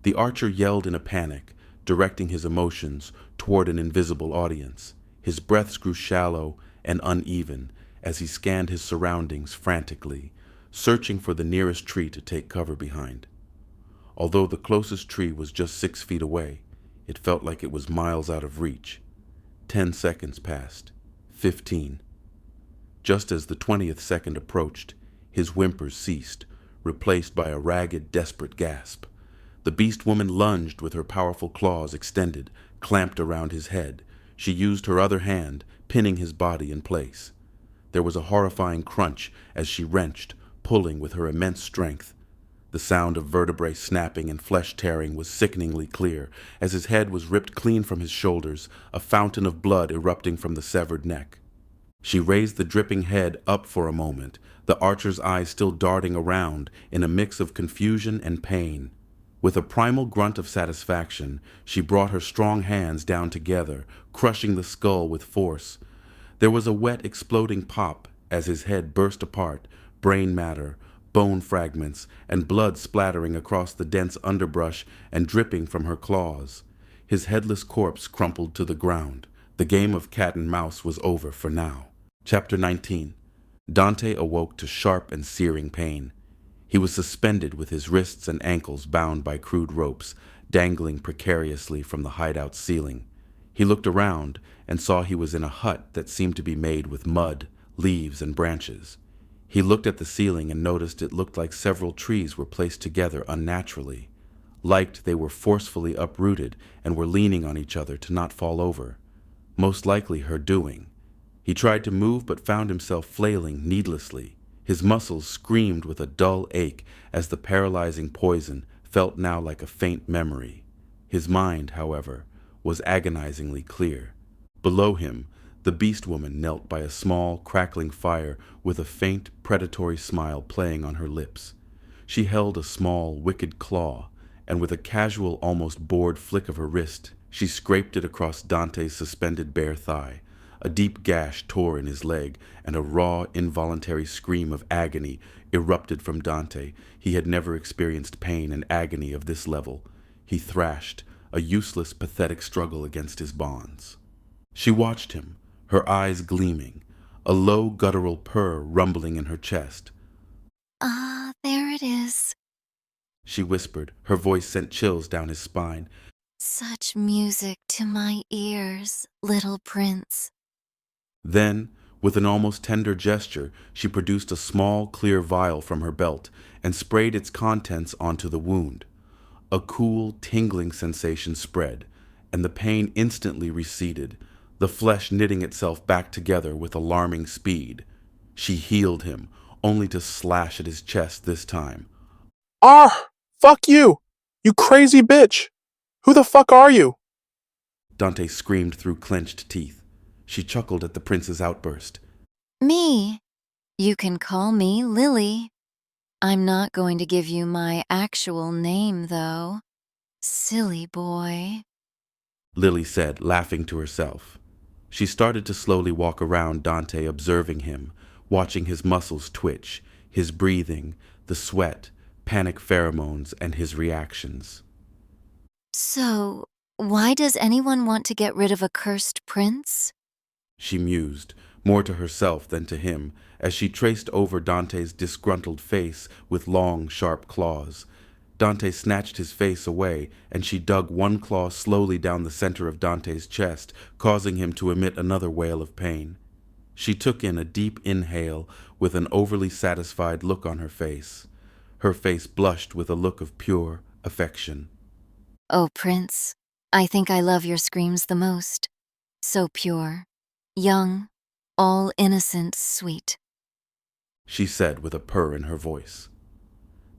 The archer yelled in a panic, directing his emotions toward an invisible audience. His breaths grew shallow and uneven, as he scanned his surroundings frantically, searching for the nearest tree to take cover behind. Although the closest tree was just 6 feet away, it felt like it was miles out of reach. 10 seconds passed. 15. Just as the 20th second approached, his whimpers ceased, replaced by a ragged, desperate gasp. The beast woman lunged with her powerful claws extended, clamped around his head. She used her other hand, pinning his body in place. There was a horrifying crunch as she wrenched, pulling with her immense strength. The sound of vertebrae snapping and flesh tearing was sickeningly clear, as his head was ripped clean from his shoulders, a fountain of blood erupting from the severed neck. She raised the dripping head up for a moment, the archer's eyes still darting around in a mix of confusion and pain. With a primal grunt of satisfaction, she brought her strong hands down together, crushing the skull with force. There was a wet, exploding pop as his head burst apart, brain matter, bone fragments, and blood splattering across the dense underbrush and dripping from her claws. His headless corpse crumpled to the ground. The game of cat and mouse was over for now. Chapter 19. Dante awoke to sharp and searing pain. He was suspended with his wrists and ankles bound by crude ropes, dangling precariously from the hideout ceiling. He looked around and saw he was in a hut that seemed to be made with mud, leaves, and branches. He looked at the ceiling and noticed it looked like several trees were placed together unnaturally. Liked they were forcefully uprooted and were leaning on each other to not fall over. Most likely her doing. He tried to move but found himself flailing needlessly. His muscles screamed with a dull ache as the paralyzing poison felt now like a faint memory. His mind, however, was agonizingly clear. Below him, the beast woman knelt by a small, crackling fire with a faint, predatory smile playing on her lips. She held a small, wicked claw, and with a casual, almost bored flick of her wrist, she scraped it across Dante's suspended bare thigh. A deep gash tore in his leg, and a raw, involuntary scream of agony erupted from Dante. He had never experienced pain and agony of this level. He thrashed, a useless, pathetic struggle against his bonds. She watched him, her eyes gleaming, a low, guttural purr rumbling in her chest. "Ah, there it is," she whispered. Her voice sent chills down his spine. "Such music to my ears, little prince." Then, with an almost tender gesture, she produced a small, clear vial from her belt and sprayed its contents onto the wound. A cool, tingling sensation spread, and the pain instantly receded, the flesh knitting itself back together with alarming speed. She healed him, only to slash at his chest this time. "Ah! Fuck you! You crazy bitch! Who the fuck are you?" Dante screamed through clenched teeth. She chuckled at the prince's outburst. "Me? You can call me Lily. I'm not going to give you my actual name, though. Silly boy," Lily said, laughing to herself. She started to slowly walk around Dante, observing him, watching his muscles twitch, his breathing, the sweat, panic pheromones, and his reactions. "So, why does anyone want to get rid of a cursed prince?" She mused, more to herself than to him, as she traced over Dante's disgruntled face with long, sharp claws. Dante snatched his face away, and she dug one claw slowly down the center of Dante's chest, causing him to emit another wail of pain. She took in a deep inhale with an overly satisfied look on her face. Her face blushed with a look of pure affection. "Oh, Prince, I think I love your screams the most. So pure, young, all innocent, sweet," she said with a purr in her voice.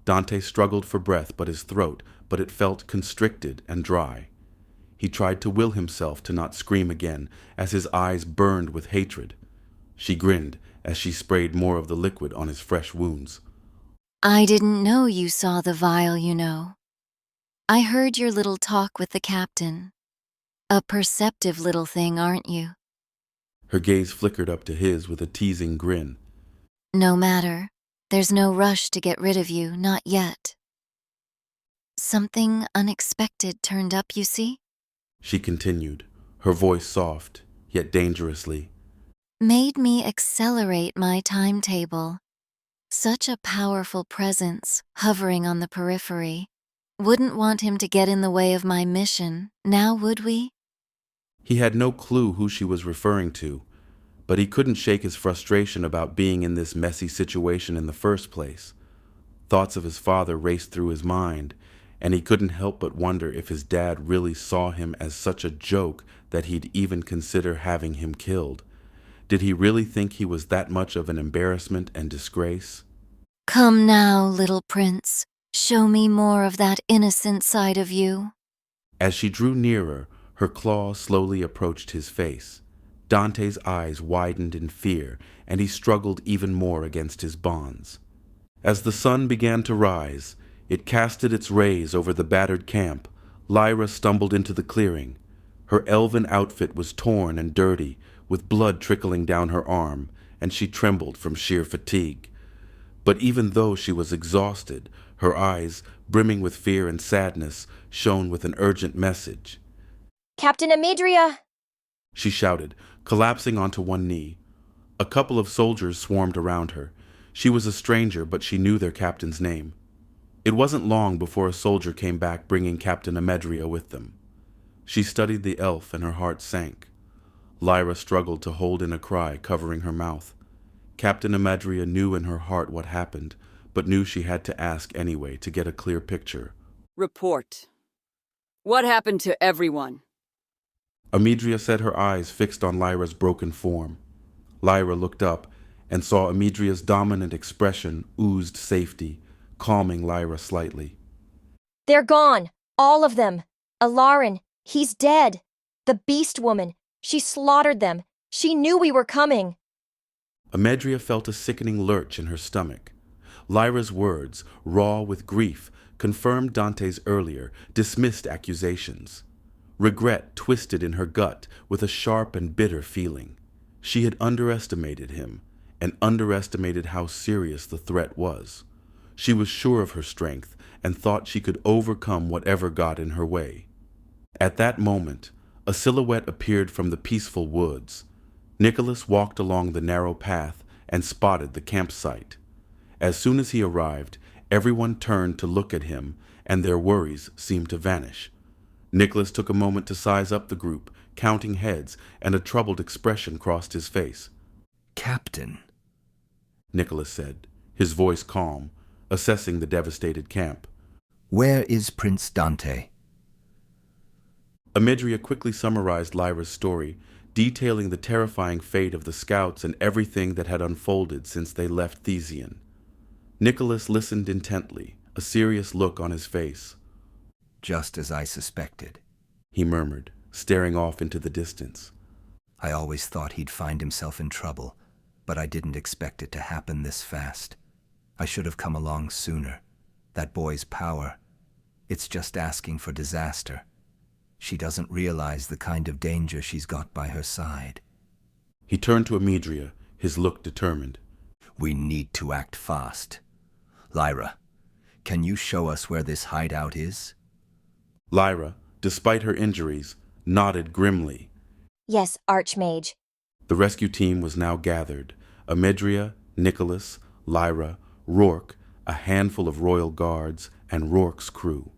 Dante struggled for breath but it felt constricted and dry. He tried to will himself to not scream again, as his eyes burned with hatred. She grinned as she sprayed more of the liquid on his fresh wounds. "I didn't know you saw the vial, you know. I heard your little talk with the captain. A perceptive little thing, aren't you?" Her gaze flickered up to his with a teasing grin. "No matter. There's no rush to get rid of you, not yet. Something unexpected turned up, you see?" She continued, her voice soft, yet dangerously. made me accelerate my timetable. Such a powerful presence hovering on the periphery. Wouldn't want him to get in the way of my mission, now would we? He had no clue who she was referring to, but he couldn't shake his frustration about being in this messy situation in the first place. Thoughts of his father raced through his mind, and he couldn't help but wonder if his dad really saw him as such a joke that he'd even consider having him killed. Did he really think he was that much of an embarrassment and disgrace? Come now, little prince. Show me more of that innocent side of you. As she drew nearer, her claw slowly approached his face. Dante's eyes widened in fear, and he struggled even more against his bonds. As the sun began to rise, it casted its rays over the battered camp. Lyra stumbled into the clearing. Her elven outfit was torn and dirty, with blood trickling down her arm, and she trembled from sheer fatigue. But even though she was exhausted, her eyes, brimming with fear and sadness, shone with an urgent message. Captain Amidria! She shouted, collapsing onto one knee. A couple of soldiers swarmed around her. She was a stranger, but she knew their captain's name. It wasn't long before a soldier came back bringing Captain Amedria with them. She studied the elf and her heart sank. Lyra struggled to hold in a cry, covering her mouth. Captain Amedria knew in her heart what happened, but knew she had to ask anyway to get a clear picture. Report. What happened to everyone? Amedria said, her eyes fixed on Lyra's broken form. Lyra looked up and saw Amedria's dominant expression oozed safety, calming Lyra slightly. They're gone. All of them. Alarin, he's dead. The beast woman. She slaughtered them. She knew we were coming. Amedria felt a sickening lurch in her stomach. Lyra's words, raw with grief, confirmed Dante's earlier, dismissed accusations. Regret twisted in her gut with a sharp and bitter feeling. She had underestimated him, and underestimated how serious the threat was. She was sure of her strength and thought she could overcome whatever got in her way. At that moment, a silhouette appeared from the peaceful woods. Nicholas walked along the narrow path and spotted the campsite. As soon as he arrived, everyone turned to look at him, and their worries seemed to vanish. Nicholas took a moment to size up the group, counting heads, and a troubled expression crossed his face. Captain, Nicholas said, his voice calm, assessing the devastated camp. Where is Prince Dante? Amidria quickly summarized Lyra's story, detailing the terrifying fate of the scouts and everything that had unfolded since they left Thesian. Nicholas listened intently, a serious look on his face. Just as I suspected, he murmured, staring off into the distance. I always thought he'd find himself in trouble, but I didn't expect it to happen this fast. I should have come along sooner. That boy's power, it's just asking for disaster. She doesn't realize the kind of danger she's got by her side. He turned to Amedria, his look determined. We need to act fast. Lyra, can you show us where this hideout is? Lyra, despite her injuries, nodded grimly. Yes, Archmage. The rescue team was now gathered. Amedria, Nicholas, Lyra, Rourke, a handful of royal guards, and Rourke's crew.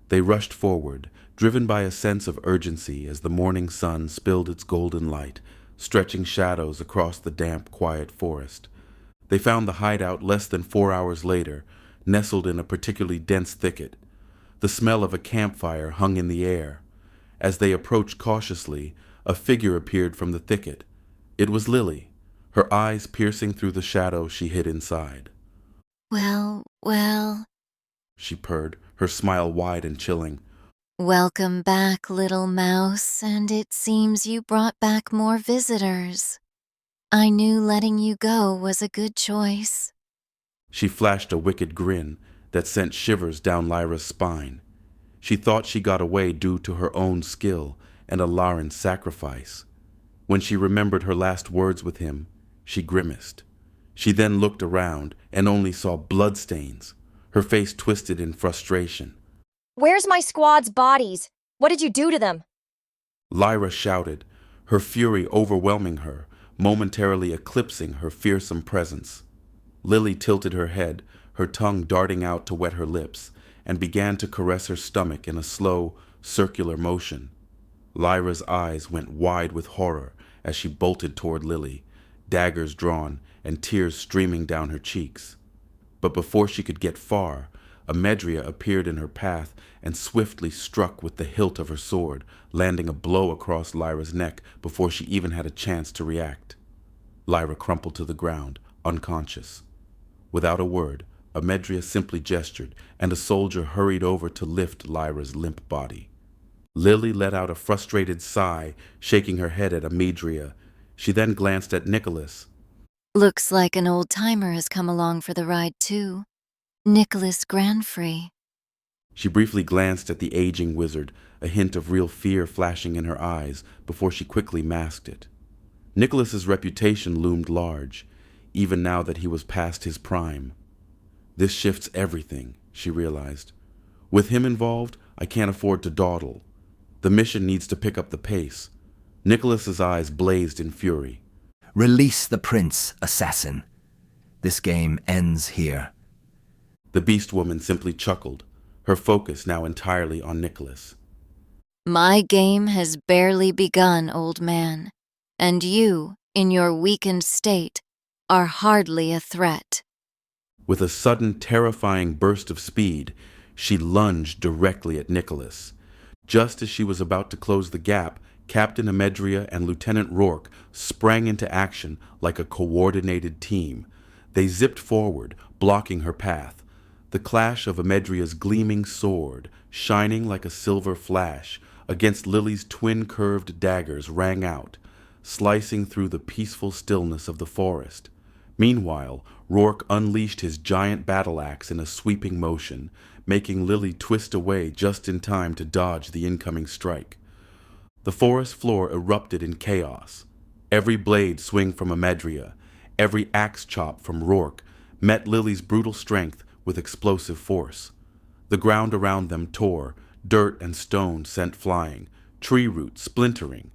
They rushed forward, driven by a sense of urgency as the morning sun spilled its golden light, stretching shadows across the damp, quiet forest. They found the hideout less than 4 hours later, nestled in a particularly dense thicket. The smell of a campfire hung in the air. As they approached cautiously, a figure appeared from the thicket. It was Lily, her eyes piercing through the shadow she hid inside. Well, she purred, her smile wide and chilling. Welcome back, little mouse, and it seems you brought back more visitors. I knew letting you go was a good choice. She flashed a wicked grin that sent shivers down Lyra's spine. She thought she got away due to her own skill and Alarin's sacrifice. When she remembered her last words with him, she grimaced. She then looked around and only saw bloodstains, her face twisted in frustration. Where's my squad's bodies? What did you do to them? Lyra shouted, her fury overwhelming her, momentarily eclipsing her fearsome presence. Lily tilted her head, her tongue darting out to wet her lips, and began to caress her stomach in a slow, circular motion. Lyra's eyes went wide with horror as she bolted toward Lily, daggers drawn and tears streaming down her cheeks. But before she could get far, Amedria appeared in her path and swiftly struck with the hilt of her sword, landing a blow across Lyra's neck before she even had a chance to react. Lyra crumpled to the ground, unconscious. Without a word, Amedria simply gestured, and a soldier hurried over to lift Lyra's limp body. Lily let out a frustrated sigh, shaking her head at Amedria. She then glanced at Nicholas. Looks like an old-timer has come along for the ride, too. Nicholas Granfrey. She briefly glanced at the aging wizard, a hint of real fear flashing in her eyes before she quickly masked it. Nicholas's reputation loomed large, even now that he was past his prime. This shifts everything, she realized. With him involved, I can't afford to dawdle. The mission needs to pick up the pace. Nicholas's eyes blazed in fury. Release the prince, assassin. This game ends here. The beast woman simply chuckled, her focus now entirely on Nicholas. My game has barely begun, old man, and you, in your weakened state, are hardly a threat. With a sudden, terrifying burst of speed, she lunged directly at Nicholas. Just as she was about to close the gap, Captain Amedria and Lieutenant Rourke sprang into action like a coordinated team. They zipped forward, blocking her path. The clash of Amedria's gleaming sword, shining like a silver flash, against Lily's twin-curved daggers rang out, slicing through the peaceful stillness of the forest. Meanwhile, Rourke unleashed his giant battle axe in a sweeping motion, making Lily twist away just in time to dodge the incoming strike. The forest floor erupted in chaos. Every blade swing from Amedria, every axe chop from Rourke, met Lily's brutal strength with explosive force. The ground around them tore, dirt and stone sent flying, tree roots splintering.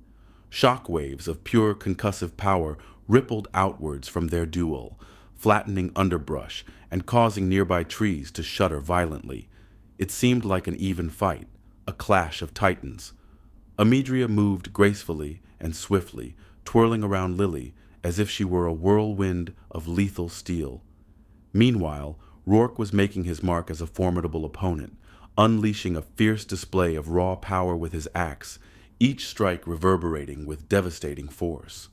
Shock waves of pure concussive power rippled outwards from their duel, flattening underbrush and causing nearby trees to shudder violently. It seemed like an even fight, a clash of titans. Amedria moved gracefully and swiftly, twirling around Lily as if she were a whirlwind of lethal steel. Meanwhile, Rourke was making his mark as a formidable opponent, unleashing a fierce display of raw power with his axe, each strike reverberating with devastating force.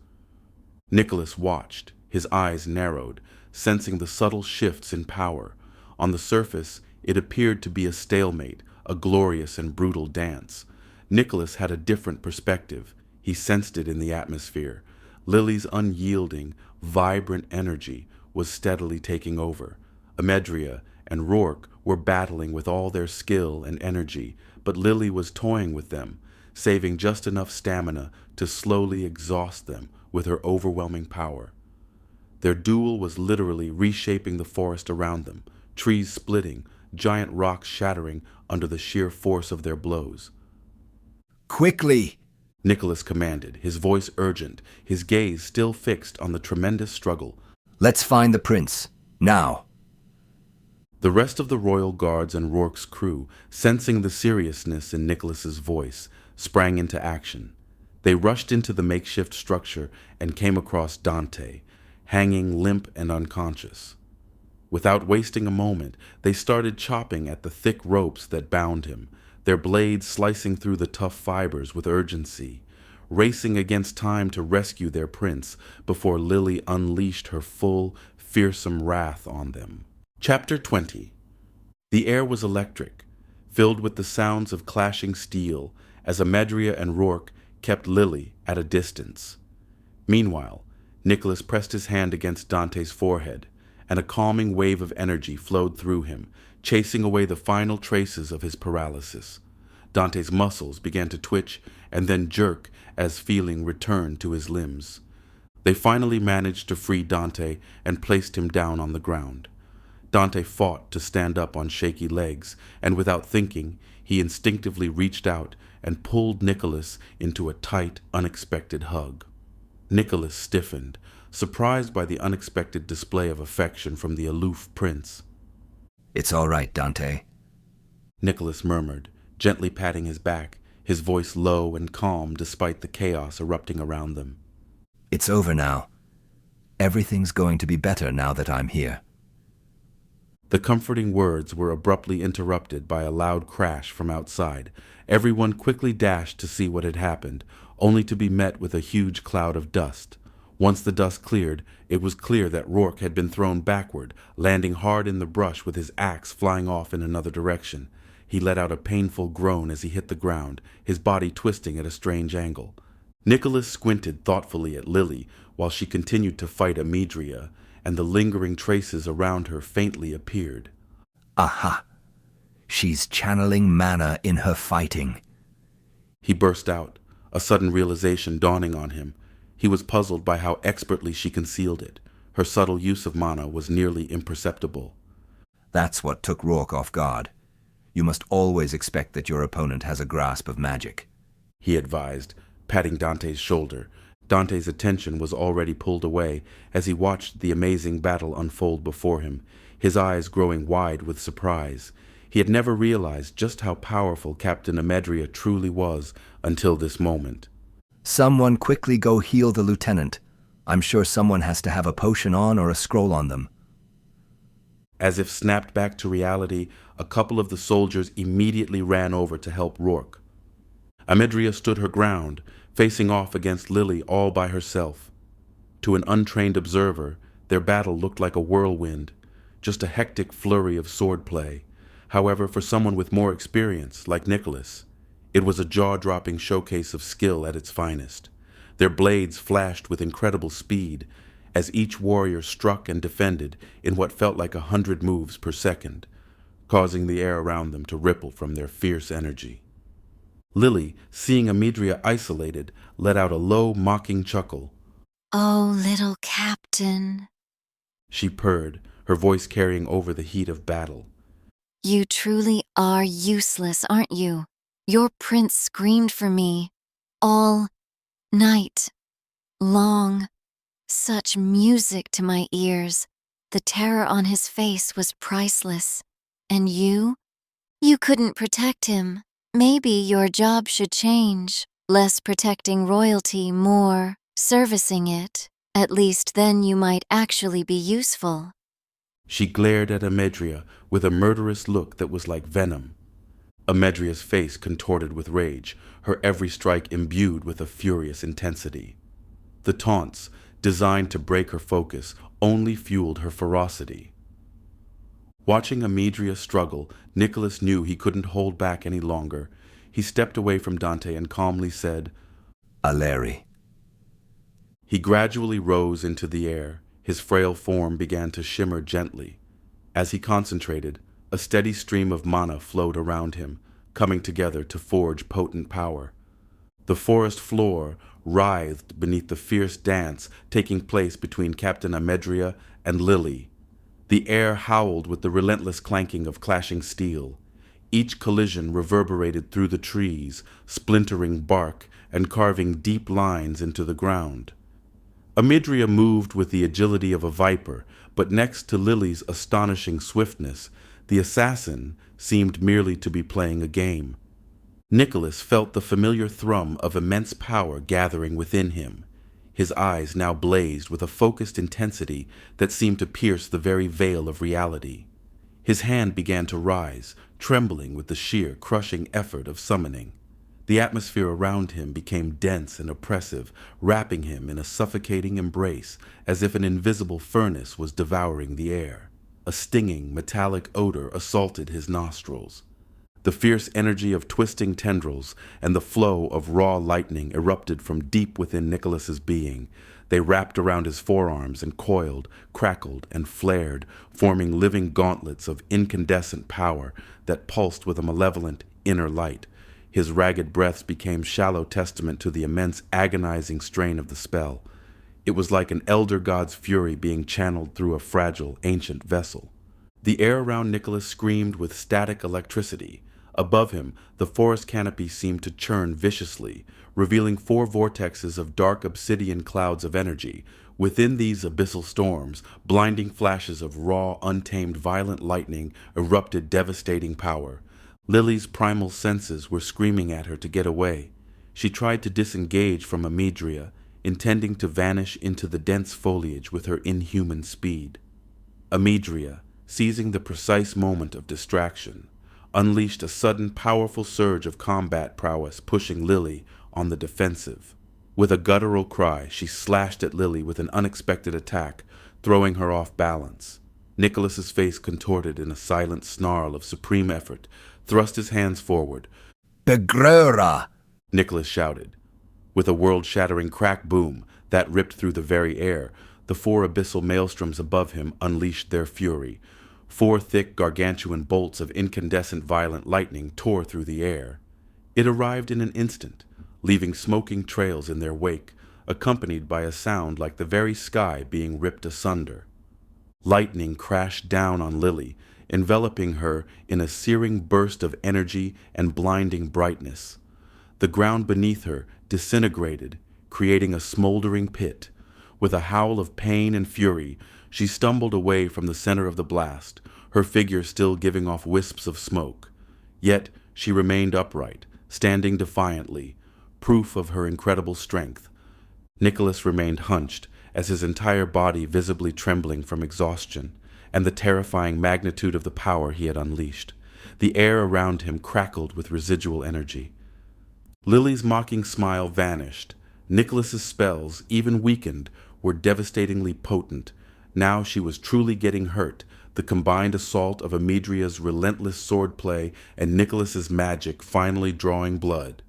Nicholas watched, his eyes narrowed, sensing the subtle shifts in power. On the surface, it appeared to be a stalemate, a glorious and brutal dance. Nicholas had a different perspective. He sensed it in the atmosphere. Lily's unyielding, vibrant energy was steadily taking over. Amedria and Rourke were battling with all their skill and energy, but Lily was toying with them, saving just enough stamina to slowly exhaust them with her overwhelming power. Their duel was literally reshaping the forest around them, trees splitting, giant rocks shattering under the sheer force of their blows. Quickly! Nicholas commanded, his voice urgent, his gaze still fixed on the tremendous struggle. Let's find the prince, now! The rest of the royal guards and Rourke's crew, sensing the seriousness in Nicholas's voice, sprang into action. They rushed into the makeshift structure and came across Dante, hanging limp and unconscious. Without wasting a moment, they started chopping at the thick ropes that bound him, their blades slicing through the tough fibers with urgency, racing against time to rescue their prince before Lily unleashed her full, fearsome wrath on them. Chapter 20. The air was electric, filled with the sounds of clashing steel, as Amedria and Rourke kept Lily at a distance. Meanwhile, Nicholas pressed his hand against Dante's forehead, and a calming wave of energy flowed through him, chasing away the final traces of his paralysis. Dante's muscles began to twitch and then jerk as feeling returned to his limbs. They finally managed to free Dante and placed him down on the ground. Dante fought to stand up on shaky legs, and without thinking, he instinctively reached out and pulled Nicholas into a tight, unexpected hug. Nicholas stiffened, surprised by the unexpected display of affection from the aloof prince. It's all right, Dante. Nicholas murmured, gently patting his back, his voice low and calm despite the chaos erupting around them. It's over now. Everything's going to be better now that I'm here. The comforting words were abruptly interrupted by a loud crash from outside. Everyone quickly dashed to see what had happened, only to be met with a huge cloud of dust. Once the dust cleared, it was clear that Rourke had been thrown backward, landing hard in the brush with his axe flying off in another direction. He let out a painful groan as he hit the ground, his body twisting at a strange angle. Nicholas squinted thoughtfully at Lily while she continued to fight Amedria, and the lingering traces around her faintly appeared. Aha! She's channeling mana in her fighting. He burst out, a sudden realization dawning on him. He was puzzled by how expertly she concealed it. Her subtle use of mana was nearly imperceptible. That's what took Rourke off guard. You must always expect that your opponent has a grasp of magic, he advised, patting Dante's shoulder. Dante's attention was already pulled away as he watched the amazing battle unfold before him, his eyes growing wide with surprise. He had never realized just how powerful Captain Amedria truly was until this moment. Someone quickly go heal the lieutenant. I'm sure someone has to have a potion on or a scroll on them. As if snapped back to reality, a couple of the soldiers immediately ran over to help Rourke. Amedria stood her ground, facing off against Lily all by herself. To an untrained observer, their battle looked like a whirlwind, just a hectic flurry of swordplay. However, for someone with more experience, like Nicholas, it was a jaw-dropping showcase of skill at its finest. Their blades flashed with incredible speed, as each warrior struck and defended in what felt like 100 moves per second, causing the air around them to ripple from their fierce energy. Lily, seeing Amedria isolated, let out a low, mocking chuckle. "Oh, little captain," she purred, her voice carrying over the heat of battle. "You truly are useless, aren't you? Your prince screamed for me all night long. Such music to my ears. The terror on his face was priceless. And you? You couldn't protect him. Maybe your job should change. Less protecting royalty, more servicing it. At least then you might actually be useful." She glared at Amedria with a murderous look that was like venom. Amedria's face contorted with rage, her every strike imbued with a furious intensity. The taunts, designed to break her focus, only fueled her ferocity. Watching Amedria struggle, Nicholas knew he couldn't hold back any longer. He stepped away from Dante and calmly said, "Aleri." He gradually rose into the air. His frail form began to shimmer gently. As he concentrated, a steady stream of mana flowed around him, coming together to forge potent power. The forest floor writhed beneath the fierce dance taking place between Captain Amedria and Lily. The air howled with the relentless clanking of clashing steel. Each collision reverberated through the trees, splintering bark and carving deep lines into the ground. Amedria moved with the agility of a viper, but next to Lily's astonishing swiftness, the assassin seemed merely to be playing a game. Nicholas felt the familiar thrum of immense power gathering within him. His eyes now blazed with a focused intensity that seemed to pierce the very veil of reality. His hand began to rise, trembling with the sheer, crushing effort of summoning. The atmosphere around him became dense and oppressive, wrapping him in a suffocating embrace as if an invisible furnace was devouring the air. A stinging, metallic odor assaulted his nostrils. The fierce energy of twisting tendrils and the flow of raw lightning erupted from deep within Nicholas's being. They wrapped around his forearms and coiled, crackled, and flared, forming living gauntlets of incandescent power that pulsed with a malevolent inner light. His ragged breaths became shallow testament to the immense agonizing strain of the spell. It was like an elder god's fury being channeled through a fragile, ancient vessel. The air around Nicholas screamed with static electricity. Above him, the forest canopy seemed to churn viciously, revealing 4 vortexes of dark obsidian clouds of energy. Within these abyssal storms, blinding flashes of raw, untamed, violent lightning erupted devastating power. Lily's primal senses were screaming at her to get away. She tried to disengage from Amidria, intending to vanish into the dense foliage with her inhuman speed. Amidria, seizing the precise moment of distraction, unleashed a sudden powerful surge of combat prowess, pushing Lily on the defensive. With a guttural cry, she slashed at Lily with an unexpected attack, throwing her off balance. Nicholas's face contorted in a silent snarl of supreme effort, thrust his hands forward. Begrura! Nicholas shouted. With a world-shattering crack boom that ripped through the very air, the 4 abyssal maelstroms above him unleashed their fury. 4 thick, gargantuan bolts of incandescent violent lightning tore through the air. It arrived in an instant, leaving smoking trails in their wake, accompanied by a sound like the very sky being ripped asunder. Lightning crashed down on Lily, enveloping her in a searing burst of energy and blinding brightness. The ground beneath her disintegrated, creating a smoldering pit. With a howl of pain and fury, she stumbled away from the center of the blast, her figure still giving off wisps of smoke. Yet she remained upright, standing defiantly, proof of her incredible strength. Nicholas remained hunched, as his entire body visibly trembling from exhaustion and the terrifying magnitude of the power he had unleashed. The air around him crackled with residual energy. Lily's mocking smile vanished. Nicholas's spells, even weakened, were devastatingly potent. Now she was truly getting hurt, the combined assault of Amidria's relentless swordplay and Nicholas's magic finally drawing blood.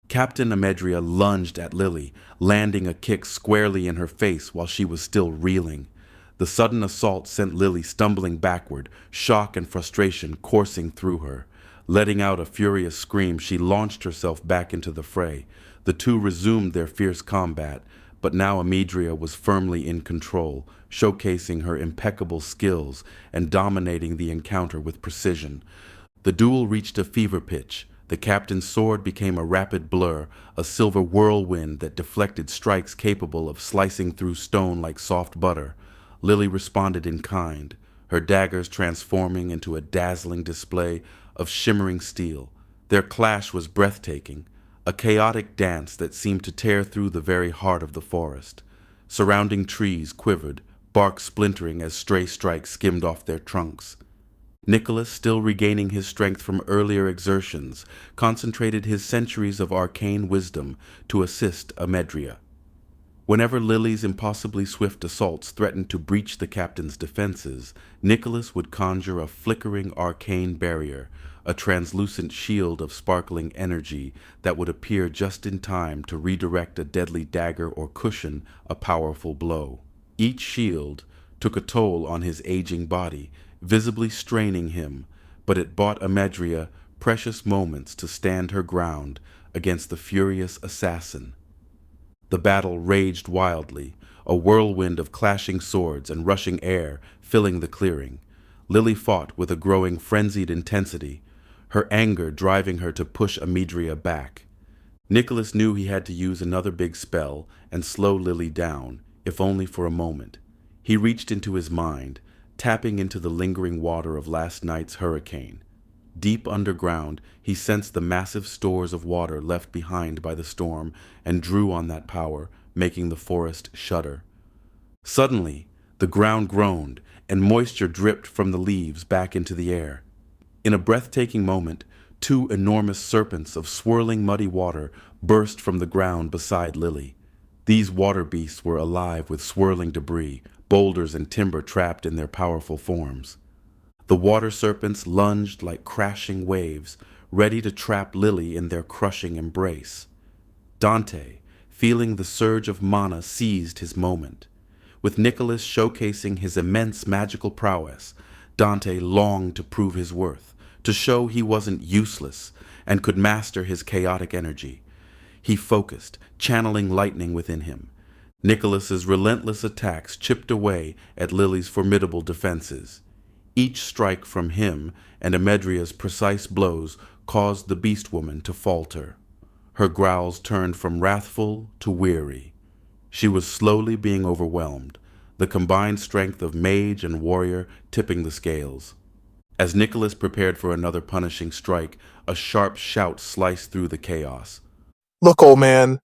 Captain Amedria lunged at Lily, landing a kick squarely in her face while she was still reeling. The sudden assault sent Lily stumbling backward, shock and frustration coursing through her. Letting out a furious scream, she launched herself back into the fray. The 2 resumed their fierce combat, but now Amidria was firmly in control, showcasing her impeccable skills and dominating the encounter with precision. The duel reached a fever pitch. The captain's sword became a rapid blur, a silver whirlwind that deflected strikes capable of slicing through stone like soft butter. Lily responded in kind, her daggers transforming into a dazzling display of shimmering steel. Their clash was breathtaking, a chaotic dance that seemed to tear through the very heart of the forest. Surrounding trees quivered, bark splintering as stray strikes skimmed off their trunks. Nicholas, still regaining his strength from earlier exertions, concentrated his centuries of arcane wisdom to assist Amedria. Whenever Lily's impossibly swift assaults threatened to breach the captain's defenses, Nicholas would conjure a flickering arcane barrier, a translucent shield of sparkling energy that would appear just in time to redirect a deadly dagger or cushion a powerful blow. Each shield took a toll on his aging body, visibly straining him, but it bought Amedria precious moments to stand her ground against the furious assassin. The battle raged wildly, a whirlwind of clashing swords and rushing air filling the clearing. Lily fought with a growing frenzied intensity, her anger driving her to push Amidria back. Nicholas knew he had to use another big spell and slow Lily down, if only for a moment. He reached into his mind, tapping into the lingering water of last night's hurricane. Deep underground, he sensed the massive stores of water left behind by the storm and drew on that power, making the forest shudder. Suddenly, the ground groaned, and moisture dripped from the leaves back into the air. In a breathtaking moment, 2 enormous serpents of swirling muddy water burst from the ground beside Lily. These water beasts were alive with swirling debris, boulders and timber trapped in their powerful forms. The water serpents lunged like crashing waves, ready to trap Lily in their crushing embrace. Dante, feeling the surge of mana, seized his moment. With Nicholas showcasing his immense magical prowess, Dante longed to prove his worth, to show he wasn't useless and could master his chaotic energy. He focused, channeling lightning within him. Nicholas's relentless attacks chipped away at Lily's formidable defenses. Each strike from him and Amedria's precise blows caused the beast woman to falter. Her growls turned from wrathful to weary. She was slowly being overwhelmed, the combined strength of mage and warrior tipping the scales. As Nicholas prepared for another punishing strike, a sharp shout sliced through the chaos. "Look, old man!"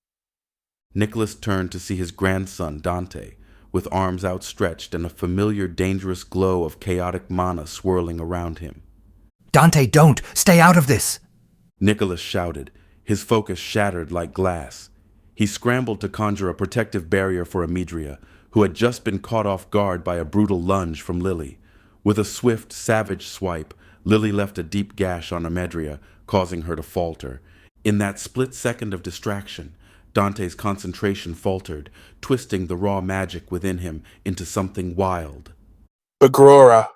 Nicholas turned to see his grandson, Dante, with arms outstretched and a familiar dangerous glow of chaotic mana swirling around him. "Dante, don't! Stay out of this!" Nicholas shouted, his focus shattered like glass. He scrambled to conjure a protective barrier for Amedria, who had just been caught off guard by a brutal lunge from Lily. With a swift, savage swipe, Lily left a deep gash on Amedria, causing her to falter. In that split second of distraction, Dante's concentration faltered, twisting the raw magic within him into something wild. "Bagrora!"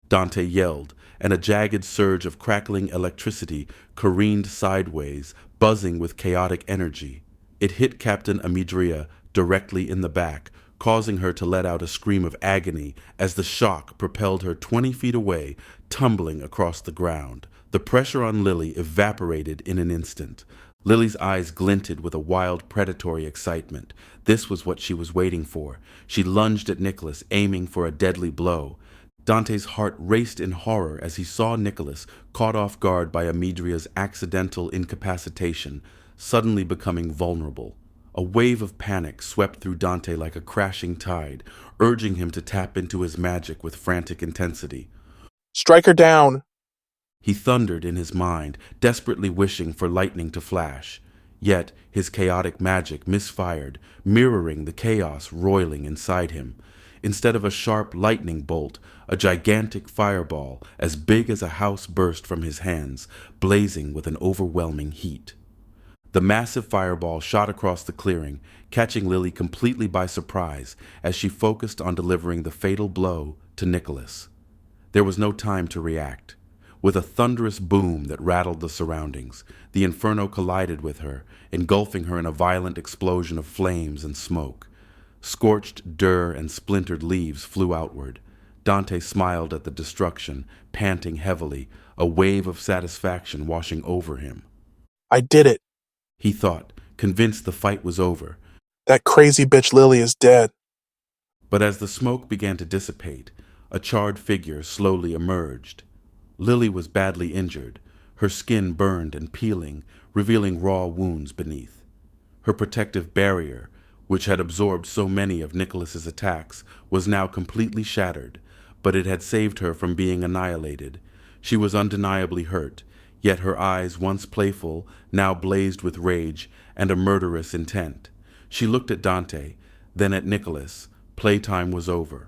Dante yelled, and a jagged surge of crackling electricity careened sideways, buzzing with chaotic energy. It hit Captain Amedria directly in the back, causing her to let out a scream of agony as the shock propelled her 20 feet away, tumbling across the ground. The pressure on Lily evaporated in an instant. Lily's eyes glinted with a wild predatory excitement. This was what she was waiting for. She lunged at Nicholas, aiming for a deadly blow. Dante's heart raced in horror as he saw Nicholas, caught off guard by Amedria's accidental incapacitation, suddenly becoming vulnerable. A wave of panic swept through Dante like a crashing tide, urging him to tap into his magic with frantic intensity. "Strike her down!" He thundered in his mind, desperately wishing for lightning to flash. Yet his chaotic magic misfired, mirroring the chaos roiling inside him. Instead of a sharp lightning bolt, a gigantic fireball as big as a house burst from his hands, blazing with an overwhelming heat. The massive fireball shot across the clearing, catching Lily completely by surprise as she focused on delivering the fatal blow to Nicholas. There was no time to react. With a thunderous boom that rattled the surroundings, the inferno collided with her, engulfing her in a violent explosion of flames and smoke. Scorched dirt and splintered leaves flew outward. Dante smiled at the destruction, panting heavily, a wave of satisfaction washing over him. "I did it," he thought, convinced the fight was over. "That crazy bitch Lily is dead." But as the smoke began to dissipate, a charred figure slowly emerged. Lily was badly injured, her skin burned and peeling, revealing raw wounds beneath. Her protective barrier, which had absorbed so many of Nicholas's attacks, was now completely shattered, but it had saved her from being annihilated. She was undeniably hurt, yet her eyes, once playful, now blazed with rage and a murderous intent. She looked at Dante, then at Nicholas. Playtime was over.